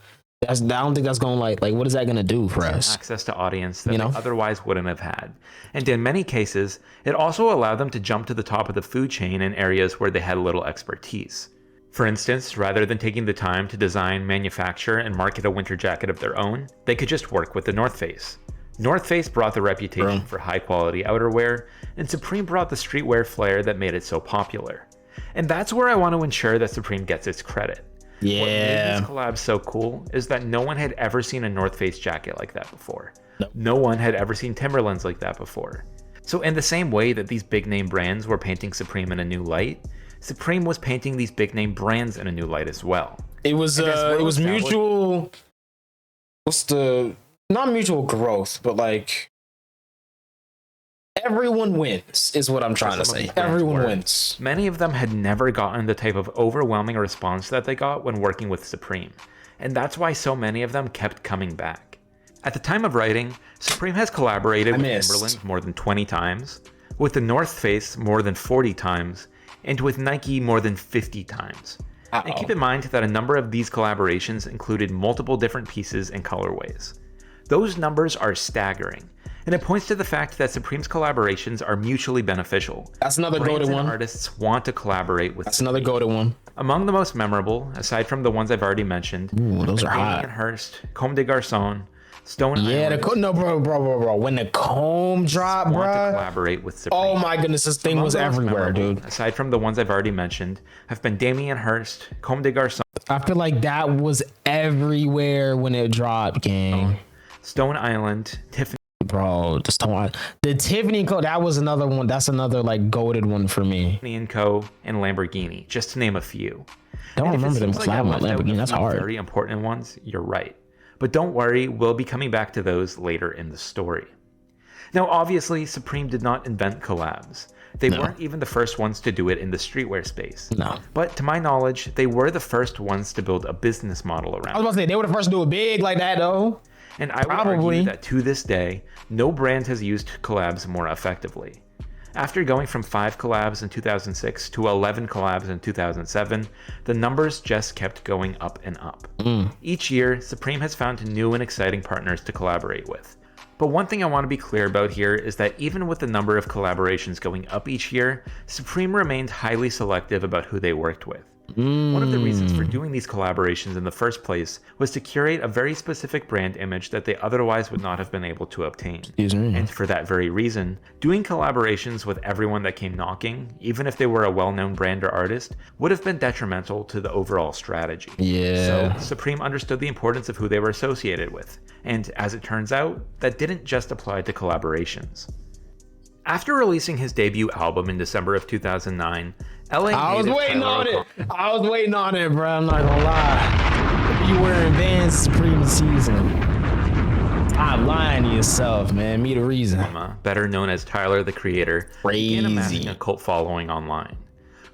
Speaker 1: I don't think that's going like what is that gonna do for us?
Speaker 2: Access to audience that they otherwise wouldn't have had. And in many cases, it also allowed them to jump to the top of the food chain in areas where they had little expertise. For instance, rather than taking the time to design, manufacture, and market a winter jacket of their own, they could just work with the North Face. North Face brought the reputation for high-quality outerwear, and Supreme brought the streetwear flair that made it so popular. And that's where I want to ensure that Supreme gets its credit.
Speaker 1: Yeah.
Speaker 2: What made this collab so cool is that no one had ever seen a North Face jacket like that before. No one had ever seen Timberlands like that before. So in the same way that these big-name brands were painting Supreme in a new light, Supreme was painting these big name brands in a new light as well.
Speaker 1: It was mutual. Not mutual growth, but like everyone wins is what I'm trying to say. Everyone wins.
Speaker 2: Many of them had never gotten the type of overwhelming response that they got when working with Supreme, and that's why so many of them kept coming back. At the time of writing, Supreme has collaborated with Timberland more than 20 times, with the North Face more than 40 times, and with Nike more than 50 times. And keep in mind that a number of these collaborations included multiple different pieces and colorways. Those numbers are staggering, and it points to the fact that Supreme's collaborations are mutually beneficial.
Speaker 1: That's another goated one.
Speaker 2: Artists want to collaborate with.
Speaker 1: That's another goated one.
Speaker 2: Among the most memorable, aside from the ones I've already mentioned,
Speaker 1: those are hot.
Speaker 2: Hurst, Comme des Garçons, Stone Island.
Speaker 1: Bro. When the comb dropped, bro.
Speaker 2: Want to collaborate with Supreme.
Speaker 1: Oh my goodness, this thing was everywhere, dude.
Speaker 2: Aside from the ones I've already mentioned, have been Damien Hirst, Comme des Garçons.
Speaker 1: I feel like that was everywhere when it dropped, gang.
Speaker 2: Stone Island, Tiffany.
Speaker 1: Bro, the Tiffany Co. That was another one. That's another like goated one for me.
Speaker 2: Tiffany & Co. and Lamborghini, just to name a few.
Speaker 1: Don't remember them collabing with Lamborghini. That's hard.
Speaker 2: Very important ones. You're right. But don't worry, we'll be coming back to those later in the story. Now, obviously, Supreme did not invent collabs. They weren't even the first ones to do it in the streetwear space.
Speaker 1: No.
Speaker 2: But to my knowledge, they were the first ones to build a business model around it.
Speaker 1: I was about to say, they were the first to do it big like that, though.
Speaker 2: And I would argue that to this day, no brand has used collabs more effectively. After going from 5 collabs in 2006 to 11 collabs in 2007, the numbers just kept going up and up. Each year, Supreme has found new and exciting partners to collaborate with. But one thing I want to be clear about here is that even with the number of collaborations going up each year, Supreme remained highly selective about who they worked with. One of the reasons for doing these collaborations in the first place was to curate a very specific brand image that they otherwise would not have been able to obtain. And for that very reason, doing collaborations with everyone that came knocking, even if they were a well-known brand or artist, would have been detrimental to the overall strategy. So Supreme understood the importance of who they were associated with, and as it turns out, that didn't just apply to collaborations. After releasing his debut album in December of 2009,
Speaker 1: I was waiting on it, bro. I'm not gonna lie. You wearing Vans Supreme season. Stop lying to yourself, man. Me the reason.
Speaker 2: Better known as Tyler, the Creator, began amassing a cult following online.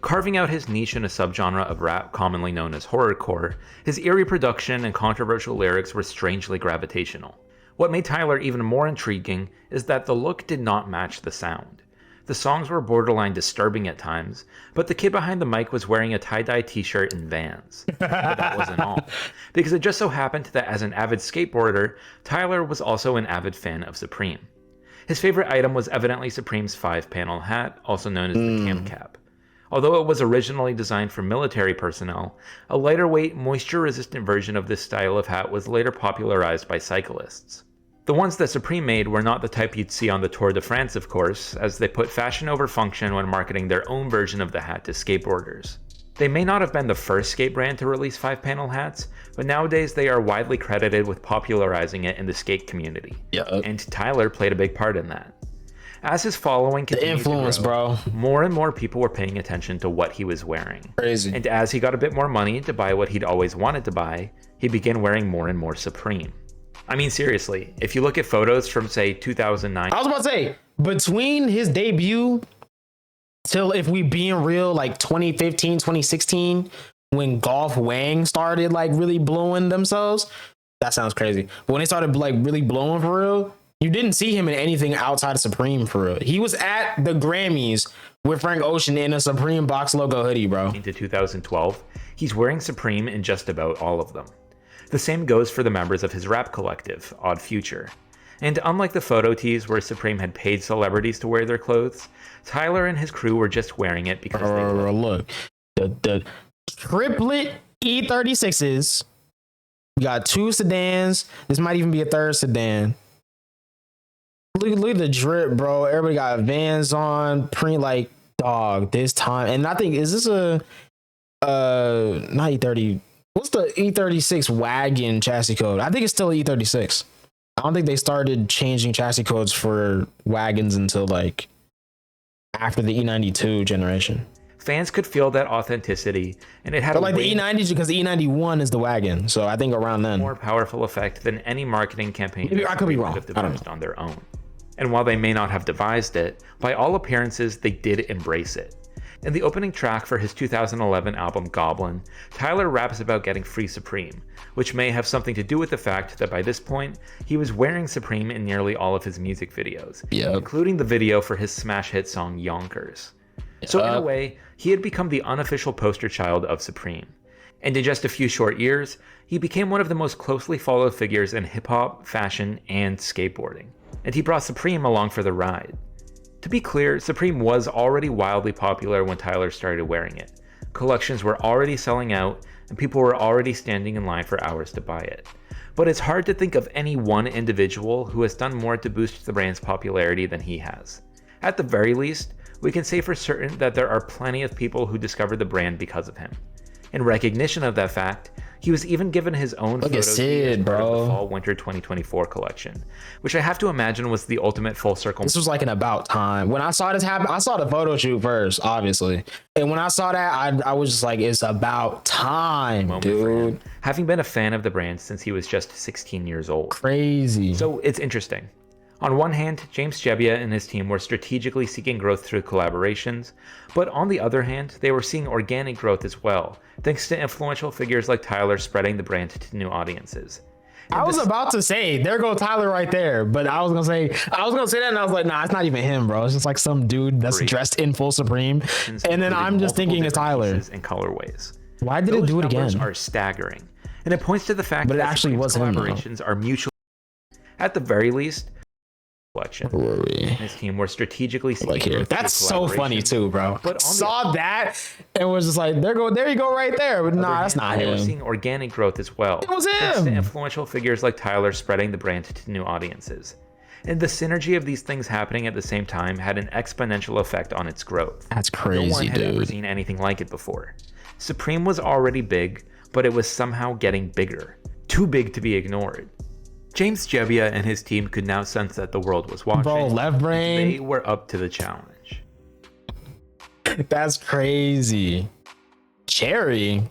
Speaker 2: Carving out his niche in a subgenre of rap commonly known as horrorcore, his eerie production and controversial lyrics were strangely gravitational. What made Tyler even more intriguing is that the look did not match the sound. The songs were borderline disturbing at times, but the kid behind the mic was wearing a tie-dye t-shirt and Vans. But that wasn't all, because it just so happened that as an avid skateboarder, Tyler was also an avid fan of Supreme. His favorite item was evidently Supreme's 5-panel hat, also known as the Camp Cap. Although it was originally designed for military personnel, a lighter weight, moisture-resistant version of this style of hat was later popularized by cyclists. The ones that Supreme made were not the type you'd see on the Tour de France, of course, as they put fashion over function when marketing their own version of the hat to skateboarders. They may not have been the first skate brand to release 5-panel hats, but nowadays they are widely credited with popularizing it in the skate community. And Tyler played a big part in that. As his following continued to grow, more and more people were paying attention to what he was wearing.
Speaker 1: Crazy.
Speaker 2: And as he got a bit more money to buy what he'd always wanted to buy, he began wearing more and more Supreme. I mean, seriously, if you look at photos from, say, 2009...
Speaker 1: I was about to say, between his debut till, if we being real, like 2015, 2016, when Golf Wang started, like, really blowing themselves, that sounds crazy. But when they started, like, really blowing for real, you didn't see him in anything outside of Supreme for real. He was at the Grammys with Frank Ocean in a Supreme box logo hoodie, bro.
Speaker 2: Into 2012, he's wearing Supreme in just about all of them. The same goes for the members of his rap collective, Odd Future. And unlike the photo tees where Supreme had paid celebrities to wear their clothes, Tyler and his crew were just wearing it because they
Speaker 1: look. The triplet E36s. We got 2 sedans. This might even be a 3rd sedan. Look at the drip, bro. Everybody got Vans on, print like dog this time. And I think, is this a not E30? What's the E36 wagon chassis code? I think it's still E36. I don't think they started changing chassis codes for wagons until like after the E92 generation.
Speaker 2: Fans could feel that authenticity, and it had
Speaker 1: but like the E90s, because the E91 is the wagon. So I think around then,
Speaker 2: more powerful effect than any marketing campaign.
Speaker 1: Maybe I could be wrong.
Speaker 2: Could have devised on their own. And while they may not have devised it, by all appearances, they did embrace it. In the opening track for his 2011 album Goblin, Tyler raps about getting free Supreme, which may have something to do with the fact that by this point, he was wearing Supreme in nearly all of his music videos, including the video for his smash hit song Yonkers. So in a way, he had become the unofficial poster child of Supreme. And in just a few short years, he became one of the most closely followed figures in hip-hop, fashion, and skateboarding. And he brought Supreme along for the ride. To be clear, Supreme was already wildly popular when Tyler started wearing it. Collections were already selling out, and people were already standing in line for hours to buy it. But it's hard to think of any one individual who has done more to boost the brand's popularity than he has. At the very least, we can say for certain that there are plenty of people who discovered the brand because of him. In recognition of that fact, he was even given his own photo
Speaker 1: Sid,
Speaker 2: as part of the Fall/Winter 2024 collection, which I have to imagine was the ultimate full circle.
Speaker 1: This was like an about time. When I saw this happen, I saw the photo shoot first, obviously. And when I saw that, I was just like, it's about time, dude.
Speaker 2: Having been a fan of the brand since he was just 16 years old.
Speaker 1: Crazy.
Speaker 2: So it's interesting. On one hand, James Jebbia and his team were strategically seeking growth through collaborations, but on the other hand, they were seeing organic growth as well, thanks to influential figures like Tyler spreading the brand to new audiences.
Speaker 1: I was about to say, there go Tyler right there, but I was gonna say that, and I was like, nah, it's not even him, bro. It's just like some dude that's dressed in full Supreme, and then I'm just thinking it's Tyler.
Speaker 2: And colorways.
Speaker 1: Why did it do it again?
Speaker 2: Those numbers are staggering, and it points to the fact
Speaker 1: that it
Speaker 2: actually
Speaker 1: was him.
Speaker 2: Collaborations are mutually, at the very least. His team were strategically
Speaker 1: like here. That's so funny too, bro. But saw that and was just like, there you go right there. But nah, that's not him.
Speaker 2: We're seeing organic growth as well.
Speaker 1: It was him.
Speaker 2: Thanks to influential figures like Tyler spreading the brand to new audiences. And the synergy of these things happening at the same time had an exponential effect on its growth.
Speaker 1: That's crazy,
Speaker 2: no one had
Speaker 1: dude.
Speaker 2: ever seen anything like it before. Supreme was already big, but it was somehow getting bigger. Too big to be ignored. James Jebbia and his team could now sense that the world was watching.
Speaker 1: Bro, left brain.
Speaker 2: They were up to the challenge.
Speaker 1: That's crazy. Cherry.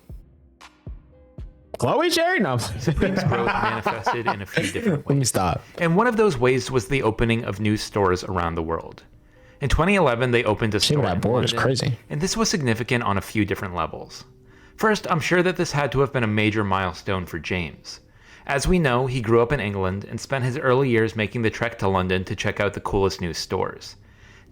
Speaker 1: Chloe Cherry? No.
Speaker 2: Supreme's growth manifested in a few different ways.
Speaker 1: Let me stop.
Speaker 2: And one of those ways was the opening of new stores around the world. In 2011, they opened a store
Speaker 1: that board is crazy.
Speaker 2: And this was significant on a few different levels. First, I'm sure that this had to have been a major milestone for James. As we know, he grew up in England and spent his early years making the trek to London to check out the coolest new stores.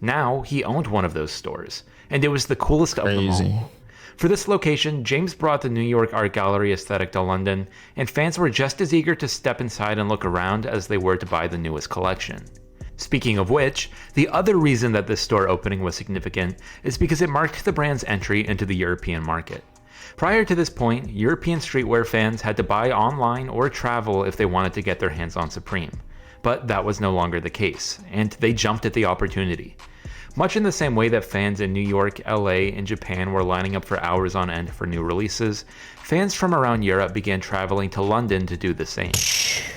Speaker 2: Now, he owned one of those stores, and it was the coolest of them all. For this location, James brought the New York Art Gallery aesthetic to London, and fans were just as eager to step inside and look around as they were to buy the newest collection. Speaking of which, the other reason that this store opening was significant is because it marked the brand's entry into the European market. Prior to this point, European streetwear fans had to buy online or travel if they wanted to get their hands on Supreme. But that was no longer the case, and they jumped at the opportunity. Much in the same way that fans in New York, LA, and Japan were lining up for hours on end for new releases, fans from around Europe began traveling to London to do the same.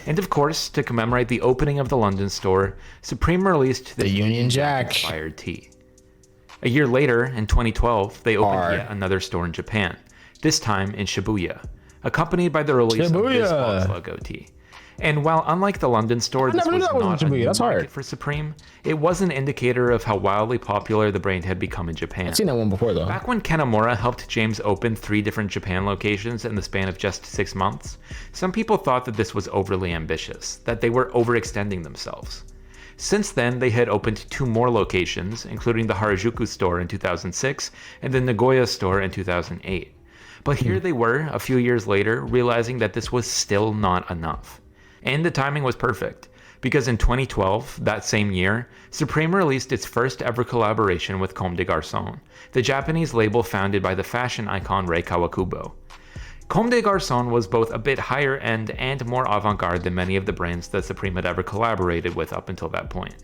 Speaker 2: And of course, to commemorate the opening of the London store, Supreme released the Union Jack inspired tee. A year later, in 2012, they opened yet another store in Japan, this time in Shibuya, accompanied by the release of this Box logo tee. And while unlike the London store, this was not a new market for Supreme, it was an indicator of how wildly popular the brand had become in Japan.
Speaker 1: I've seen that one before, though.
Speaker 2: Back when Kanamura helped James open 3 different Japan locations in the span of just 6 months, some people thought that this was overly ambitious, that they were overextending themselves. Since then, they had opened 2 more locations, including the Harajuku store in 2006 and the Nagoya store in 2008. But here they were, a few years later, realizing that this was still not enough. And the timing was perfect, because in 2012, that same year, Supreme released its first ever collaboration with Comme des Garçons, the Japanese label founded by the fashion icon Rei Kawakubo. Comme des Garçons was both a bit higher end and more avant-garde than many of the brands that Supreme had ever collaborated with up until that point.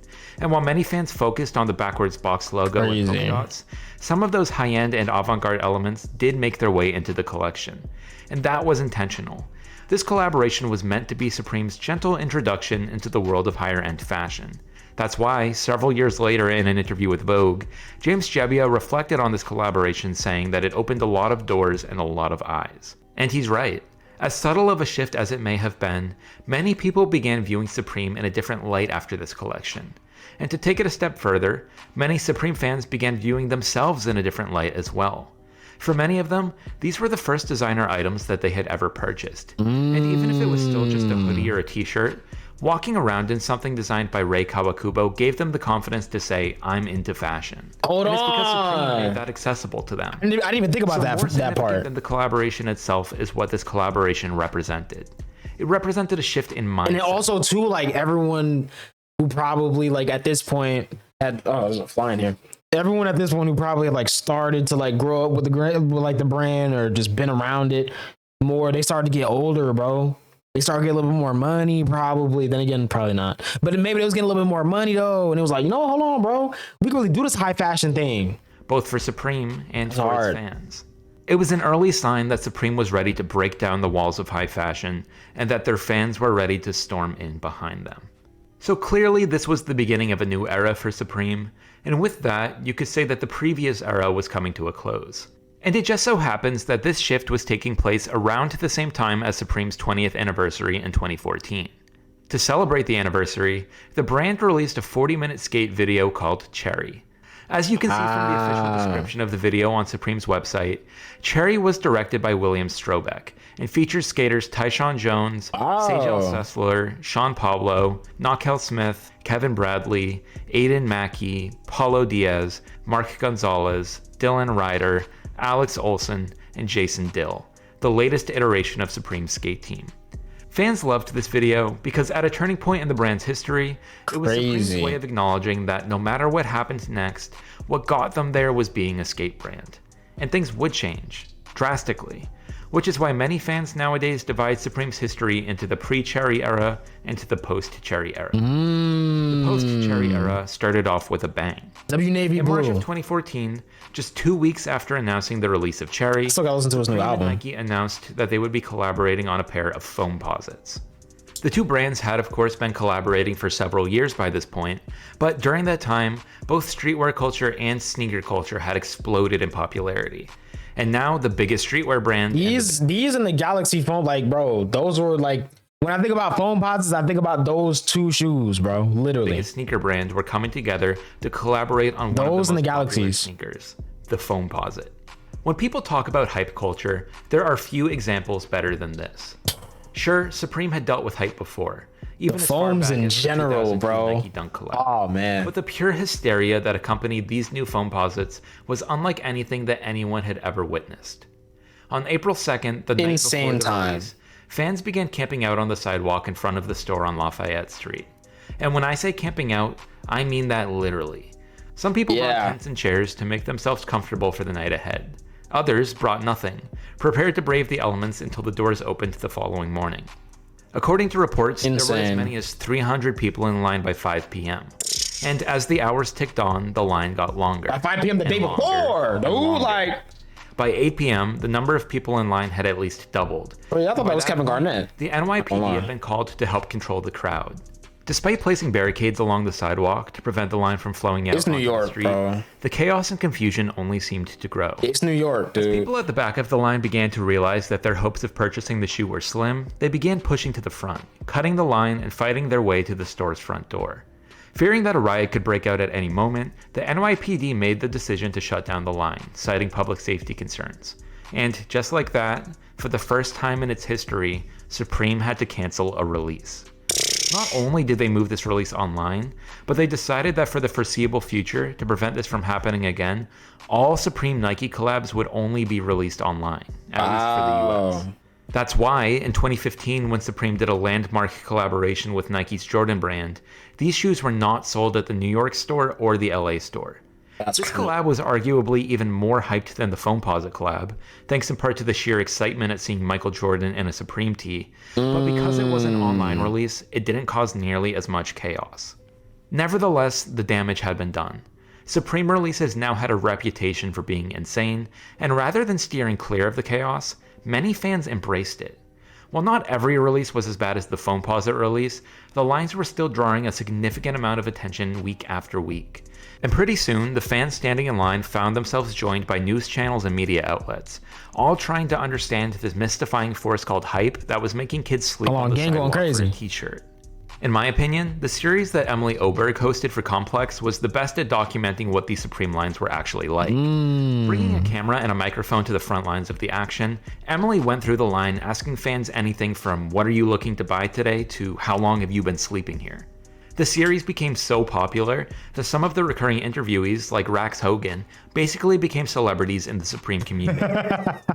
Speaker 2: And while many fans focused on the backwards box logo and polka dots, some of those high-end and avant-garde elements did make their way into the collection. And that was intentional. This collaboration was meant to be Supreme's gentle introduction into the world of higher-end fashion. That's why, several years later in an interview with Vogue, James Jebbia reflected on this collaboration, saying that it opened a lot of doors and a lot of eyes. And he's right. As subtle of a shift as it may have been, many people began viewing Supreme in a different light after this collection. And to take it a step further, many Supreme fans began viewing themselves in a different light as well. For many of them, these were the first designer items that they had ever purchased. And even if it was still just a hoodie or a t-shirt, walking around in something designed by Rei Kawakubo gave them the confidence to say, I'm into fashion.
Speaker 1: Hold on.
Speaker 2: It's because Supreme made that accessible to them.
Speaker 1: I didn't even think about that part.
Speaker 2: Than the collaboration itself is what this collaboration represented. It represented a shift in mindset.
Speaker 1: And also, too, like, everyone who probably, like, at this point had... Oh, there's a fly in here. Everyone at this point who probably like started to like grow up with the brand or just been around it more, they started to get older, bro. They started getting a little bit more money, probably. Then again, probably not. But maybe they was getting a little bit more money though, and it was like, hold on, bro. We can really do this high fashion thing,
Speaker 2: both for Supreme and for its fans. It was an early sign that Supreme was ready to break down the walls of high fashion, and that their fans were ready to storm in behind them. So clearly, this was the beginning of a new era for Supreme, and with that, you could say that the previous era was coming to a close. And it just so happens that this shift was taking place around the same time as Supreme's 20th anniversary in 2014. To celebrate the anniversary, the brand released a 40-minute skate video called Cherry. As you can see from the official description of the video on Supreme's website, Cherry was directed by William Strobeck and features skaters Tyshawn Jones, Sejal Sessler, Sean Pablo, Nakel Smith, Kevin Bradley, Aiden Mackey, Paulo Diaz, Mark Gonzalez, Dylan Ryder, Alex Olson, and Jason Dill, the latest iteration of Supreme's skate team. Fans loved this video because at a turning point in the brand's history, it was Supreme's way of acknowledging that no matter what happened next, what got them there was being a skate brand. And things would change, drastically, which is why many fans nowadays divide Supreme's history into the pre-Cherry era and to the post-Cherry era. The post-Cherry era started off with a bang.
Speaker 1: W Navy Blue.
Speaker 2: In March of 2014, just 2 weeks after announcing the release of Cherry,
Speaker 1: still gotta listen to his new album.
Speaker 2: Nike announced that they would be collaborating on a pair of foam posits. The two brands had of course been collaborating for several years by this point, but during that time, both streetwear culture and sneaker culture had exploded in popularity. And now the biggest streetwear brand...
Speaker 1: These and the Galaxy foam, like, bro, those were like... When I think about foam posits, I think about those two shoes, bro. Literally.
Speaker 2: The biggest sneaker brands were coming together to collaborate on one of the most popular sneakers, the foam posit. When people talk about hype culture, there are few examples better than this. Sure, Supreme had dealt with hype before, even
Speaker 1: the
Speaker 2: as far
Speaker 1: foams
Speaker 2: back
Speaker 1: in
Speaker 2: as the
Speaker 1: general,
Speaker 2: 2002
Speaker 1: bro.
Speaker 2: Nike Dunk collab.
Speaker 1: Oh man.
Speaker 2: But the pure hysteria that accompanied these new foamposites was unlike anything that anyone had ever witnessed. On April 2nd, the night before the release, fans began camping out on the sidewalk in front of the store on Lafayette Street. And when I say camping out, I mean that literally. Some people brought tents and chairs to make themselves comfortable for the night ahead. Others brought nothing, prepared to brave the elements until the doors opened the following morning. According to reports, there were as many as 300 people in line by 5 p.m. And as the hours ticked on, the line got longer.
Speaker 1: By 5 p.m. the day before, dude,
Speaker 2: By 8 p.m., the number of people in line had at least doubled.
Speaker 1: Oh, yeah, I thought that was Kevin Garnett.
Speaker 2: The NYPD had been called to help control the crowd. Despite placing barricades along the sidewalk to prevent the line from flowing out onto the street, bro. The chaos and confusion only seemed to grow.
Speaker 1: It's New York, dude.
Speaker 2: As people at the back of the line began to realize that their hopes of purchasing the shoe were slim, they began pushing to the front, cutting the line and fighting their way to the store's front door. Fearing that a riot could break out at any moment, the NYPD made the decision to shut down the line, citing public safety concerns. And just like that, for the first time in its history, Supreme had to cancel a release. Not only did they move this release online, but they decided that for the foreseeable future, to prevent this from happening again, all Supreme Nike collabs would only be released online, at least for the US. That's why, in 2015, when Supreme did a landmark collaboration with Nike's Jordan brand, these shoes were not sold at the New York store or the LA store. This collab was arguably even more hyped than the Foamposite collab, thanks in part to the sheer excitement at seeing Michael Jordan in a Supreme tee, but because it was an online release, it didn't cause nearly as much chaos. Nevertheless, the damage had been done. Supreme releases now had a reputation for being insane, and rather than steering clear of the chaos, many fans embraced it. While not every release was as bad as the Foamposite release, the lines were still drawing a significant amount of attention week after week. And pretty soon, the fans standing in line found themselves joined by news channels and media outlets, all trying to understand this mystifying force called hype that was making kids sleep on the sidewalk for a t-shirt. In my opinion, the series that Emily Oberg hosted for Complex was the best at documenting what these Supreme lines were actually like. Bringing a camera and a microphone to the front lines of the action, Emily went through the line asking fans anything from "What are you looking to buy today?" to "How long have you been sleeping here?" The series became so popular that some of the recurring interviewees, like Rax Hogan, basically became celebrities in the Supreme community.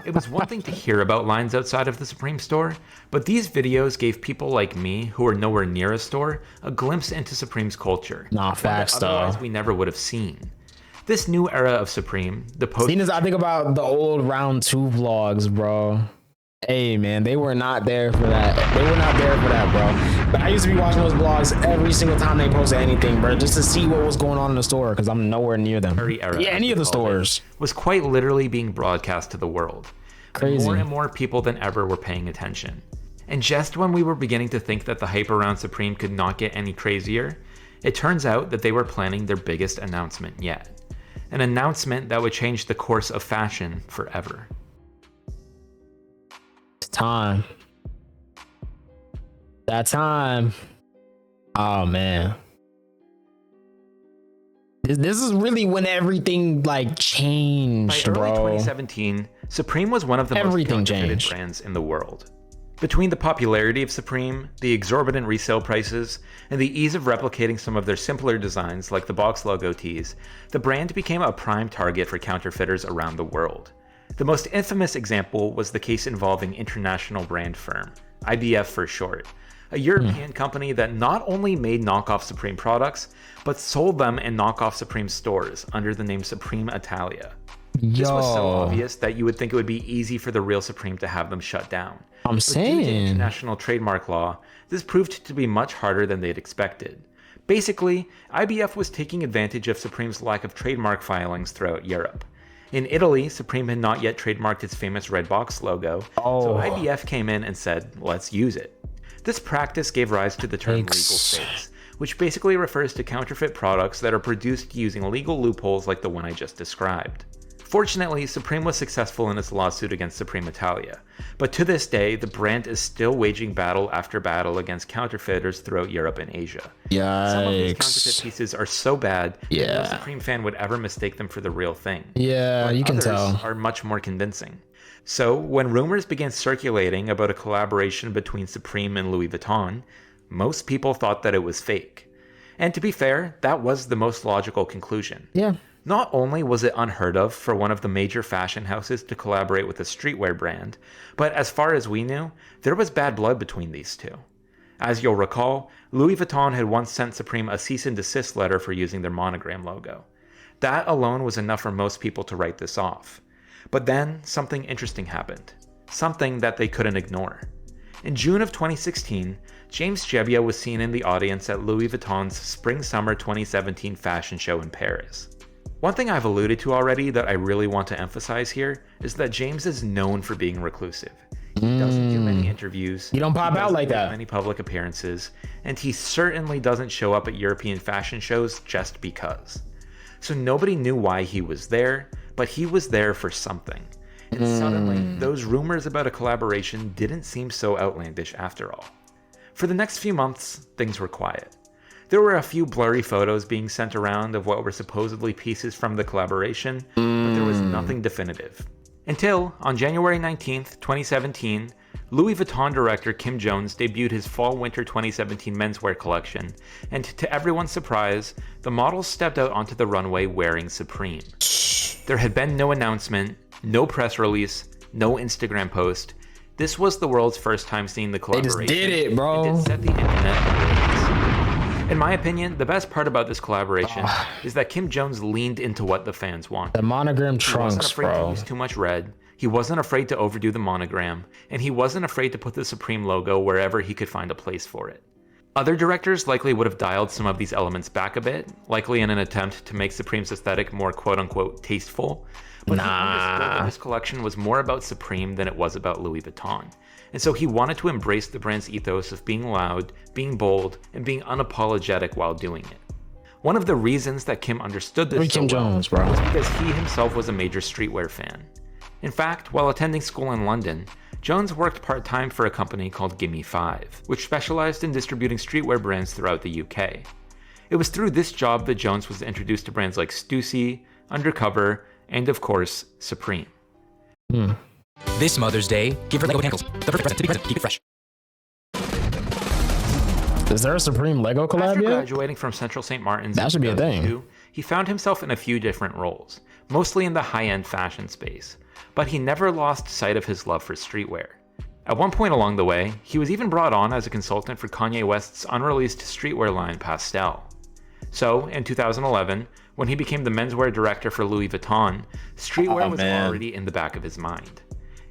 Speaker 2: It was one thing to hear about lines outside of the Supreme store, but these videos gave people like me, who were nowhere near a store, a glimpse into Supreme's culture.
Speaker 1: Facts though.
Speaker 2: Otherwise we never would have seen. This new era of Supreme, the post-
Speaker 1: I think about the old Round 2 vlogs, bro. Hey man, they were not there for that. They were not there for that, bro. But I used to be watching those vlogs every single time they posted anything, bro, just to see what was going on in the store, because I'm nowhere near them. Any of the stores
Speaker 2: was quite literally being broadcast to the world.
Speaker 1: Crazy.
Speaker 2: More and more people than ever were paying attention. And just when we were beginning to think that the hype around Supreme could not get any crazier, it turns out that they were planning their biggest announcement yet. An announcement that would change the course of fashion forever.
Speaker 1: Time. That time. Oh man. This is really when everything like changed,
Speaker 2: By
Speaker 1: bro.
Speaker 2: early 2017, Supreme was one of the most counterfeited brands in the world. Between the popularity of Supreme, the exorbitant resale prices, and the ease of replicating some of their simpler designs like the box logo tees, the brand became a prime target for counterfeiters around the world. The most infamous example was the case involving international brand firm, IBF for short, a European company that not only made knockoff Supreme products, but sold them in knockoff Supreme stores under the name Supreme Italia. This was so obvious that you would think it would be easy for the real Supreme to have them shut down. But due to international trademark law, this proved to be much harder than they'd expected. Basically, IBF was taking advantage of Supreme's lack of trademark filings throughout Europe. In Italy, Supreme had not yet trademarked its famous red box logo, so IBF came in and said, let's use it. This practice gave rise to the term legal fakes, which basically refers to counterfeit products that are produced using legal loopholes like the one I just described. Fortunately, Supreme was successful in its lawsuit against Supreme Italia, but to this day, the brand is still waging battle after battle against counterfeiters throughout Europe and Asia. Some of these counterfeit pieces are so bad that no Supreme fan would ever mistake them for the real thing.
Speaker 1: You can tell.
Speaker 2: Are much more convincing. So, when rumors began circulating about a collaboration between Supreme and Louis Vuitton, most people thought that it was fake. And to be fair, that was the most logical conclusion.
Speaker 1: Yeah.
Speaker 2: Not only was it unheard of for one of the major fashion houses to collaborate with a streetwear brand, but as far as we knew, there was bad blood between these two. As you'll recall, Louis Vuitton had once sent Supreme a cease and desist letter for using their monogram logo. That alone was enough for most people to write this off. But then, something interesting happened. Something that they couldn't ignore. In June of 2016, James Jebbia was seen in the audience at Louis Vuitton's Spring-Summer 2017 fashion show in Paris. One thing I've alluded to already that I really want to emphasize here is that James is known for being reclusive. He doesn't do many interviews.
Speaker 1: You don't pop out like that.
Speaker 2: Many public appearances, and he certainly doesn't show up at European fashion shows just because. So nobody knew why he was there, but he was there for something. And suddenly, those rumors about a collaboration didn't seem so outlandish after all. For the next few months, things were quiet. There were a few blurry photos being sent around of what were supposedly pieces from the collaboration, but there was nothing definitive. Until, on January 19th, 2017, Louis Vuitton director Kim Jones debuted his Fall-Winter 2017 menswear collection, and to everyone's surprise, the models stepped out onto the runway wearing Supreme. There had been no announcement, no press release, no Instagram post. This was the world's first time seeing the collaboration.
Speaker 1: They just did it, bro.
Speaker 2: And it set the internet ablaze. In my opinion, the best part about this collaboration is that Kim Jones leaned into what the fans wanted.
Speaker 1: The monogram trunks,
Speaker 2: He wasn't afraid
Speaker 1: bro.
Speaker 2: to use too much red. He wasn't afraid to overdo the monogram, and he wasn't afraid to put the Supreme logo wherever he could find a place for it. Other directors likely would have dialed some of these elements back a bit, likely in an attempt to make Supreme's aesthetic more quote-unquote tasteful, but he understood that this collection was more about Supreme than it was about Louis Vuitton, and so he wanted to embrace the brand's ethos of being loud, being bold, and being unapologetic while doing it. One of the reasons that Kim understood this so well was because he himself was a major streetwear fan. In fact, while attending school in London, Jones worked part-time for a company called Gimme 5, which specialized in distributing streetwear brands throughout the UK. It was through this job that Jones was introduced to brands like Stussy, Undercover, and of course, Supreme.
Speaker 3: This Mother's Day, give her Lego Tangles. The perfect present to be present. Keep it fresh.
Speaker 1: Is there a Supreme Lego collab
Speaker 2: After
Speaker 1: yet?
Speaker 2: graduating from Central St. Martin's
Speaker 1: that should be a thing.
Speaker 2: He found himself in a few different roles, mostly in the high-end fashion space, but he never lost sight of his love for streetwear. At one point along the way, he was even brought on as a consultant for Kanye West's unreleased streetwear line Pastel. So, in 2011, when he became the menswear director for Louis Vuitton, streetwear was already in the back of his mind.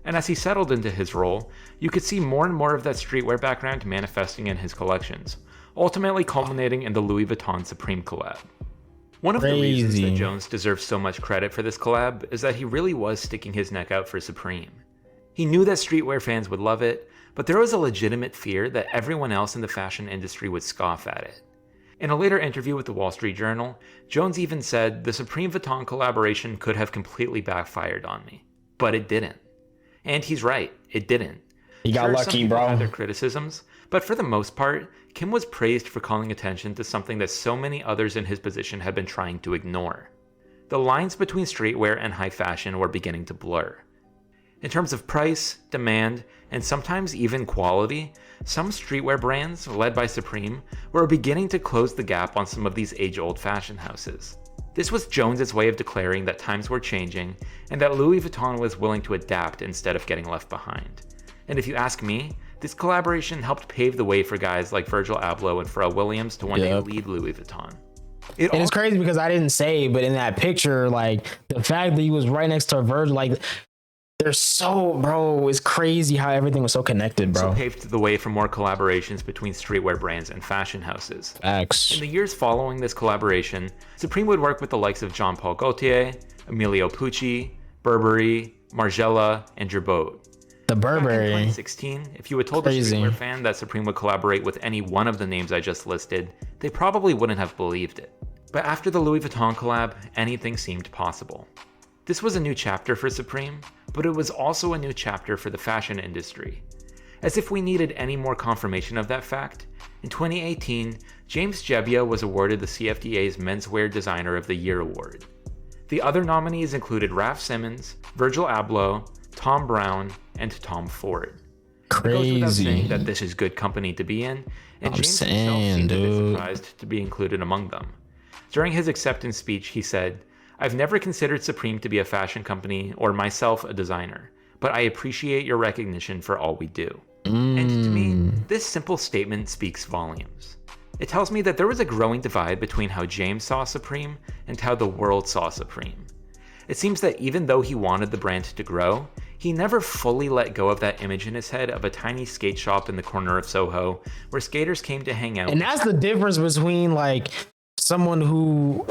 Speaker 2: And as he settled into his role, you could see more and more of that streetwear background manifesting in his collections, ultimately culminating in the Louis Vuitton Supreme collab. One of the reasons that Jones deserves so much credit for this collab is that he really was sticking his neck out for Supreme. He knew that streetwear fans would love it, but there was a legitimate fear that everyone else in the fashion industry would scoff at it. In a later interview with the Wall Street Journal, Jones even said the Supreme Vuitton collaboration could have completely backfired on me, but it didn't. And he's right, it didn't.
Speaker 1: He got lucky, bro.
Speaker 2: Had their criticisms, but for the most part, Kim was praised for calling attention to something that so many others in his position had been trying to ignore. The lines between streetwear and high fashion were beginning to blur. In terms of price, demand, and sometimes even quality, some streetwear brands, led by Supreme, were beginning to close the gap on some of these age-old fashion houses. This was Jones's way of declaring that times were changing and that Louis Vuitton was willing to adapt instead of getting left behind. And if you ask me, this collaboration helped pave the way for guys like Virgil Abloh and Pharrell Williams to one day lead Louis Vuitton.
Speaker 1: And it's crazy because I didn't say, but in that picture, like the fact that he was right next to Virgil, like they're so, bro, it's crazy how everything was so connected, bro.
Speaker 2: So paved the way for more collaborations between streetwear brands and fashion houses.
Speaker 1: Facts.
Speaker 2: In the years following this collaboration, Supreme would work with the likes of Jean Paul Gaultier, Emilio Pucci, Burberry, Margiela, and Girbaud.
Speaker 1: The Burberry.
Speaker 2: Back in 2016, if you had told a streetwear fan that Supreme would collaborate with any one of the names I just listed, they probably wouldn't have believed it. But after the Louis Vuitton collab, anything seemed possible. This was a new chapter for Supreme, but it was also a new chapter for the fashion industry. As if we needed any more confirmation of that fact, in 2018, James Jebbia was awarded the CFDA's Menswear Designer of the Year award. The other nominees included Raf Simons, Virgil Abloh, Tom Brown, and Tom Ford.
Speaker 1: Crazy.
Speaker 2: It goes without saying that this is good company to be in, and James himself seemed a bit surprised to be included among them. During his acceptance speech, he said, "I've never considered Supreme to be a fashion company or myself a designer, but I appreciate your recognition for all we do." And to me, this simple statement speaks volumes. It tells me that there was a growing divide between how James saw Supreme and how the world saw Supreme. It seems that even though he wanted the brand to grow, he never fully let go of that image in his head of a tiny skate shop in the corner of Soho where skaters came to hang out.
Speaker 1: And that's the difference between like someone who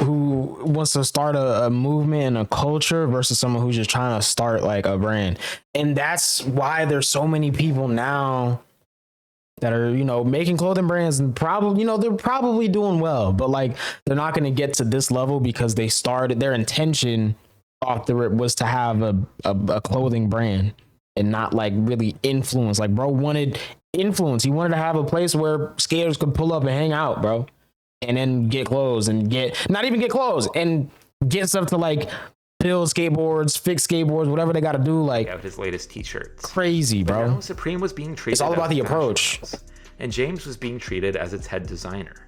Speaker 1: wants to start a movement and a culture versus someone who's just trying to start like a brand. And that's why there's so many people now that are, you know, making clothing brands and probably, you know, they're probably doing well, but like they're not going to get to this level because they started, their intention off the rip was to have a clothing brand and not like really influence. Like bro wanted influence. He wanted to have a place where skaters could pull up and hang out, bro, and then get clothes and not even get clothes and get stuff to like build skateboards, fix skateboards, whatever they got to do. Like
Speaker 2: out his latest t-shirts.
Speaker 1: Crazy, bro.
Speaker 2: But now Supreme was being treated.
Speaker 1: It's all about the approach.
Speaker 2: House, and James was being treated as its head designer.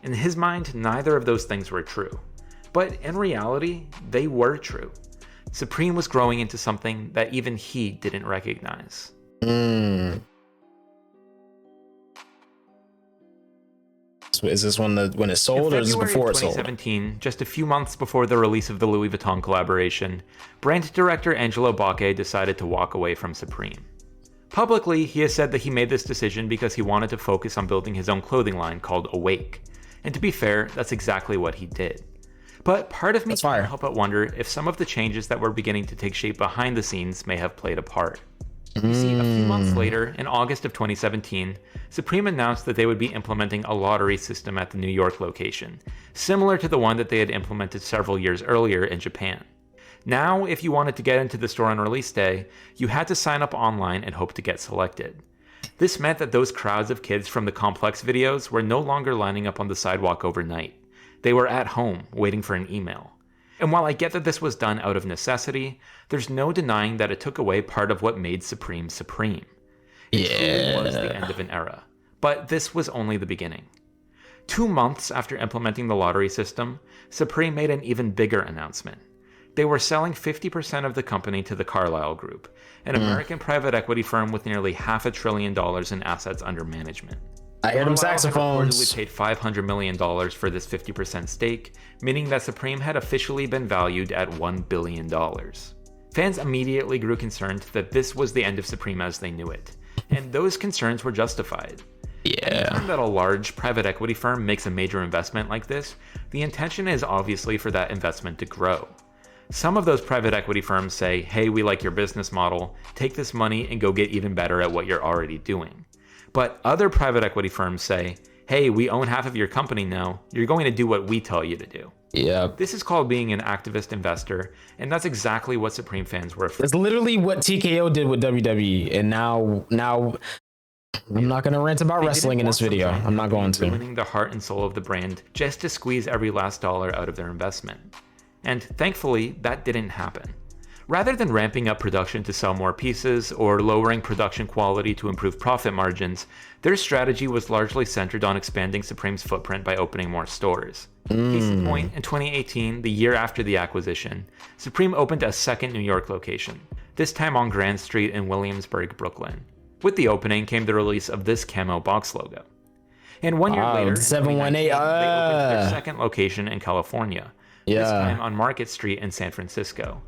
Speaker 2: In his mind, neither of those things were true. But in reality, they were true. Supreme was growing into something that even he didn't recognize.
Speaker 1: Is this when it's sold, or is this before it's sold?
Speaker 2: In February 2017, just a few months before the release of the Louis Vuitton collaboration, brand director Angelo Bacche decided to walk away from Supreme. Publicly, he has said that he made this decision because he wanted to focus on building his own clothing line called Awake. And to be fair, that's exactly what he did. But part of me can't help but wonder if some of the changes that were beginning to take shape behind the scenes may have played a part. You see, a few months later, in August of 2017, Supreme announced that they would be implementing a lottery system at the New York location, similar to the one that they had implemented several years earlier in Japan. Now, if you wanted to get into the store on release day, you had to sign up online and hope to get selected. This meant that those crowds of kids from the Complex videos were no longer lining up on the sidewalk overnight. They were at home, waiting for an email. And while I get that this was done out of necessity, there's no denying that it took away part of what made Supreme Supreme. It truly was the end of an era. But this was only the beginning. 2 months after implementing the lottery system, Supreme made an even bigger announcement. They were selling 50% of the company to the Carlyle Group, an American private equity firm with nearly $500 billion in assets under management.
Speaker 1: I hear them saxophones.
Speaker 2: Reportedly paid $500 million for this 50% stake, meaning that Supreme had officially been valued at $1 billion. Fans immediately grew concerned that this was the end of Supreme as they knew it, and those concerns were justified. Anytime that a large private equity firm makes a major investment like this, the intention is obviously for that investment to grow. Some of those private equity firms say, hey, we like your business model, take this money and go get even better at what you're already doing. But other private equity firms say, hey, we own half of your company now, you're going to do what we tell you to do.
Speaker 1: Yeah.
Speaker 2: This is called being an activist investor, and that's exactly what Supreme fans were afraid.
Speaker 1: It's literally what TKO did with WWE, and now I'm not going to rant about wrestling in this video. I'm not going to.
Speaker 2: Ruining the heart and soul of the brand just to squeeze every last dollar out of their investment. And thankfully, that didn't happen. Rather than ramping up production to sell more pieces or lowering production quality to improve profit margins, their strategy was largely centered on expanding Supreme's footprint by opening more stores. Case in point, in 2018, the year after the acquisition, Supreme opened a second New York location, this time on Grand Street in Williamsburg, Brooklyn. With the opening came the release of this camo box logo. And 1 year later,
Speaker 1: 718,
Speaker 2: they opened their second location in California, this time on Market Street in San Francisco.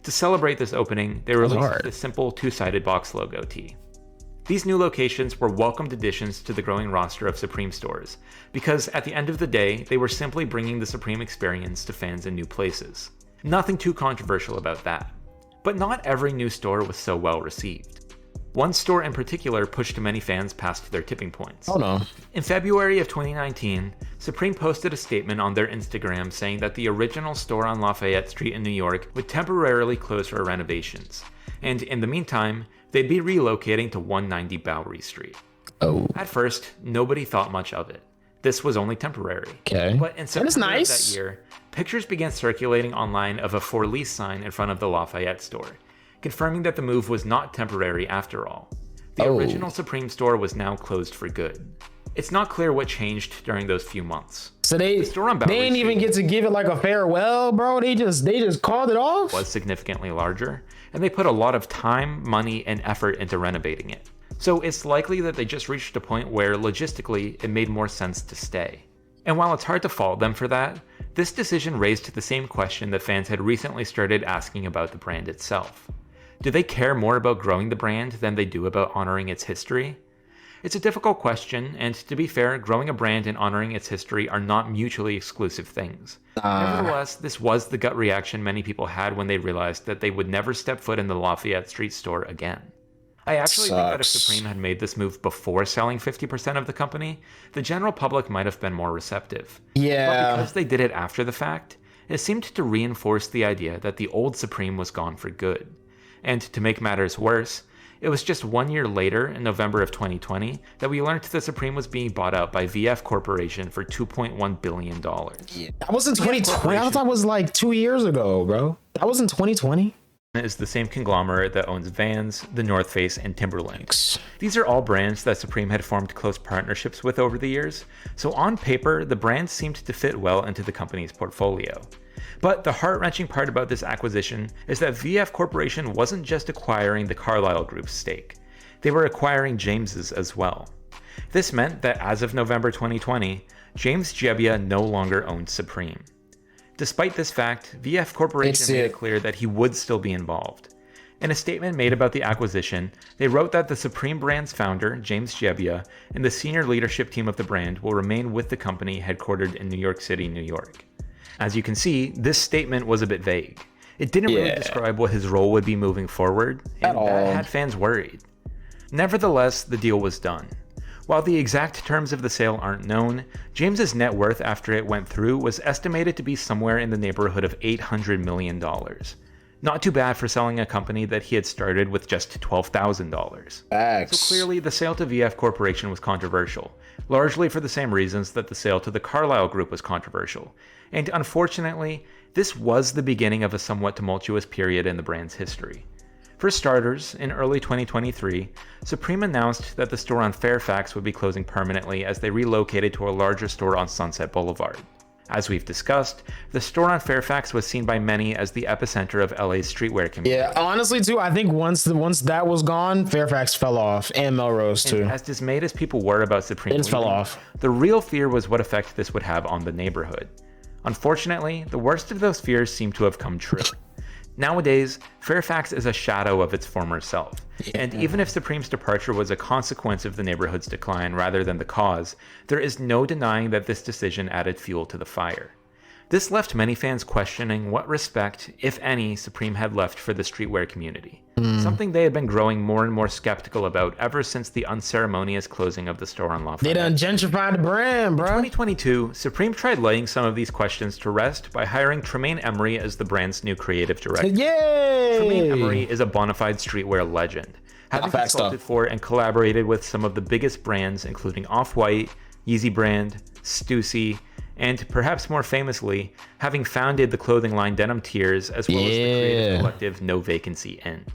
Speaker 2: To celebrate this opening, they released the simple two-sided box logo tee. These new locations were welcomed additions to the growing roster of Supreme stores, because at the end of the day, they were simply bringing the Supreme experience to fans in new places. Nothing too controversial about that. But not every new store was so well received. One store in particular pushed many fans past their tipping points.
Speaker 1: Oh no.
Speaker 2: In February of 2019, Supreme posted a statement on their Instagram saying that the original store on Lafayette Street in New York would temporarily close for renovations, and in the meantime, they'd be relocating to 190 Bowery Street.
Speaker 1: Oh.
Speaker 2: At first, nobody thought much of it. This was only temporary.
Speaker 1: Okay.
Speaker 2: But in September of that year, pictures began circulating online of a for lease sign in front of the Lafayette store. confirming that the move was not temporary after all. The original Supreme store was now closed for good. It's not clear what changed during those few months.
Speaker 1: So they didn't even get to give it like a farewell, bro. They just called it off.
Speaker 2: Was significantly larger, and they put a lot of time, money, and effort into renovating it. So it's likely that they just reached a point where logistically it made more sense to stay. And while it's hard to fault them for that, this decision raised the same question that fans had recently started asking about the brand itself. Do they care more about growing the brand than they do about honoring its history? It's a difficult question, and to be fair, growing a brand and honoring its history are not mutually exclusive things. Nevertheless, this was the gut reaction many people had when they realized that they would never step foot in the Lafayette Street store again. I actually think that if Supreme had made this move before selling 50% of the company, the general public might have been more receptive.
Speaker 1: Yeah.
Speaker 2: But because they did it after the fact, it seemed to reinforce the idea that the old Supreme was gone for good. And to make matters worse, it was just 1 year later, in November of 2020, that we learned that Supreme was being bought out by VF Corporation for $2.1 billion.
Speaker 1: Yeah, that was in 2020. I thought that was like 2 years ago, bro. That was in 2020.
Speaker 2: Is the same conglomerate that owns Vans, the North Face, and Timberland. These are all brands that Supreme had formed close partnerships with over the years, so on paper, the brands seemed to fit well into the company's portfolio. But the heart-wrenching part about this acquisition is that VF Corporation wasn't just acquiring the Carlyle Group's stake. They were acquiring James's as well. This meant that as of November 2020, James Jebbia no longer owned Supreme. Despite this fact, VF Corporation made it clear that he would still be involved. In a statement made about the acquisition, they wrote that the Supreme brand's founder, James Jebbia, and the senior leadership team of the brand will remain with the company headquartered in New York City, New York. As you can see, this statement was a bit vague. It didn't really describe what his role would be moving forward, and that had fans worried. Nevertheless, the deal was done. While the exact terms of the sale aren't known, James's net worth after it went through was estimated to be somewhere in the neighborhood of $800 million. Not too bad for selling a company that he had started with just $12,000. So clearly, the sale to VF Corporation was controversial, largely for the same reasons that the sale to the Carlyle Group was controversial. And unfortunately, this was the beginning of a somewhat tumultuous period in the brand's history. For starters, in early 2023, Supreme announced that the store on Fairfax would be closing permanently as they relocated to a larger store on Sunset Boulevard. As we've discussed, the store on Fairfax was seen by many as the epicenter of LA's streetwear community.
Speaker 1: Yeah, honestly too, I think once that was gone, Fairfax fell off, and Melrose too.
Speaker 2: And as dismayed as people were about Supreme,
Speaker 1: it just fell off.
Speaker 2: The real fear was what effect this would have on the neighborhood. Unfortunately, the worst of those fears seem to have come true. Nowadays, Fairfax is a shadow of its former self, and even if Supreme's departure was a consequence of the neighborhood's decline rather than the cause, there is no denying that this decision added fuel to the fire. This left many fans questioning what respect, if any, Supreme had left for the streetwear community, something they had been growing more and more skeptical about ever since the unceremonious closing of the store on Lafayette.
Speaker 1: They done gentrified the brand, bro.
Speaker 2: In 2022, Supreme tried laying some of these questions to rest by hiring Tremaine Emery as the brand's new creative director.
Speaker 1: Yay!
Speaker 2: Tremaine Emery is a bona fide streetwear legend, having consulted for and collaborated with some of the biggest brands including Off-White, Yeezy Brand, Stussy, and perhaps more famously, having founded the clothing line Denim Tears as well as the creative collective No Vacancy Inn.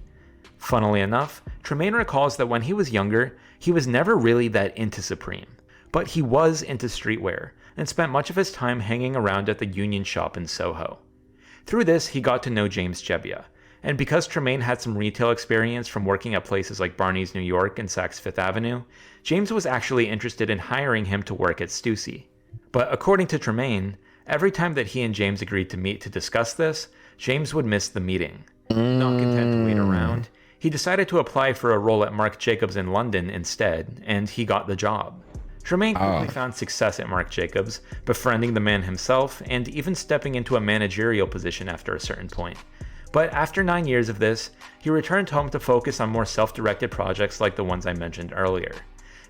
Speaker 2: Funnily enough, Tremaine recalls that when he was younger, he was never really that into Supreme, but he was into streetwear and spent much of his time hanging around at the Union Shop in Soho. Through this, he got to know James Jebbia, and because Tremaine had some retail experience from working at places like Barney's New York and Saks Fifth Avenue, James was actually interested in hiring him to work at Stussy. But according to Tremaine, every time that he and James agreed to meet to discuss this, James would miss the meeting. Not content to wait around, he decided to apply for a role at Marc Jacobs in London instead, and he got the job. Tremaine quickly found success at Marc Jacobs, befriending the man himself, and even stepping into a managerial position after a certain point. But after 9 years of this, he returned home to focus on more self-directed projects like the ones I mentioned earlier.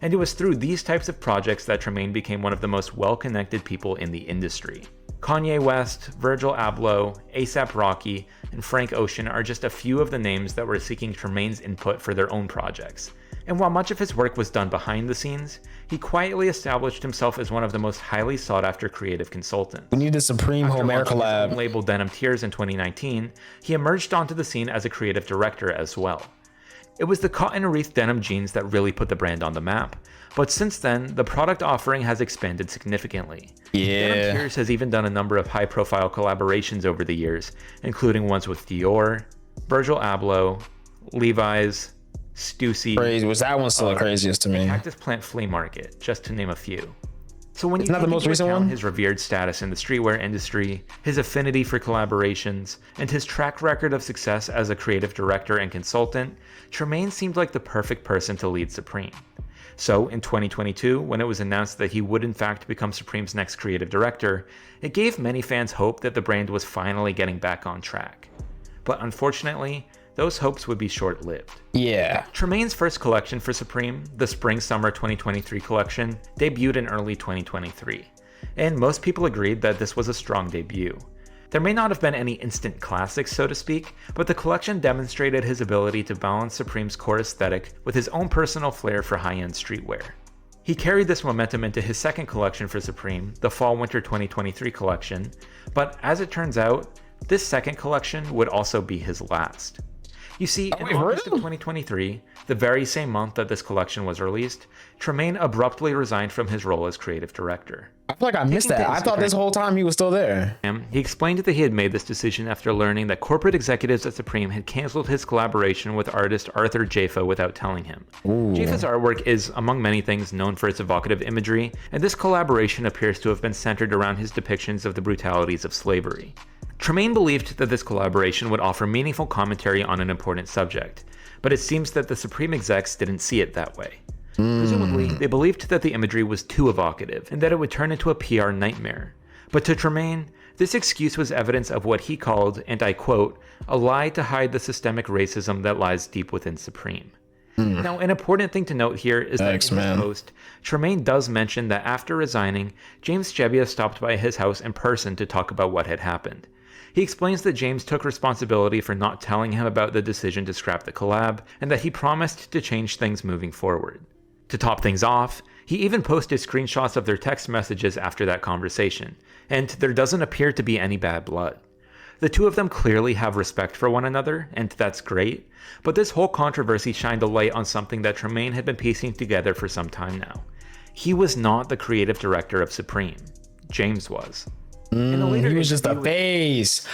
Speaker 2: And it was through these types of projects that Tremaine became one of the most well-connected people in the industry. Kanye West, Virgil Abloh, A$AP Rocky, and Frank Ocean are just a few of the names that were seeking Tremaine's input for their own projects. And while much of his work was done behind the scenes, he quietly established himself as one of the most highly sought-after creative consultants.
Speaker 1: We need a Supreme Homeric collab.
Speaker 2: After label Denim Tears in 2019, he emerged onto the scene as a creative director as well. It was the cotton wreath denim jeans that really put the brand on the map, but since then, the product offering has expanded significantly. Denim Tears has even done a number of high-profile collaborations over the years, including ones with Dior, Virgil Abloh, Levi's, Stussy.
Speaker 1: Crazy. Was that one still the craziest to me?
Speaker 2: Cactus Plant Flea Market, just to name a few. So when
Speaker 1: it's
Speaker 2: you
Speaker 1: not the most recent one,
Speaker 2: his revered status in the streetwear industry, his affinity for collaborations, and his track record of success as a creative director and consultant, Tremaine seemed like the perfect person to lead Supreme. So in 2022, when it was announced that he would in fact become Supreme's next creative director, it gave many fans hope that the brand was finally getting back on track. But unfortunately, those hopes would be short-lived.
Speaker 1: Yeah.
Speaker 2: Tremaine's first collection for Supreme, the Spring-Summer 2023 collection, debuted in early 2023, and most people agreed that this was a strong debut. There may not have been any instant classics, so to speak, but the collection demonstrated his ability to balance Supreme's core aesthetic with his own personal flair for high-end streetwear. He carried this momentum into his second collection for Supreme, the Fall-Winter 2023 collection, but as it turns out, this second collection would also be his last. You see, in August of 2023, the very same month that this collection was released, Tremaine abruptly resigned from his role as creative director.
Speaker 1: I feel like I missed that. I thought this whole time he was still there.
Speaker 2: He explained that he had made this decision after learning that corporate executives at Supreme had canceled his collaboration with artist Arthur Jafa without telling him. Jafa's artwork is, among many things, known for its evocative imagery, and this collaboration appears to have been centered around his depictions of the brutalities of slavery. Tremaine believed that this collaboration would offer meaningful commentary on an important subject, but it seems that the Supreme execs didn't see it that way. Presumably, they believed that the imagery was too evocative and that it would turn into a PR nightmare. But to Tremaine, this excuse was evidence of what he called, and I quote, a lie to hide the systemic racism that lies deep within Supreme. Now, an important thing to note here is that in his post, Tremaine does mention that after resigning, James Jebbia stopped by his house in person to talk about what had happened. He explains that James took responsibility for not telling him about the decision to scrap the collab, and that he promised to change things moving forward. To top things off, he even posted screenshots of their text messages after that conversation, and there doesn't appear to be any bad blood. The two of them clearly have respect for one another, and that's great, but this whole controversy shined a light on something that Tremaine had been piecing together for some time now. He was not the creative director of Supreme. James was.
Speaker 1: He was just a face.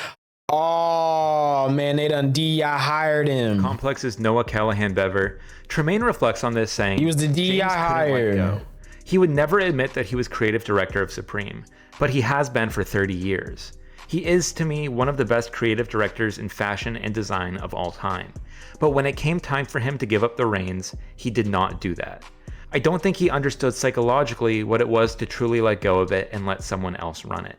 Speaker 1: Oh man, they done DEI hired him.
Speaker 2: Complex's Noah Callahan Bever. Tremaine reflects on this, saying
Speaker 1: he was the DEI hire.
Speaker 2: He would never admit that he was creative director of Supreme, but he has been for 30 years. He is, to me, one of the best creative directors in fashion and design of all time. But when it came time for him to give up the reins, he did not do that. I don't think he understood psychologically what it was to truly let go of it and let someone else run it.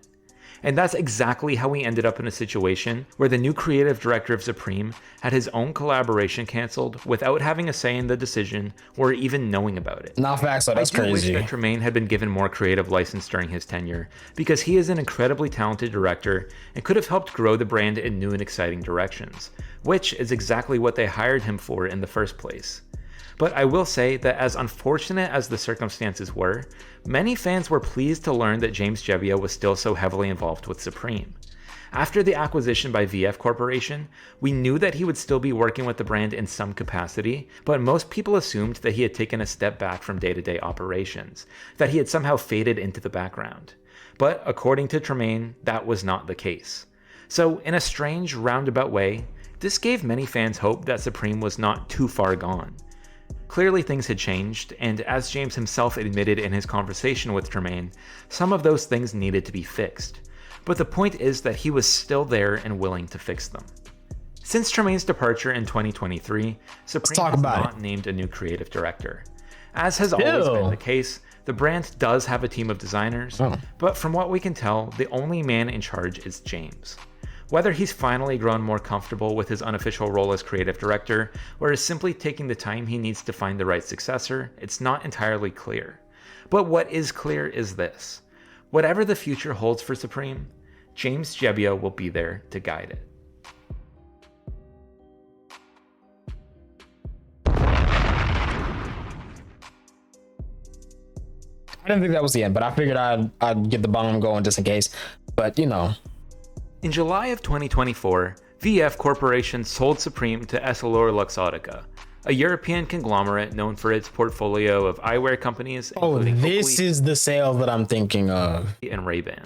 Speaker 2: And that's exactly how we ended up in a situation where the new creative director of Supreme had his own collaboration canceled without having a say in the decision or even knowing about it.
Speaker 1: Not facts, so that's crazy.
Speaker 2: I wish that Tremaine had been given more creative license during his tenure, because he is an incredibly talented director and could have helped grow the brand in new and exciting directions, which is exactly what they hired him for in the first place. But I will say that as unfortunate as the circumstances were, many fans were pleased to learn that James Jebbia was still so heavily involved with Supreme. After the acquisition by VF Corporation, we knew that he would still be working with the brand in some capacity, but most people assumed that he had taken a step back from day-to-day operations, that he had somehow faded into the background. But according to Tremaine, that was not the case. So in a strange, roundabout way, this gave many fans hope that Supreme was not too far gone. Clearly things had changed, and as James himself admitted in his conversation with Tremaine, some of those things needed to be fixed. But the point is that he was still there and willing to fix them. Since Tremaine's departure in 2023, Supreme has not named a new creative director. As has always been the case, the brand does have a team of designers, but from what we can tell, the only man in charge is James. Whether he's finally grown more comfortable with his unofficial role as creative director, or is simply taking the time he needs to find the right successor, it's not entirely clear. But what is clear is this: whatever the future holds for Supreme, James Jebbia will be there to guide it.
Speaker 1: I didn't think that was the end, but I figured I'd get the bomb going just in case. But you know.
Speaker 2: In July of 2024, VF Corporation sold Supreme to EssilorLuxottica, a European conglomerate known for its portfolio of eyewear companies.
Speaker 1: Oh, this is the sale that I'm thinking of.
Speaker 2: And Ray-Ban.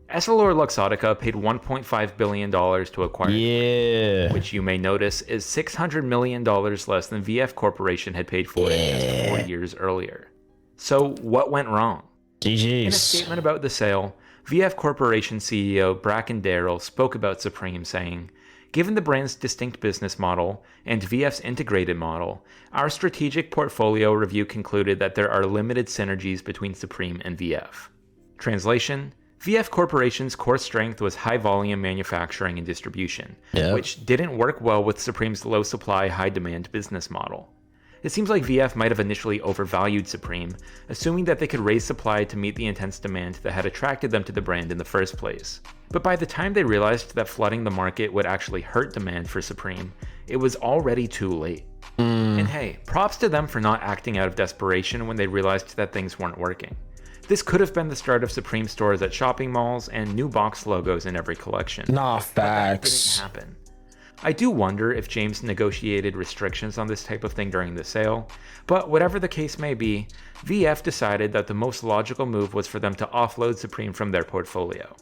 Speaker 2: EssilorLuxottica paid $1.5 billion to acquire Supreme, which you may notice is $600 million less than VF Corporation had paid for it just 4 years earlier. So what went wrong?
Speaker 1: GG's.
Speaker 2: In a statement about the sale, VF Corporation CEO Bracken Darrell spoke about Supreme, saying, "Given the brand's distinct business model and VF's integrated model, our strategic portfolio review concluded that there are limited synergies between Supreme and VF." Translation: VF Corporation's core strength was high-volume manufacturing and distribution, which didn't work well with Supreme's low-supply, high-demand business model. It seems like VF might have initially overvalued Supreme, assuming that they could raise supply to meet the intense demand that had attracted them to the brand in the first place. But by the time they realized that flooding the market would actually hurt demand for Supreme, it was already too late. And hey, props to them for not acting out of desperation when they realized that things weren't working. This could have been the start of Supreme stores at shopping malls and new box logos in every collection.
Speaker 1: Nah, facts.
Speaker 2: But that didn't happen. I do wonder if James negotiated restrictions on this type of thing during the sale, but whatever the case may be, VF decided that the most logical move was for them to offload Supreme from their portfolio.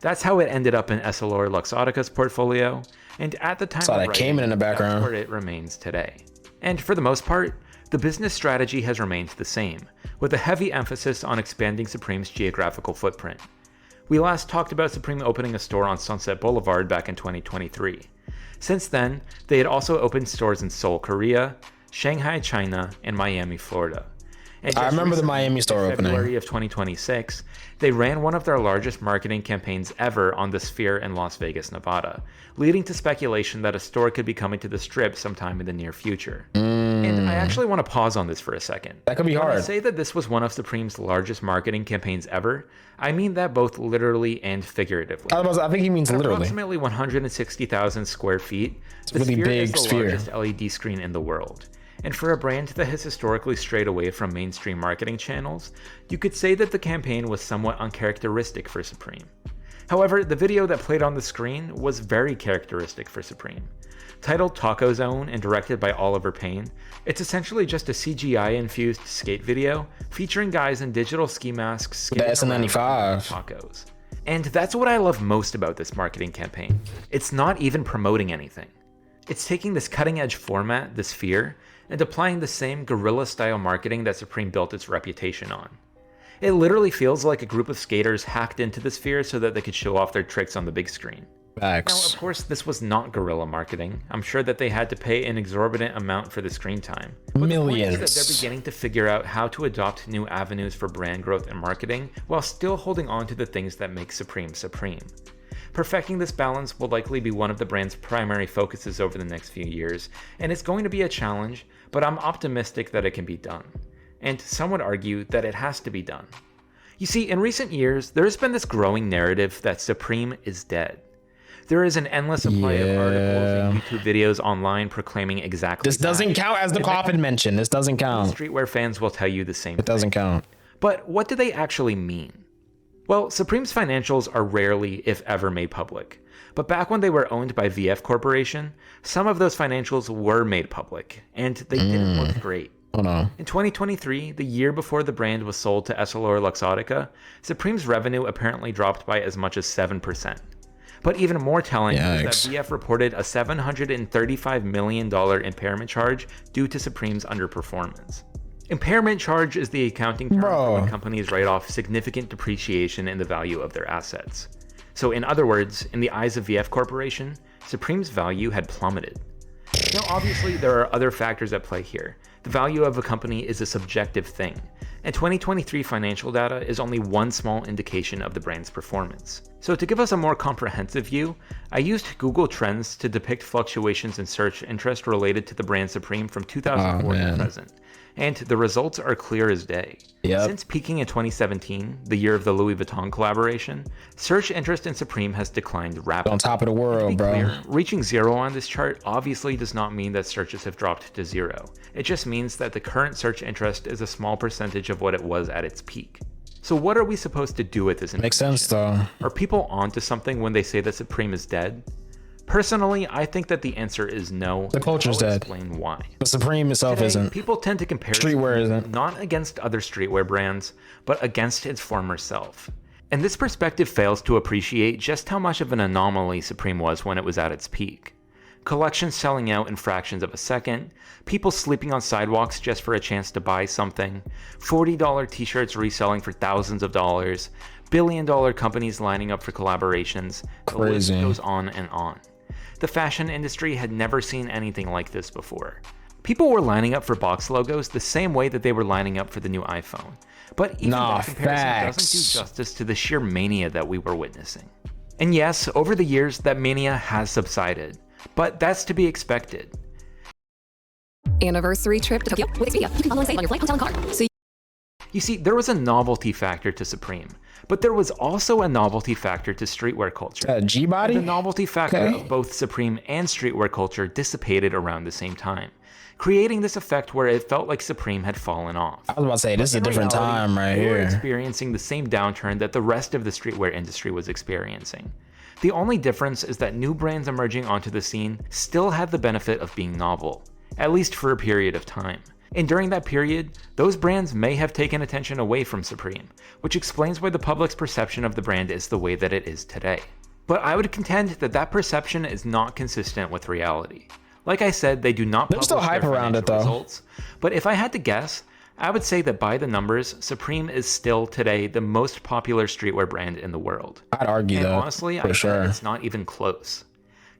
Speaker 2: That's how it ended up in EssilorLuxottica's portfolio, and at the time of writing,
Speaker 1: in the background.
Speaker 2: That's where it remains today. And for the most part, the business strategy has remained the same, with a heavy emphasis on expanding Supreme's geographical footprint. We last talked about Supreme opening a store on Sunset Boulevard back in 2023. Since then, they had also opened stores in Seoul, Korea, Shanghai, China, and Miami, Florida. And
Speaker 1: I remember the Miami store opening.
Speaker 2: In February of 2026, they ran one of their largest marketing campaigns ever on the Sphere in Las Vegas, Nevada, leading to speculation that a store could be coming to the Strip sometime in the near future. And I actually want to pause on this for a second.
Speaker 1: That could be hard.
Speaker 2: When I say that this was one of Supreme's largest marketing campaigns ever, I mean that both literally and figuratively.
Speaker 1: I think he means literally.
Speaker 2: Approximately 160,000 square feet, the
Speaker 1: really
Speaker 2: Sphere
Speaker 1: big
Speaker 2: is the largest LED screen in the world. And for a brand that has historically strayed away from mainstream marketing channels, you could say that the campaign was somewhat uncharacteristic for Supreme. However, the video that played on the screen was very characteristic for Supreme. Titled Taco Zone and directed by Oliver Payne, it's essentially just a CGI-infused skate video featuring guys in digital ski masks skating around tacos. And that's what I love most about this marketing campaign. It's not even promoting anything. It's taking this cutting-edge format, the Sphere, and applying the same guerrilla-style marketing that Supreme built its reputation on. It literally feels like a group of skaters hacked into the Sphere so that they could show off their tricks on the big screen.
Speaker 1: Facts.
Speaker 2: Now, of course, this was not guerrilla marketing. I'm sure that they had to pay an exorbitant amount for the screen time. But
Speaker 1: Millions.
Speaker 2: The point is that they're beginning to figure out how to adopt new avenues for brand growth and marketing while still holding on to the things that make Supreme Supreme. Perfecting this balance will likely be one of the brand's primary focuses over the next few years, and it's going to be a challenge, but I'm optimistic that it can be done. And some would argue that it has to be done. You see, in recent years, there's been this growing narrative that Supreme is dead. There is an endless supply of articles and YouTube videos online proclaiming exactly
Speaker 1: This doesn't count as the coffin mention. This doesn't count.
Speaker 2: Streetwear fans will tell you the same thing.
Speaker 1: It doesn't count.
Speaker 2: But what do they actually mean? Well, Supreme's financials are rarely, if ever, made public. But back when they were owned by VF Corporation, some of those financials were made public, and they didn't look great.
Speaker 1: Oh no.
Speaker 2: In 2023, the year before the brand was sold to EssilorLuxottica, Supreme's revenue apparently dropped by as much as 7%. But even more telling is that VF reported a $735 million impairment charge due to Supreme's underperformance. Impairment charge is the accounting term for when companies write off significant depreciation in the value of their assets. So in other words, in the eyes of VF Corporation, Supreme's value had plummeted. Now obviously there are other factors at play here. The value of a company is a subjective thing, and 2023 financial data is only one small indication of the brand's performance. So to give us a more comprehensive view, I used Google Trends to depict fluctuations in search interest related to the brand Supreme from 2004 to present. And the results are clear as day. Since peaking in 2017, the year of the Louis Vuitton collaboration, search interest in Supreme has declined rapidly.
Speaker 1: On top of the world, bro.
Speaker 2: Clear, reaching zero on this chart obviously does not mean that searches have dropped to zero. It just means that the current search interest is a small percentage image of what it was at its peak. So what are we supposed to do with this information?
Speaker 1: Makes sense though.
Speaker 2: Are people onto something when they say that Supreme is dead? Personally, I think that the answer is no.
Speaker 1: The culture's dead.
Speaker 2: Explain why.
Speaker 1: The Supreme itself
Speaker 2: Today,
Speaker 1: isn't.
Speaker 2: People tend to compare
Speaker 1: Streetwear isn't.
Speaker 2: not against other streetwear brands, but against its former self. And this perspective fails to appreciate just how much of an anomaly Supreme was when it was at its peak. Collections selling out in fractions of a second, people sleeping on sidewalks just for a chance to buy something, $40 t-shirts reselling for thousands of dollars, billion-dollar companies lining up for collaborations. The list goes on and on. The fashion industry had never seen anything like this before. People were lining up for box logos the same way that they were lining up for the new iPhone. But even that comparison doesn't do justice to the sheer mania that we were witnessing. And yes, over the years, that mania has subsided. But that's to be expected.
Speaker 4: Anniversary trip to Tokyo with Expedia. You can follow and save on your flight, hotel, and car. So
Speaker 2: you see, there was a novelty factor to Supreme, but there was also a novelty factor to streetwear culture.
Speaker 1: G-body?
Speaker 2: The novelty factor of both Supreme and streetwear culture dissipated around the same time, creating this effect where it felt like Supreme had fallen off.
Speaker 1: I was about to say, this is a different time right
Speaker 2: here. We were
Speaker 1: here.
Speaker 2: experiencing the same downturn that the rest of the streetwear industry was experiencing. The only difference is that new brands emerging onto the scene still had the benefit of being novel, at least for a period of time. And during that period, those brands may have taken attention away from Supreme, which explains why the public's perception of the brand is the way that it is today. But I would contend that that perception is not consistent with reality. Like I said, they do not publish
Speaker 1: still hype
Speaker 2: their
Speaker 1: around it, though.
Speaker 2: results, but if I had to guess, I would say that by the numbers, Supreme is still today the most popular streetwear brand in the world.
Speaker 1: I'd argue
Speaker 2: and
Speaker 1: that,
Speaker 2: honestly, I think it's not even close.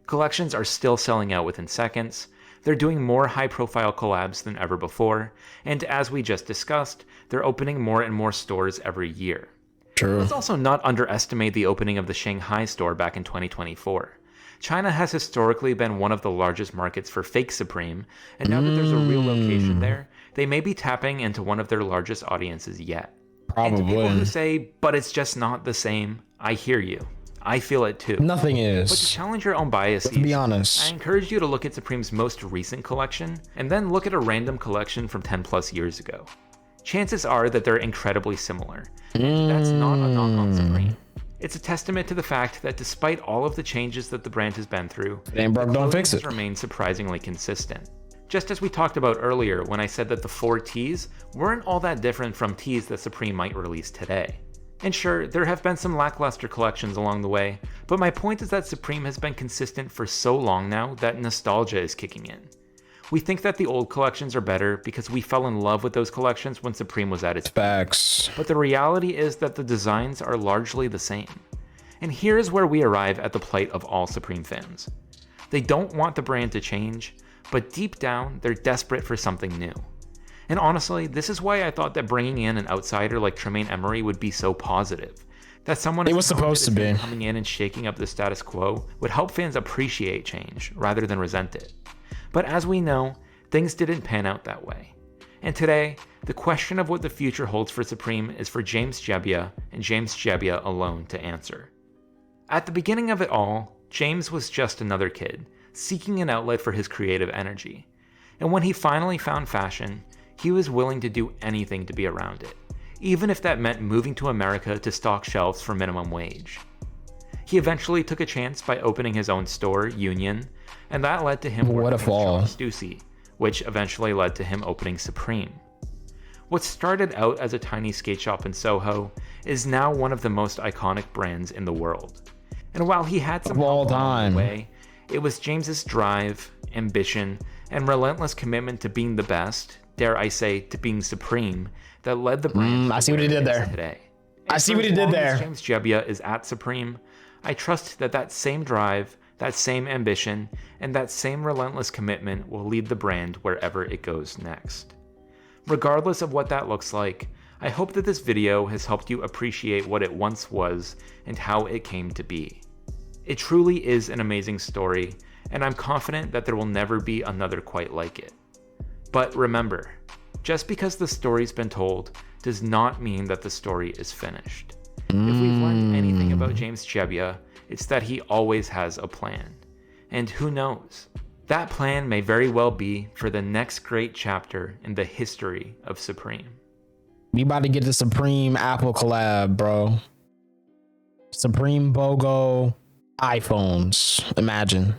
Speaker 2: Collections are still selling out within seconds. They're doing more high-profile collabs than ever before, and as we just discussed, they're opening more and more stores every year.
Speaker 1: True.
Speaker 2: Let's also not underestimate the opening of the Shanghai store back in 2024. China has historically been one of the largest markets for fake Supreme, and now that there's a real location there, they may be tapping into one of their largest audiences yet.
Speaker 1: Probably.
Speaker 2: And to people who say, but it's just not the same, I hear you. I feel it too.
Speaker 1: Nothing is.
Speaker 2: But to challenge your own biases,
Speaker 1: to be honest,
Speaker 2: I encourage you to look at Supreme's most recent collection, and then look at a random collection from 10 plus years ago. Chances are that they're incredibly similar. That's not a knock on Supreme. It's a testament to the fact that despite all of the changes that the brand has been through,
Speaker 1: it ain't broke, don't fix it.
Speaker 2: Has remained surprisingly consistent. Just as we talked about earlier when I said that the 4 tees weren't all that different from tees that Supreme might release today. And sure, there have been some lackluster collections along the way, but my point is that Supreme has been consistent for so long now that nostalgia is kicking in. We think that the old collections are better because we fell in love with those collections when Supreme was at its
Speaker 1: peak. But
Speaker 2: the reality is that the designs are largely the same. And here's where we arrive at the plight of all Supreme fans. They don't want the brand to change, but deep down, they're desperate for something new. And honestly, this is why I thought that bringing in an outsider like Tremaine Emory would be so positive. That someone
Speaker 1: it was supposed to be
Speaker 2: coming in and shaking up the status quo would help fans appreciate change rather than resent it. But as we know, things didn't pan out that way. And today, the question of what the future holds for Supreme is for James Jebbia and James Jebbia alone to answer. At the beginning of it all, James was just another kid, seeking an outlet for his creative energy. And when he finally found fashion, he was willing to do anything to be around it, even if that meant moving to America to stock shelves for minimum wage. He eventually took a chance by opening his own store, Union, and that led to him working with Sean Stussy, which eventually led to him opening Supreme. What started out as a tiny skate shop in Soho is now one of the most iconic brands in the world. And while he had some help along the way, it was James's drive, ambition, and relentless commitment to being the best, dare I say, to being supreme, that led the brand
Speaker 1: I see what he did there.
Speaker 2: Today.
Speaker 1: I see what he did there.
Speaker 2: As James Jebbia is at Supreme, I trust that that same drive, that same ambition, and that same relentless commitment will lead the brand wherever it goes next. Regardless of what that looks like, I hope that this video has helped you appreciate what it once was and how it came to be. It truly is an amazing story, and I'm confident that there will never be another quite like it. But remember, just because the story's been told does not mean that the story is finished. If we've learned anything about James Jebbia, it's that he always has a plan. And who knows? That plan may very well be for the next great chapter in the history of Supreme.
Speaker 1: We about to get the Supreme Apple collab, bro. Supreme BOGO iPhones. Imagine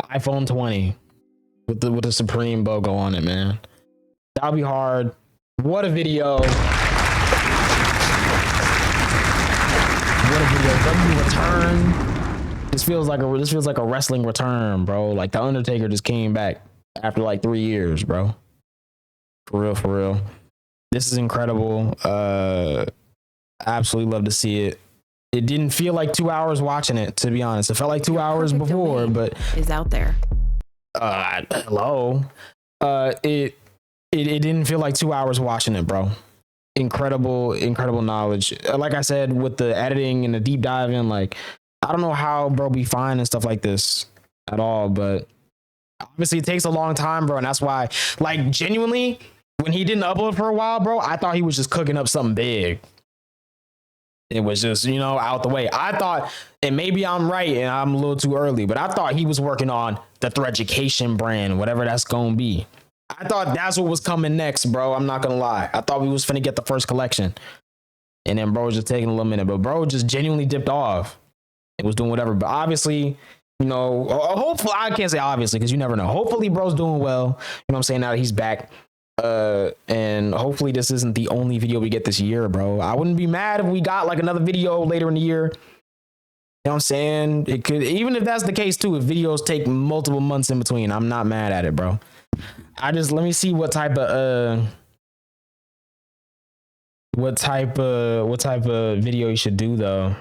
Speaker 1: iPhone 20 with the Supreme BOGO on it, man. That'll be hard. What a video. What a video. W return. This feels like a wrestling return, bro. Like the Undertaker just came back after like 3 years, bro. For real, for real. This is incredible. Absolutely love to see it. It didn't feel like 2 hours watching it, to be honest. It felt like 2 hours before, but
Speaker 5: is out there.
Speaker 1: Hello. It didn't feel like 2 hours watching it, bro. Incredible knowledge. Like I said, with the editing and the deep diving, like I don't know how bro be finding stuff like this at all, but obviously it takes a long time, bro, and that's why, like, genuinely, when he didn't upload for a while, bro, I thought he was just cooking up something big. It was just, you know, out the way. I thought, and maybe I'm right and I'm a little too early, but I thought he was working on the Threaducation brand, whatever that's gonna be. I thought that's what was coming next, bro. I'm not gonna lie. I thought we was finna get the first collection. And then bro was just taking a little minute, but bro just genuinely dipped off. It was doing whatever, but obviously, you know, hopefully, I can't say obviously because you never know. Hopefully bro's doing well. You know what I'm saying? Now that he's back. And hopefully this isn't the only video we get this year, bro. I wouldn't be mad if we got like another video later in the year. You know what I'm saying? It could, even if that's the case too, if videos take multiple months in between, I'm not mad at it, bro. Let me see what type of video you should do though.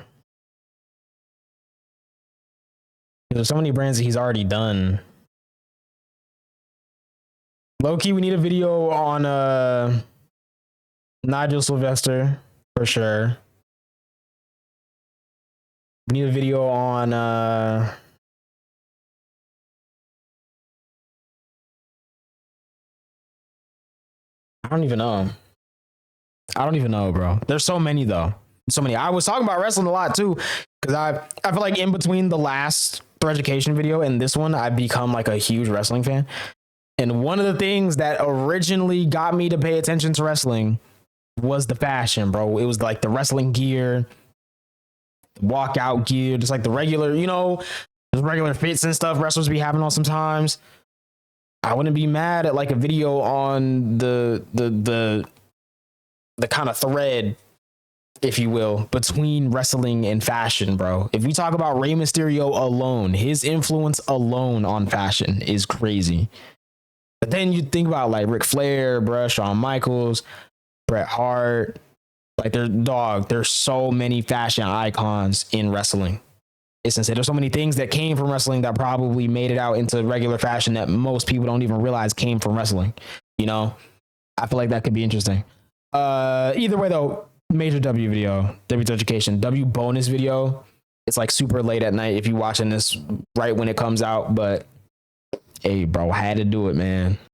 Speaker 1: There's so many brands that he's already done. Low-key, we need a video on Nigel Sylvester for sure. We need a video on I don't even know. Bro. There's so many though. So many. I was talking about wrestling a lot too, because I feel like in between the last Threaducation video and this one, I've become like a huge wrestling fan. And one of the things that originally got me to pay attention to wrestling was the fashion, bro. It was like the wrestling gear, walkout gear, just like the regular, you know, the regular fits and stuff wrestlers be having on sometimes. I wouldn't be mad at like a video on the kind of thread, if you will, between wrestling and fashion, bro. If we talk about Rey Mysterio alone, his influence alone on fashion is crazy. But then you think about like Ric Flair, bruh, Shawn Michaels, Bret Hart. Like there's so many fashion icons in wrestling. It's insane. There's so many things that came from wrestling that probably made it out into regular fashion that most people don't even realize came from wrestling. You know, I feel like that could be interesting. Either way though, major W video, W Threaducation, W bonus video. It's like super late at night if you're watching this right when it comes out, but hey, bro, I had to do it, man.